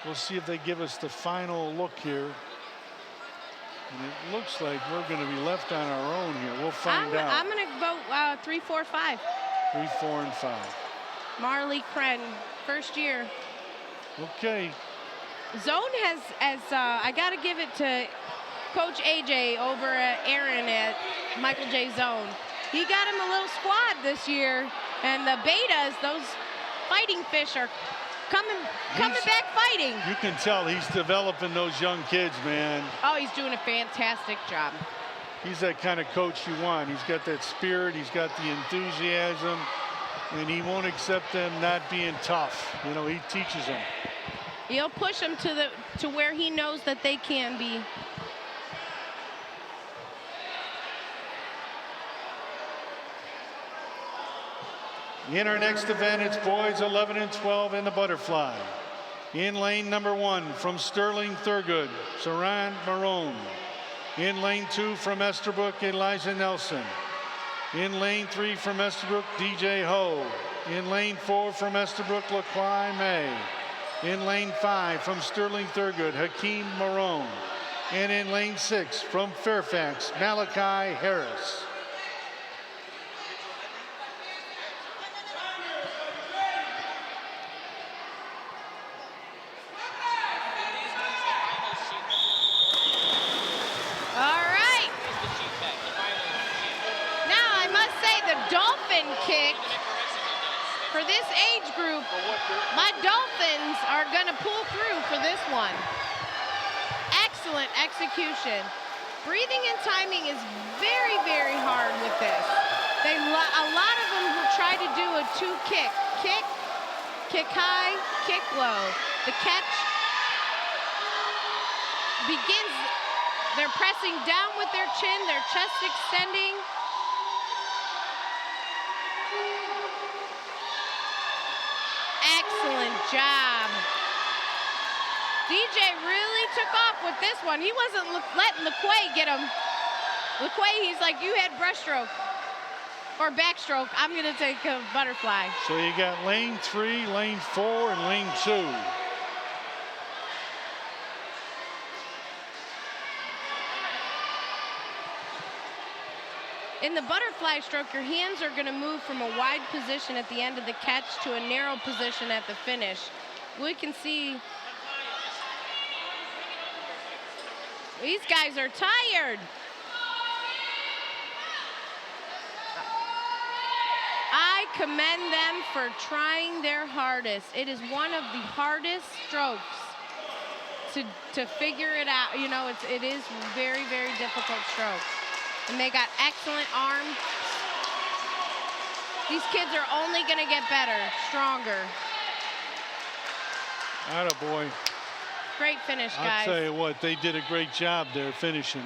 We'll see if they give us the final look here. And it looks like we're going to be left on our own here. We'll find out. I'm going to vote 3, 4, 5. 3, 4, and 5. Marley Kren, first year. Okay. Zone has I got to give it to Coach AJ over at Aaron at Michael J. Zone. He got him a little squad this year, and the betas, those fighting fish, are coming back fighting. You can tell he's developing those young kids, man. Oh, he's doing a fantastic job. He's that kind of coach you want. He's got that spirit, he's got the enthusiasm, and he won't accept them not being tough. You know, he teaches them. He'll push them to where he knows that they can be. In our next event, it's boys 11 and 12 in the butterfly. In lane number 1 from Sterling Thurgood, Saran Marone. In lane 2 from Estabrook, Eliza Nelson. In lane 3 from Estabrook, DJ Ho. In lane 4 from Estabrook, LaQuai May. In lane 5 from Sterling Thurgood, Hakeem Marone. And in lane 6 from Fairfax, Malachi Harris. Kick for this age group. My Dolphins are going to pull through for this one. Excellent execution. Breathing and timing is very, very hard with this. A lot of them will try to do a 2 kick. Kick high, kick low. The catch begins, they're pressing down with their chin, their chest extending. Excellent job. DJ really took off with this one. He wasn't letting LaQuay get him. LaQuay, he's like, you had breaststroke or backstroke. I'm going to take a butterfly. So you got lane 3, lane 4, and lane 2. In the butterfly stroke, your hands are going to move from a wide position at the end of the catch to a narrow position at the finish. We can see these guys are tired. I commend them for trying their hardest. It is one of the hardest strokes to figure it out. You know, it is very, very difficult stroke. And they got excellent arm. These kids are only going to get better, stronger. Attaboy. Great finish, guys. I'll tell you what, they did a great job there finishing.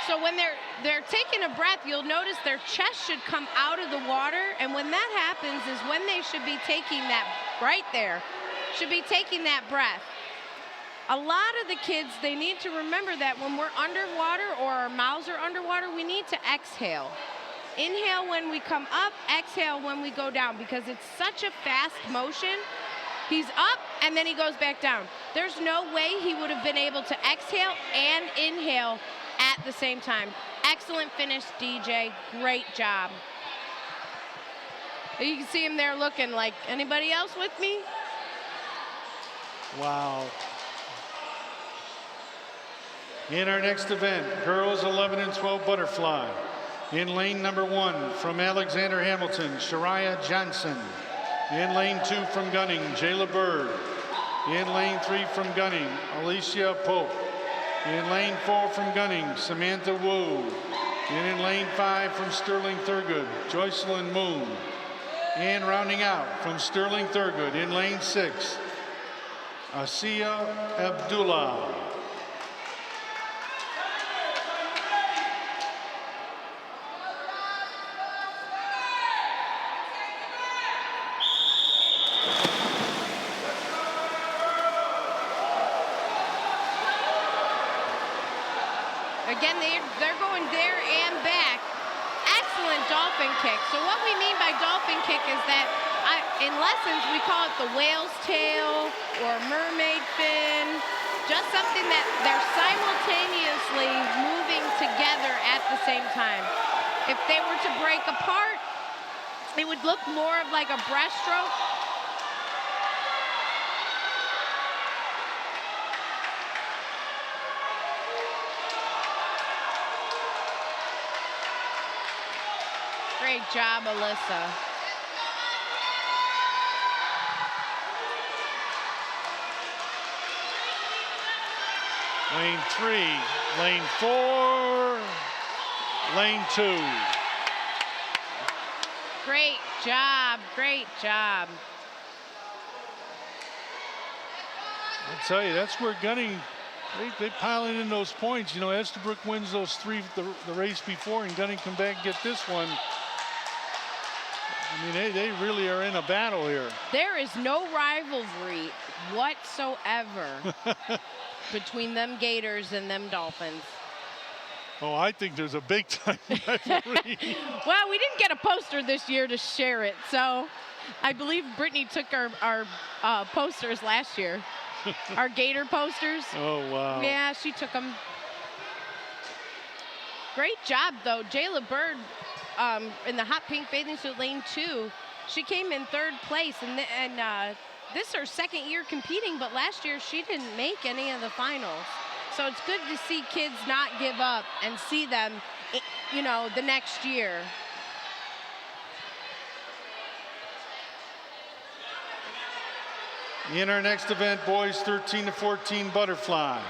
So when they're taking a breath, you'll notice their chest should come out of the water, and when that happens is when they should be taking that, right there, should be taking that breath. A lot of the kids, they need to remember that when we're underwater or our mouths are underwater, we need to exhale. Inhale when we come up, exhale when we go down, because it's such a fast motion. He's up, and then he goes back down. There's no way he would have been able to exhale and inhale at the same time. Excellent finish, DJ. Great job. You can see him there looking like, anybody else with me? Wow. In our next event, girls 11 and 12 butterfly. In lane number 1 from Alexander Hamilton, Shariah Johnson. In lane 2 from Gunning, Jayla Bird. In lane 3 from Gunning, Alicia Pope. In lane 4 from Gunning, Samantha Wu. And in lane 5 from Sterling Thurgood, Joycelyn Moon. And rounding out from Sterling Thurgood in lane 6, Asiya Abdullah. Again, they're going there and back. Excellent dolphin kick. So what we mean by dolphin kick is that in lessons we call it the whale's tail or mermaid fin. Just something that they're simultaneously moving together at the same time. If they were to break apart, it would look more of like a breaststroke. Great job, Alyssa. Lane 3, lane 4, lane 2. Great job, great job. I'll tell you, that's where Gunning, they pile in those points. You know, Estabrook wins those 3 the race before, and Gunning come back and get this one. I mean, they really are in a battle here. There is no rivalry whatsoever between them Gators and them Dolphins. Oh, I think there's a big time rivalry. Well, we didn't get a poster this year to share it, so I believe Brittany took our posters last year. Our Gator posters. Oh, wow. Yeah, she took them. Great job, though. Jayla Bird in the hot pink bathing suit lane 2. She came in 3rd place, and this is her 2nd year competing, but last year she didn't make any of the finals. So it's good to see kids not give up and see them, you know, the next year. In our next event, boys 13 to 14 butterfly.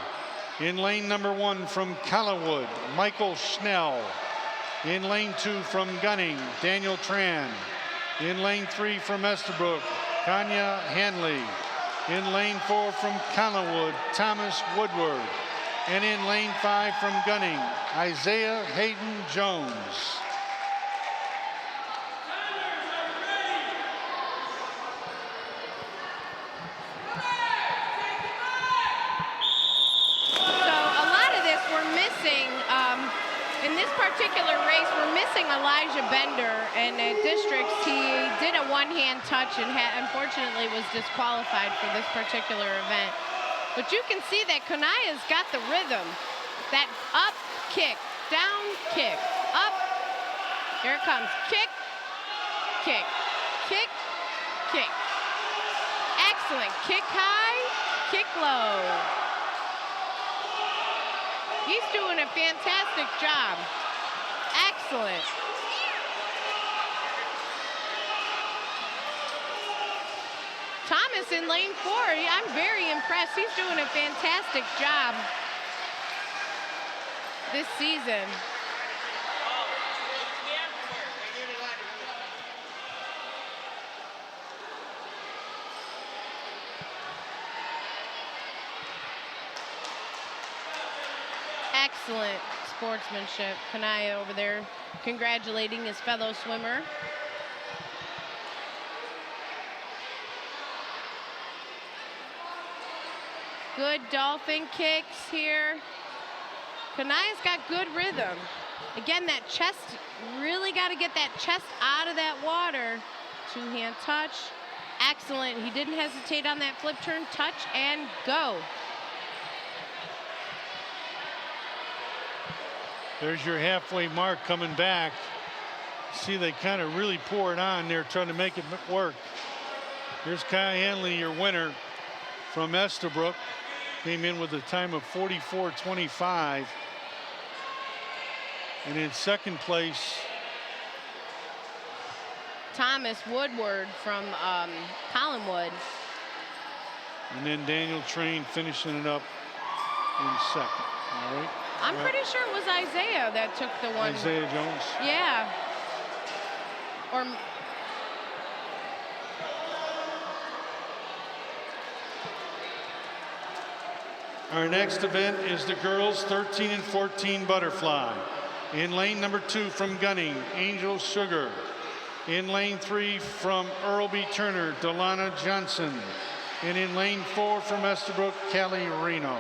In lane number 1 from Collinwood, Michael Schnell. In lane 2 from Gunning, Daniel Tran. In lane 3 from Estabrook, Kanya Hanley. In lane 4 from Collinwood, Thomas Woodward. And in lane 5 from Gunning, Isaiah Hayden Jones. In this particular race, we're missing Elijah Bender, and at districts, he did a one-hand touch and unfortunately was disqualified for this particular event. But you can see that Kanaya's got the rhythm. That up kick, down kick, up. Here it comes. Kick, kick, kick, kick. Excellent. Kick high, kick low. He's doing a fantastic job. Excellent. Thomas in lane 4. I'm very impressed. He's doing a fantastic job this season. Excellent sportsmanship. Kanaya over there congratulating his fellow swimmer. Good dolphin kicks here. Kanaya's got good rhythm. Again, that chest, really got to get that chest out of that water. Two-hand touch. Excellent. He didn't hesitate on that flip turn. Touch and go. There's your halfway mark coming back. See, they kind of really pour it on there, trying to make it work. Here's Kai Hanley, your winner from Estabrook. Came in with a time of 44:25. And in second place, Thomas Woodward from Collinwood. And then Daniel Train finishing it up in second. All right. I'm pretty sure it was Isaiah that took the one. Isaiah Jones. Yeah. Or our next event is the girls 13 and 14 butterfly. In lane number 2 from Gunning, Angel Sugar. In lane 3 from Earl B. Turner, Delana Johnson. And in lane 4 from Estabrook, Kelly Reno.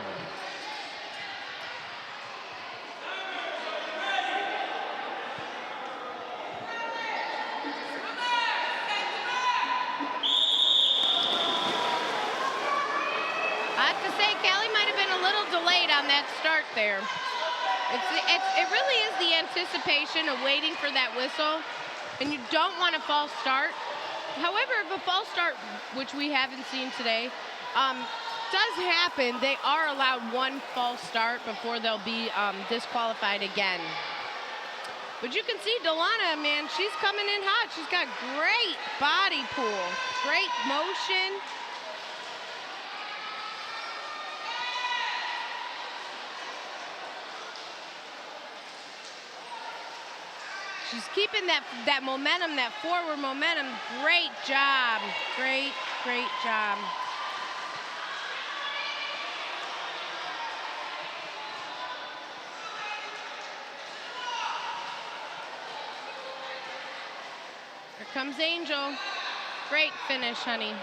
start there. It really is the anticipation of waiting for that whistle, and you don't want a false start. However, if a false start, which we haven't seen today, does happen, they are allowed one false start before they'll be disqualified again. But you can see Delana, man, she's coming in hot. She's got great body pull, great motion. She's keeping that momentum, that forward momentum. Great job. Great job. Here comes Angel. Great finish, honey.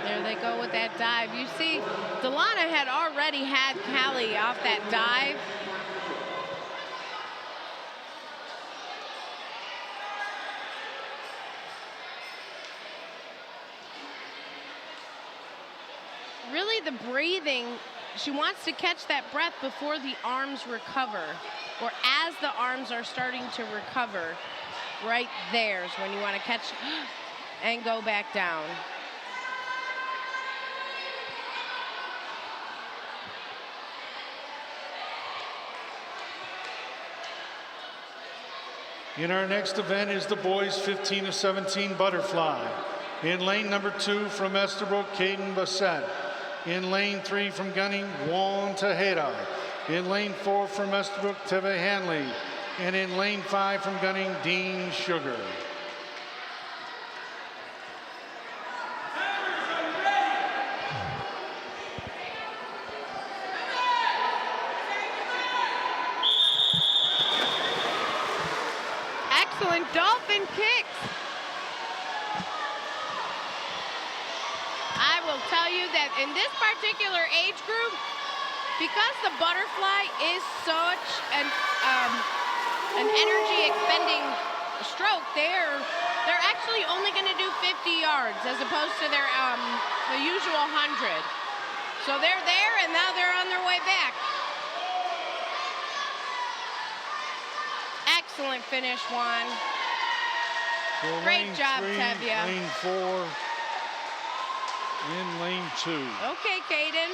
There they go with that dive. You see, Delana had already had Callie off that dive. Really the breathing, she wants to catch that breath before the arms recover, or as the arms are starting to recover. Right there is when you want to catch and go back down. In our next event is the boys 15 to 17 butterfly. In lane number 2 from Estabrook, Caden Bassett. In lane 3 from Gunning, Juan Tejeda. In lane 4 from Estabrook, Teve Hanley. And in lane 5 from Gunning, Dean Sugar. Excellent dolphin kicks. I will tell you that in this particular age group, because the butterfly is such an energy expending stroke, they're actually only going to do 50 yards as opposed to their the usual 100. So they're there, and now they're on their way back. Excellent finish, Juan. So Great job, 3, Tevya. Lane 4, in lane 2. Okay, Caden.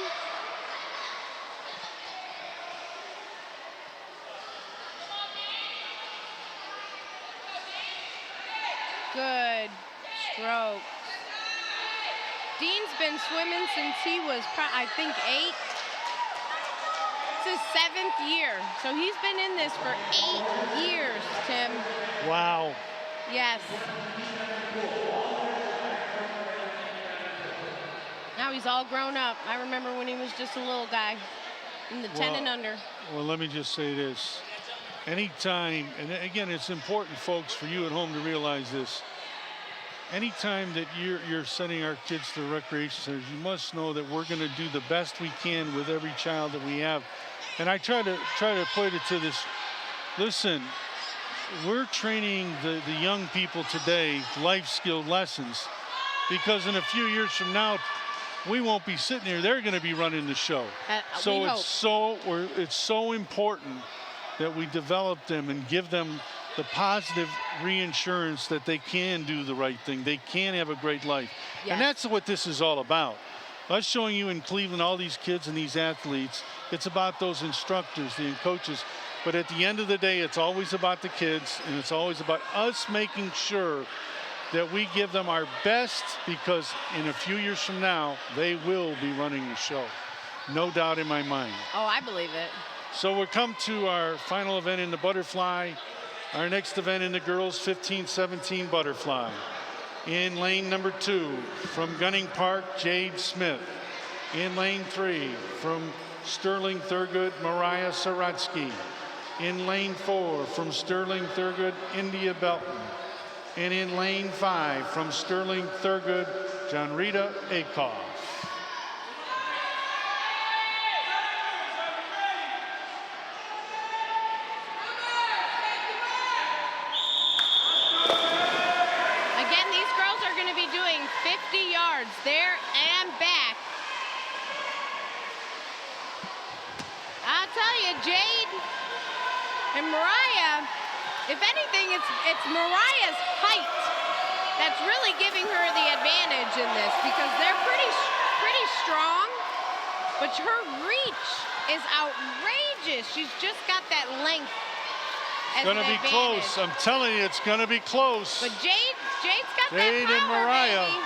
Good stroke. Dean's been swimming since he was, I think, 8. It's his 7th year. So he's been in this for 8 years, Tim. Wow. Yes. Now he's all grown up. I remember when he was just a little guy in the 10 and under. Well, let me just say this. Anytime, and again, it's important, folks, for you at home to realize this. Anytime that you're sending our kids to recreation centers, you must know that we're going to do the best we can with every child that we have. And I try to put it to this. Listen, we're training the young people today life skill lessons, because in a few years from now, we won't be sitting here. They're going to be running the show. So it's so important that we develop them and give them the positive reinsurance that they can do the right thing. They can have a great life. Yes. And that's what this is all about. Us showing you in Cleveland all these kids and these athletes, it's about those instructors, the coaches. But at the end of the day, it's always about the kids, and it's always about us making sure that we give them our best, because in a few years from now, they will be running the show. No doubt in my mind. Oh, I believe it. So we'll come to our final event in the butterfly. Our next event in the girls 15-17 butterfly. In lane number 2, from Gunning Park, Jade Smith. In lane 3, from Sterling Thurgood, Mariah Saratsky. In lane 4, from Sterling Thurgood, India Belton. And in lane 5, from Sterling Thurgood, Johnrita Akoff. Again, these girls are going to be doing 50 yards there and back. I'll tell you, Jade and Mariah, if anything, it's Mariah's height that's really giving her the advantage in this, because they're pretty strong, but her reach is outrageous. She's just got that length. It's going to be close. I'm telling you, it's going to be close. But Jade's got that power, Jade and Mariah. baby.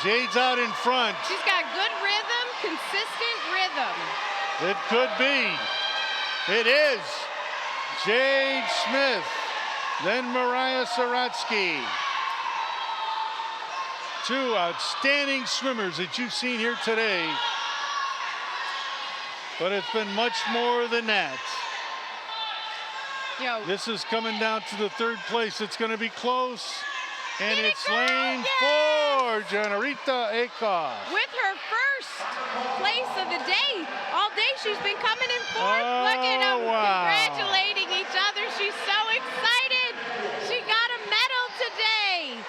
Jade's out in front. She's got good rhythm, consistent rhythm. It could be. It is. Jade Smith, then Mariah Saratsky. 2 outstanding swimmers that you've seen here today. But it's been much more than that. This is coming down to the 3rd place. It's going to be close. And it's lane 4, Johnrita Akoff. With her first place of the day. All day she's been coming in 4th. Look at them congratulating each other. She's so excited. She got a medal today.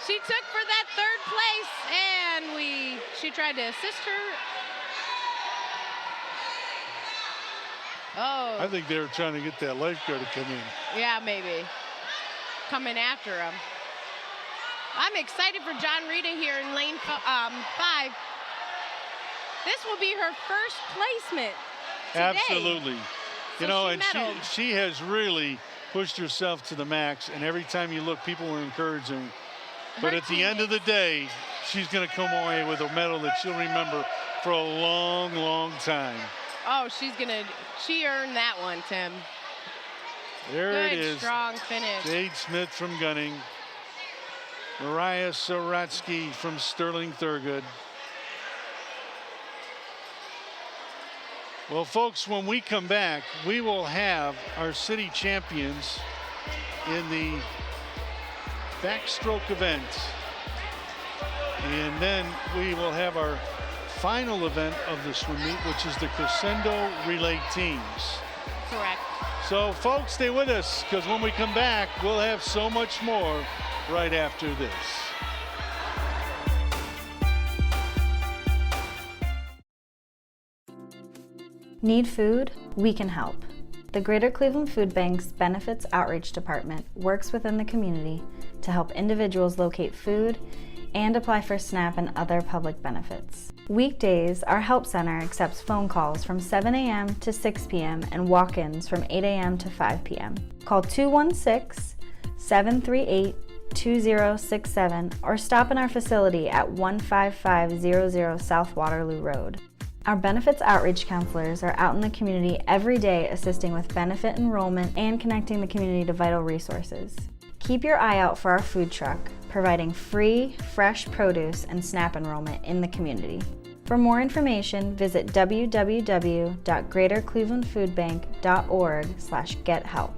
She took for that 3rd place, and she tried to assist her. Oh. I think they were trying to get that lifeguard to come in. Yeah, maybe. Coming after him. I'm excited for Johnrita here in lane 5. This will be her first placement today. Absolutely. So you know, and she has really pushed herself to the max, and every time you look, people were encouraging. But at the end of the day, she's going to come away with a medal that she'll remember for a long, long time. Oh, she earned that one, Tim. There it is. Good, strong finish. Jade Smith from Gunning. Mariah Saratsky from Sterling Thurgood. Well, folks, when we come back, we will have our city champions in the backstroke event. And then we will have our final event of the swim meet, which is the crescendo relay teams. Correct. So, folks, stay with us, because when we come back, we'll have so much more right after this. Need food? We can help. The Greater Cleveland Food Bank's Benefits Outreach Department works within the community to help individuals locate food and apply for SNAP and other public benefits. Weekdays, our help center accepts phone calls from 7 a.m. to 6 p.m. and walk-ins from 8 a.m. to 5 p.m. Call 216-738 888-2067 or stop in our facility at 15500 South Waterloo Road. Our benefits outreach counselors are out in the community every day assisting with benefit enrollment and connecting the community to vital resources. Keep your eye out for our food truck, providing free, fresh produce and SNAP enrollment in the community. For more information, visit www.greaterclevelandfoodbank.org/gethelp.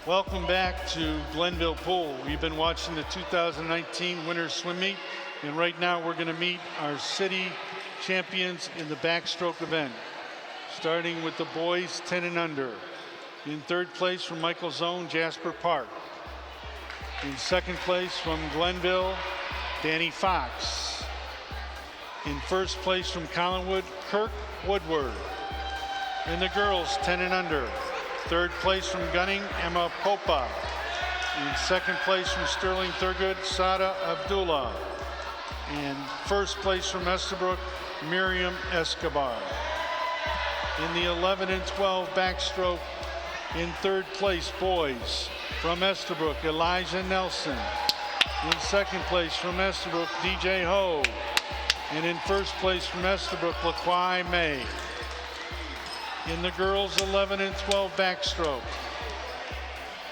Welcome back to Glenville Pool. We've been watching the 2019 Winter Swim Meet, and right now we're going to meet our city champions in the backstroke event. Starting with the boys 10 and under. In third place from Michael's Zone, Jasper Park. In second place from Glenville, Danny Fox. In first place from Collinwood, Kirk Woodward. In the girls 10 and under. Third place from Gunning, Emma Popa. In second place from Sterling Thurgood, Sada Abdullah. And first place from Estabrook, Miriam Escobar. In the 11 and 12 backstroke, in third place, boys from Estabrook, Elijah Nelson. In second place from Estabrook, DJ Ho. And in first place from Estabrook, LaQuai May. In the girls 11 and 12 backstroke.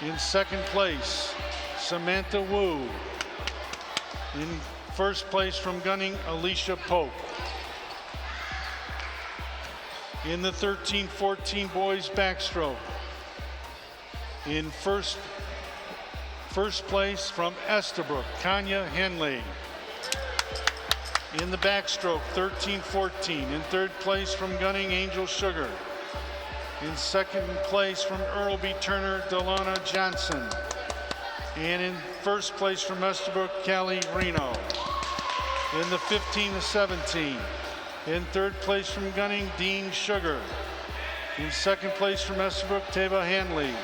In second place, Samantha Wu. In first place from Gunning, Alicia Pope. In the 13-14 boys backstroke. In first place from Estabrook, Kanya Henley. In the backstroke, 13-14. In third place from Gunning, Angel Sugar. In second place from Earlby Turner, Delana Johnson. And in first place from Estabrook, Callie Reno. In the 15-17. In third place from Gunning, Dean Sugar. In second place from Estabrook, Teva Hanley.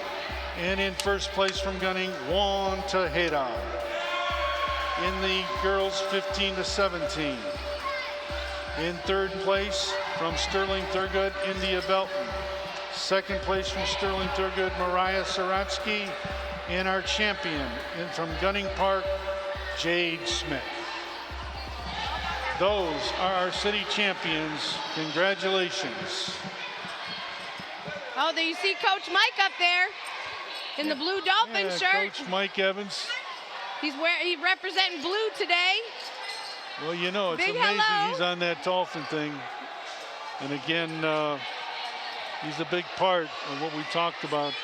And in first place from Gunning, Juan Tejeda. In the girls 15-17. In third place from Sterling Thurgood, India Belton. Second place from Sterling Thurgood, Mariah Saratsky. And our champion from Gunning Park, Jade Smith. Those are our city champions. Congratulations. Oh, there you see Coach Mike up there in the blue Dolphin shirt. Coach Mike Evans. He's representing blue today. Well, you know, it's Big amazing hello. he's on that Dolphin thing. And again, he's a big part of what we talked about,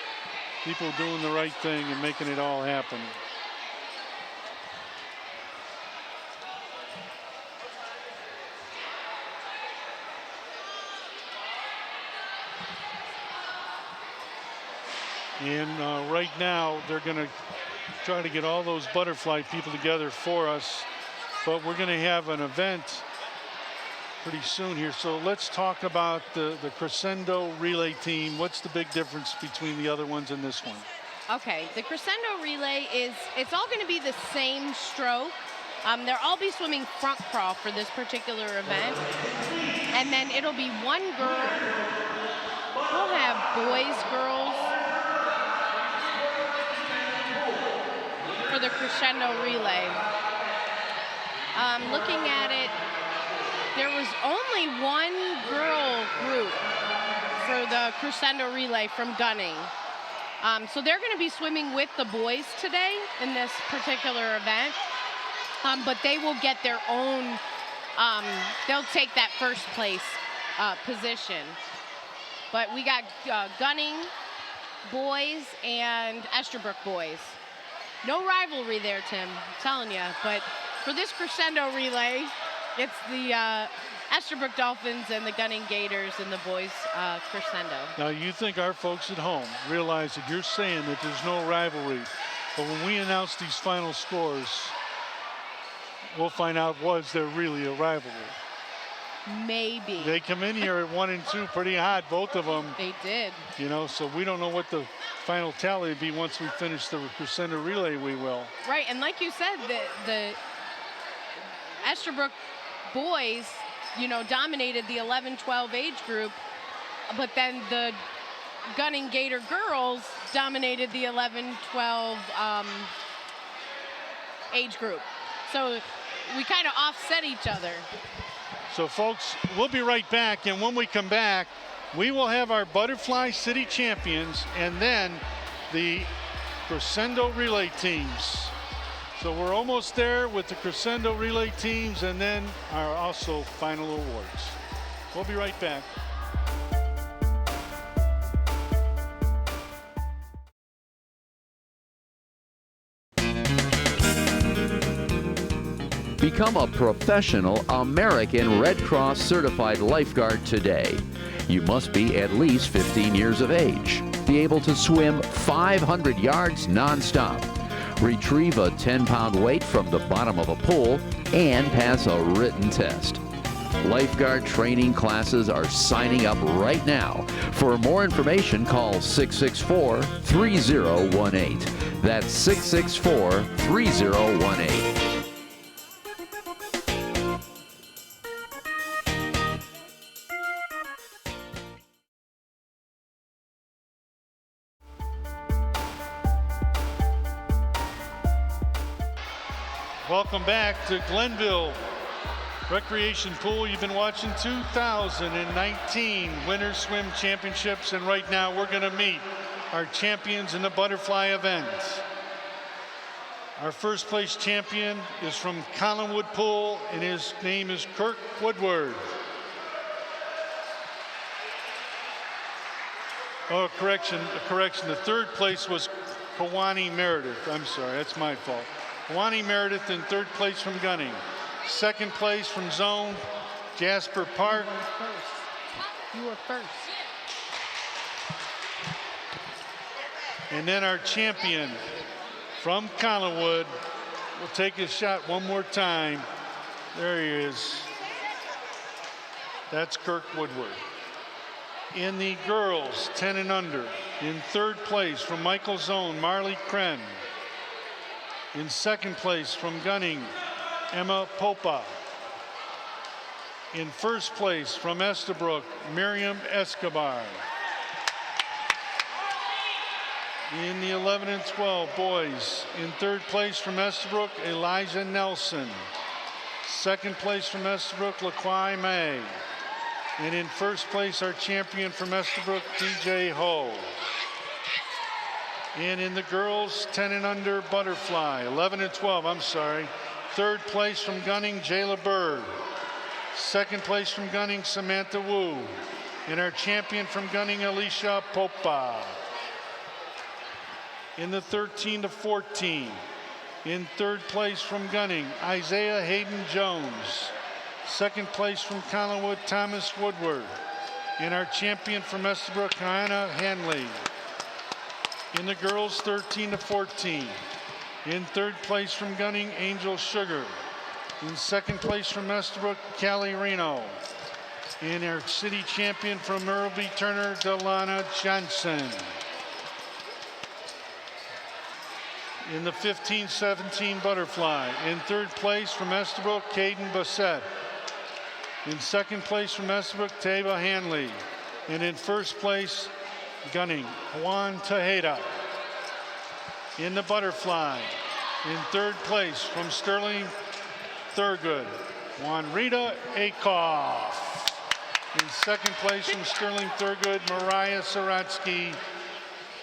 people doing the right thing and making it all happen. And right now, they're going to try to get all those butterfly people together for us. But we're going to have an event pretty soon here. So let's talk about the Crescendo Relay team. What's the big difference between the other ones and this one? Okay, the Crescendo Relay it's all going to be the same stroke. They'll all be swimming front crawl for this particular event. And then it'll be one girl. We'll have boys, girls for the Crescendo Relay. Looking at it, there was only one girl group for the Crescendo Relay from Gunning. So they're going to be swimming with the boys today in this particular event. But they will get their own, they'll take that first place position. But we got Gunning boys and Estabrook boys. No rivalry there, Tim, I'm telling you. But for this Crescendo Relay, it's the Estabrook Dolphins and the Gunning Gators and the boys Crescendo. Now, you think our folks at home realize that you're saying that there's no rivalry. But when we announce these final scores, we'll find out, was there really a rivalry? Maybe. They come in here at 1 and 2 pretty hot, both of them. They did. You know, so we don't know what the final tally would be once we finish the Crescendo Relay, we will. Right, and like you said, the Estabrook boys, you know, dominated the 11-12 age group but then the Gunning Gator girls dominated the 11-12 age group. So we kind of offset each other. So folks, we'll be right back, and when we come back, we will have our Butterfly City champions and then the Crescendo relay teams. So we're almost there with the Crescendo relay teams and then our also final awards. We'll be right back. Become a professional American Red Cross certified lifeguard today. You must be at least 15 years of age, be able to swim 500 yards nonstop, retrieve a 10-pound weight from the bottom of a pool, and pass a written test. Lifeguard training classes are signing up right now. For more information, call 664-3018. That's 664-3018. Welcome back to Glenville Recreation Pool. You've been watching 2019 Winter Swim Championships, and right now we're going to meet our champions in the butterfly event. Our first place champion is from Collinwood Pool, and his name is Kirk Woodward. Oh, correction. The third place was Kawani Meredith. I'm sorry, that's my fault. Kawani Meredith in third place from Gunning. Second place from Zone, Jasper Park. You were first. And then our champion from Collinwood will take his shot one more time. There he is. That's Kirk Woodward. In the girls 10 and under, in third place from Michael Zone, Marley Kren. In second place from Gunning, Emma Popa. In first place from Estabrook, Miriam Escobar. In the 11 and 12 boys, in third place from Estabrook, Elijah Nelson. Second place from Estabrook, LaQuai May. And in first place, our champion from Estabrook, DJ Ho. And in the girls 10 and under butterfly, 11 and 12, I'm sorry. Third place from Gunning, Jayla Bird. Second place from Gunning, Samantha Wu. And our champion from Gunning, Alicia Popa. In the 13 to 14, in third place from Gunning, Isaiah Hayden Jones. Second place from Collinwood, Thomas Woodward. And our champion from Estabrook, Hannah Hanley. In the girls 13 to 14, in third place from Gunning, Angel Sugar. In second place from Estabrook, Callie Reno. And our city champion from Irby Turner, Delana Johnson. In the 15-17 butterfly, in third place from Estabrook, Caden Bassett. In second place from Estabrook, Tava Hanley. And in first place, Gunning, Juan Tejeda. In the butterfly, in third place from Sterling Thurgood, Juanrita Akoff. In second place from Sterling Thurgood, Mariah Saratsky.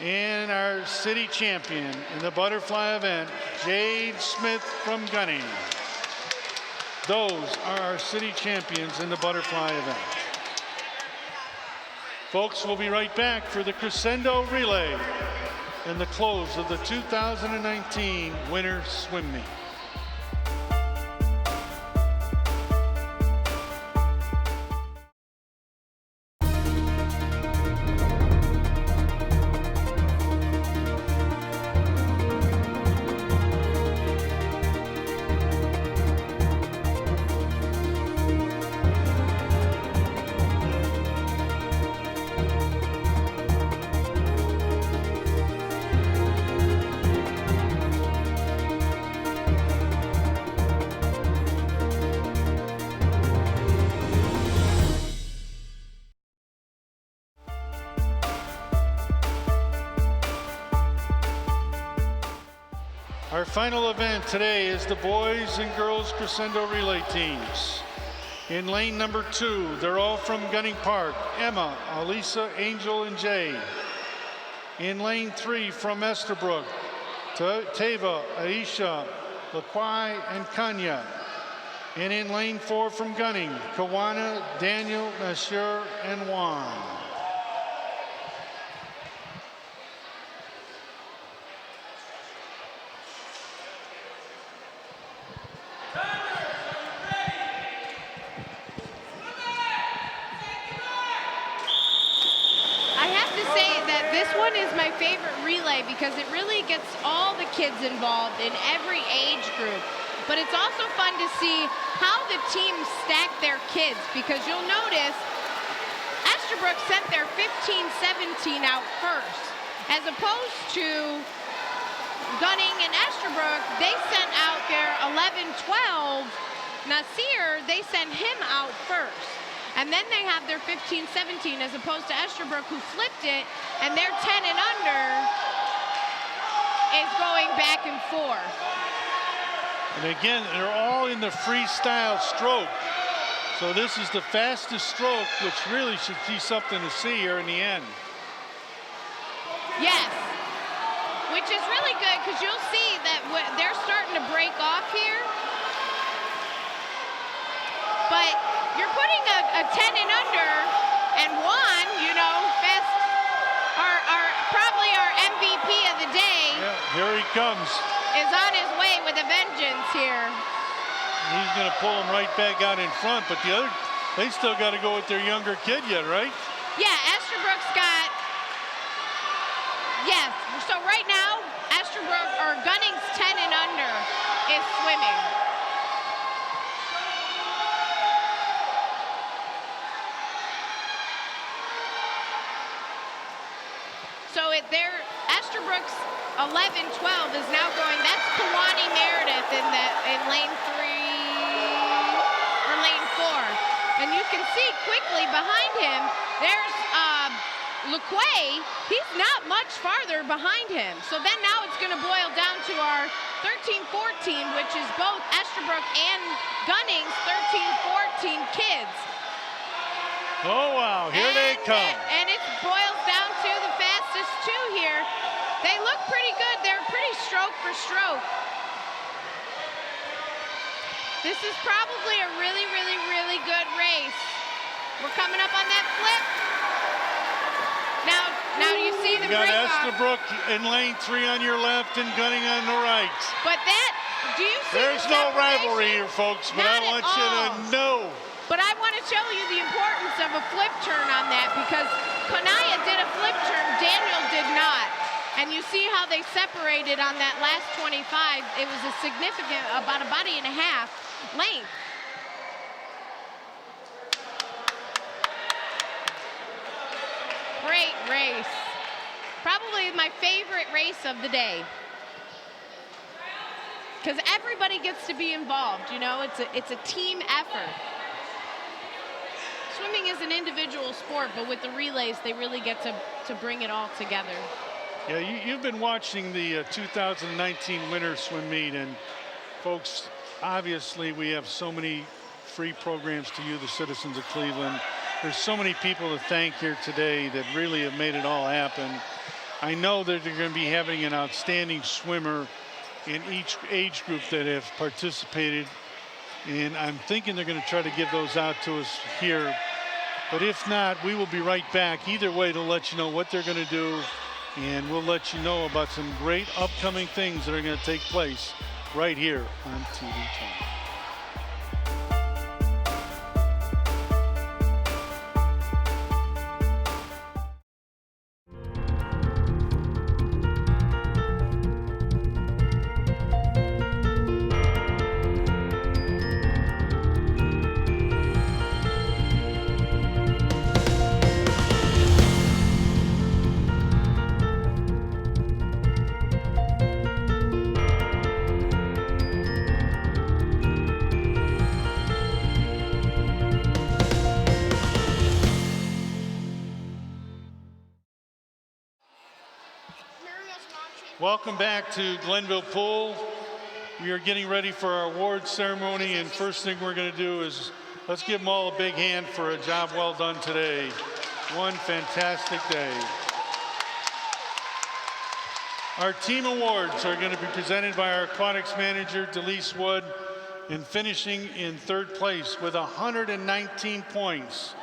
And our city champion in the butterfly event, Jade Smith from Gunning. Those are our city champions in the butterfly event. Folks, we'll be right back for the Crescendo Relay and the close of the 2019 Winter Swim Meet. Our final event today is the boys and girls crescendo relay teams. In lane number 2, they're all from Gunning Park: Emma, Alisa, Angel, and Jay. In lane 3, from Estabrook, Tava, Aisha, Laquai, and Kanya. And in lane 4, from Gunning, Kawana, Daniel, Nasir, and Juan. Is my favorite relay because it really gets all the kids involved in every age group. But it's also fun to see how the teams stack their kids, because you'll notice Estabrook sent their 15-17 out first, as opposed to Gunning and Estabrook, they sent out their 11-12. Nasir, they sent him out first. And then they have their 15-17 as opposed to Estabrook, who flipped it, and their 10 and under is going back and forth. And again, they're all in the freestyle stroke. So this is the fastest stroke, which really should be something to see here in the end. Yes, which is really good, because you'll see that they're starting to break off here. But you're putting a 10 and under, and Juan, you know, probably our MVP of the day. Yeah, here he comes. Is on his way with a vengeance here. He's going to pull him right back out in front, but the other, they still got to go with their younger kid yet, right? Yeah, Estabrook's got, yes. So right now, Estabrook, or Gunning's 10 and under is swimming. So Estabrook's 11-12 is now going, that's Kawani Meredith in lane 3, or lane 4. And you can see quickly behind him, there's Laquai. He's not much farther behind him. So then now it's going to boil down to our 13-14, which is both Estabrook and Gunning's 13-14 kids. Oh, wow, here they come. And it boils down to the fastest two here. They look pretty good. They're pretty stroke for stroke. This is probably a really, really, really good race. We're coming up on that flip. Now you see the you got break-off. Estabrook in lane 3 on your left and Gunning on the right. But do you see There's the no separation? rivalry here, folks, but Not I want at you all. to know. But I want to show you the importance of a flip turn on that, because Kanaya did a flip turn, Daniel did not. And you see how they separated on that last 25. It was a significant, about a body and a half length. Great race. Probably my favorite race of the day. Because everybody gets to be involved, you know, it's a team effort. Swimming is an individual sport, but with the relays, they really get to bring it all together. Yeah, you've been watching the 2019 winter swim meet, and folks, obviously we have so many free programs to you, the citizens of Cleveland. There's so many people to thank here today that really have made it all happen. I know that they're going to be having an outstanding swimmer in each age group that have participated, and I'm thinking they're going to try to give those out to us here. But if not, we will be right back either way to let you know what they're going to do, and we'll let you know about some great upcoming things that are going to take place right here on TV20. Welcome back to Glenville Pool. We are getting ready for our award ceremony, and first thing we're going to do is let's give them all a big hand for a job well done today. One fantastic day. Our team awards are going to be presented by our aquatics manager, Delise Wood, and finishing in third place with 119 points.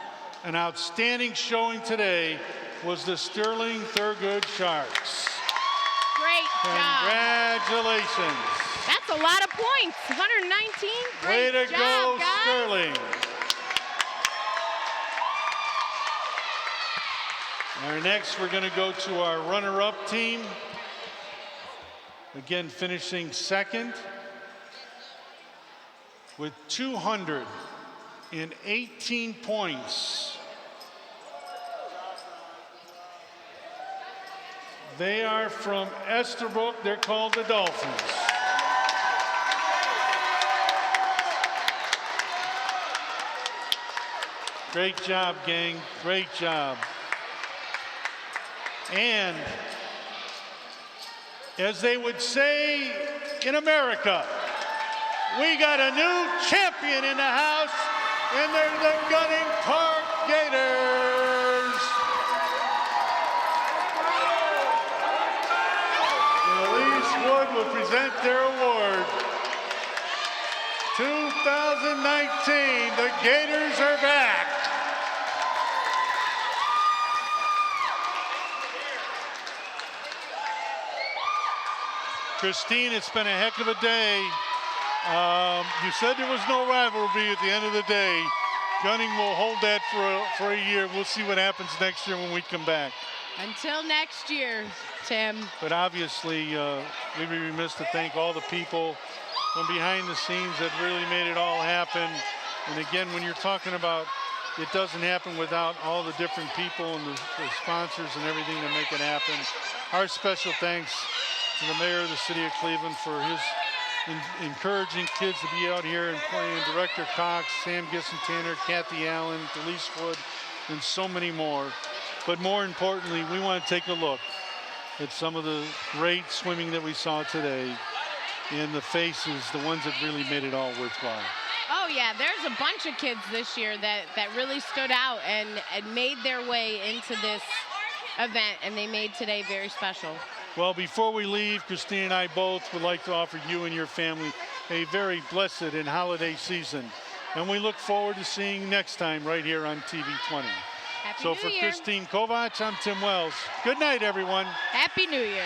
An outstanding showing today was the Sterling Thurgood Sharks. Great job. Congratulations. That's a lot of points. 119. Way Great to job, go, guys. Sterling. Our next, we're going to go to our runner-up team. Again, finishing second with 218 points. They are from Estherbrook. They're called the Dolphins. Great job, gang. Great job. And as they would say in America, we got a new champion in the house, and they're the Gunning Park Gators. Elise Wood will present their award. 2019, the Gators are back. Christine, it's been a heck of a day. You said there was no rivalry at the end of the day. Gunning will hold that for a year. We'll see what happens next year when we come back. Until next year, Tim. But obviously, we'd be remiss to thank all the people from behind the scenes that really made it all happen. And again, when you're talking about it doesn't happen without all the different people and the sponsors and everything that make it happen. Our special thanks to the mayor of the city of Cleveland for his encouraging kids to be out here and playing, Director Cox, Sam Gisson-Tanner, Kathy Allen, Delise Wood, and so many more. But more importantly, we want to take a look at some of the great swimming that we saw today and the faces, the ones that really made it all worthwhile. Oh yeah, there's a bunch of kids this year that really stood out and made their way into this event, and they made today very special. Well, before we leave, Christine and I both would like to offer you and your family a very blessed and holiday season. And we look forward to seeing you next time right here on TV20. Happy So New for Year. Christine Kovacs, I'm Tim Wells. Good night, everyone. Happy New Year.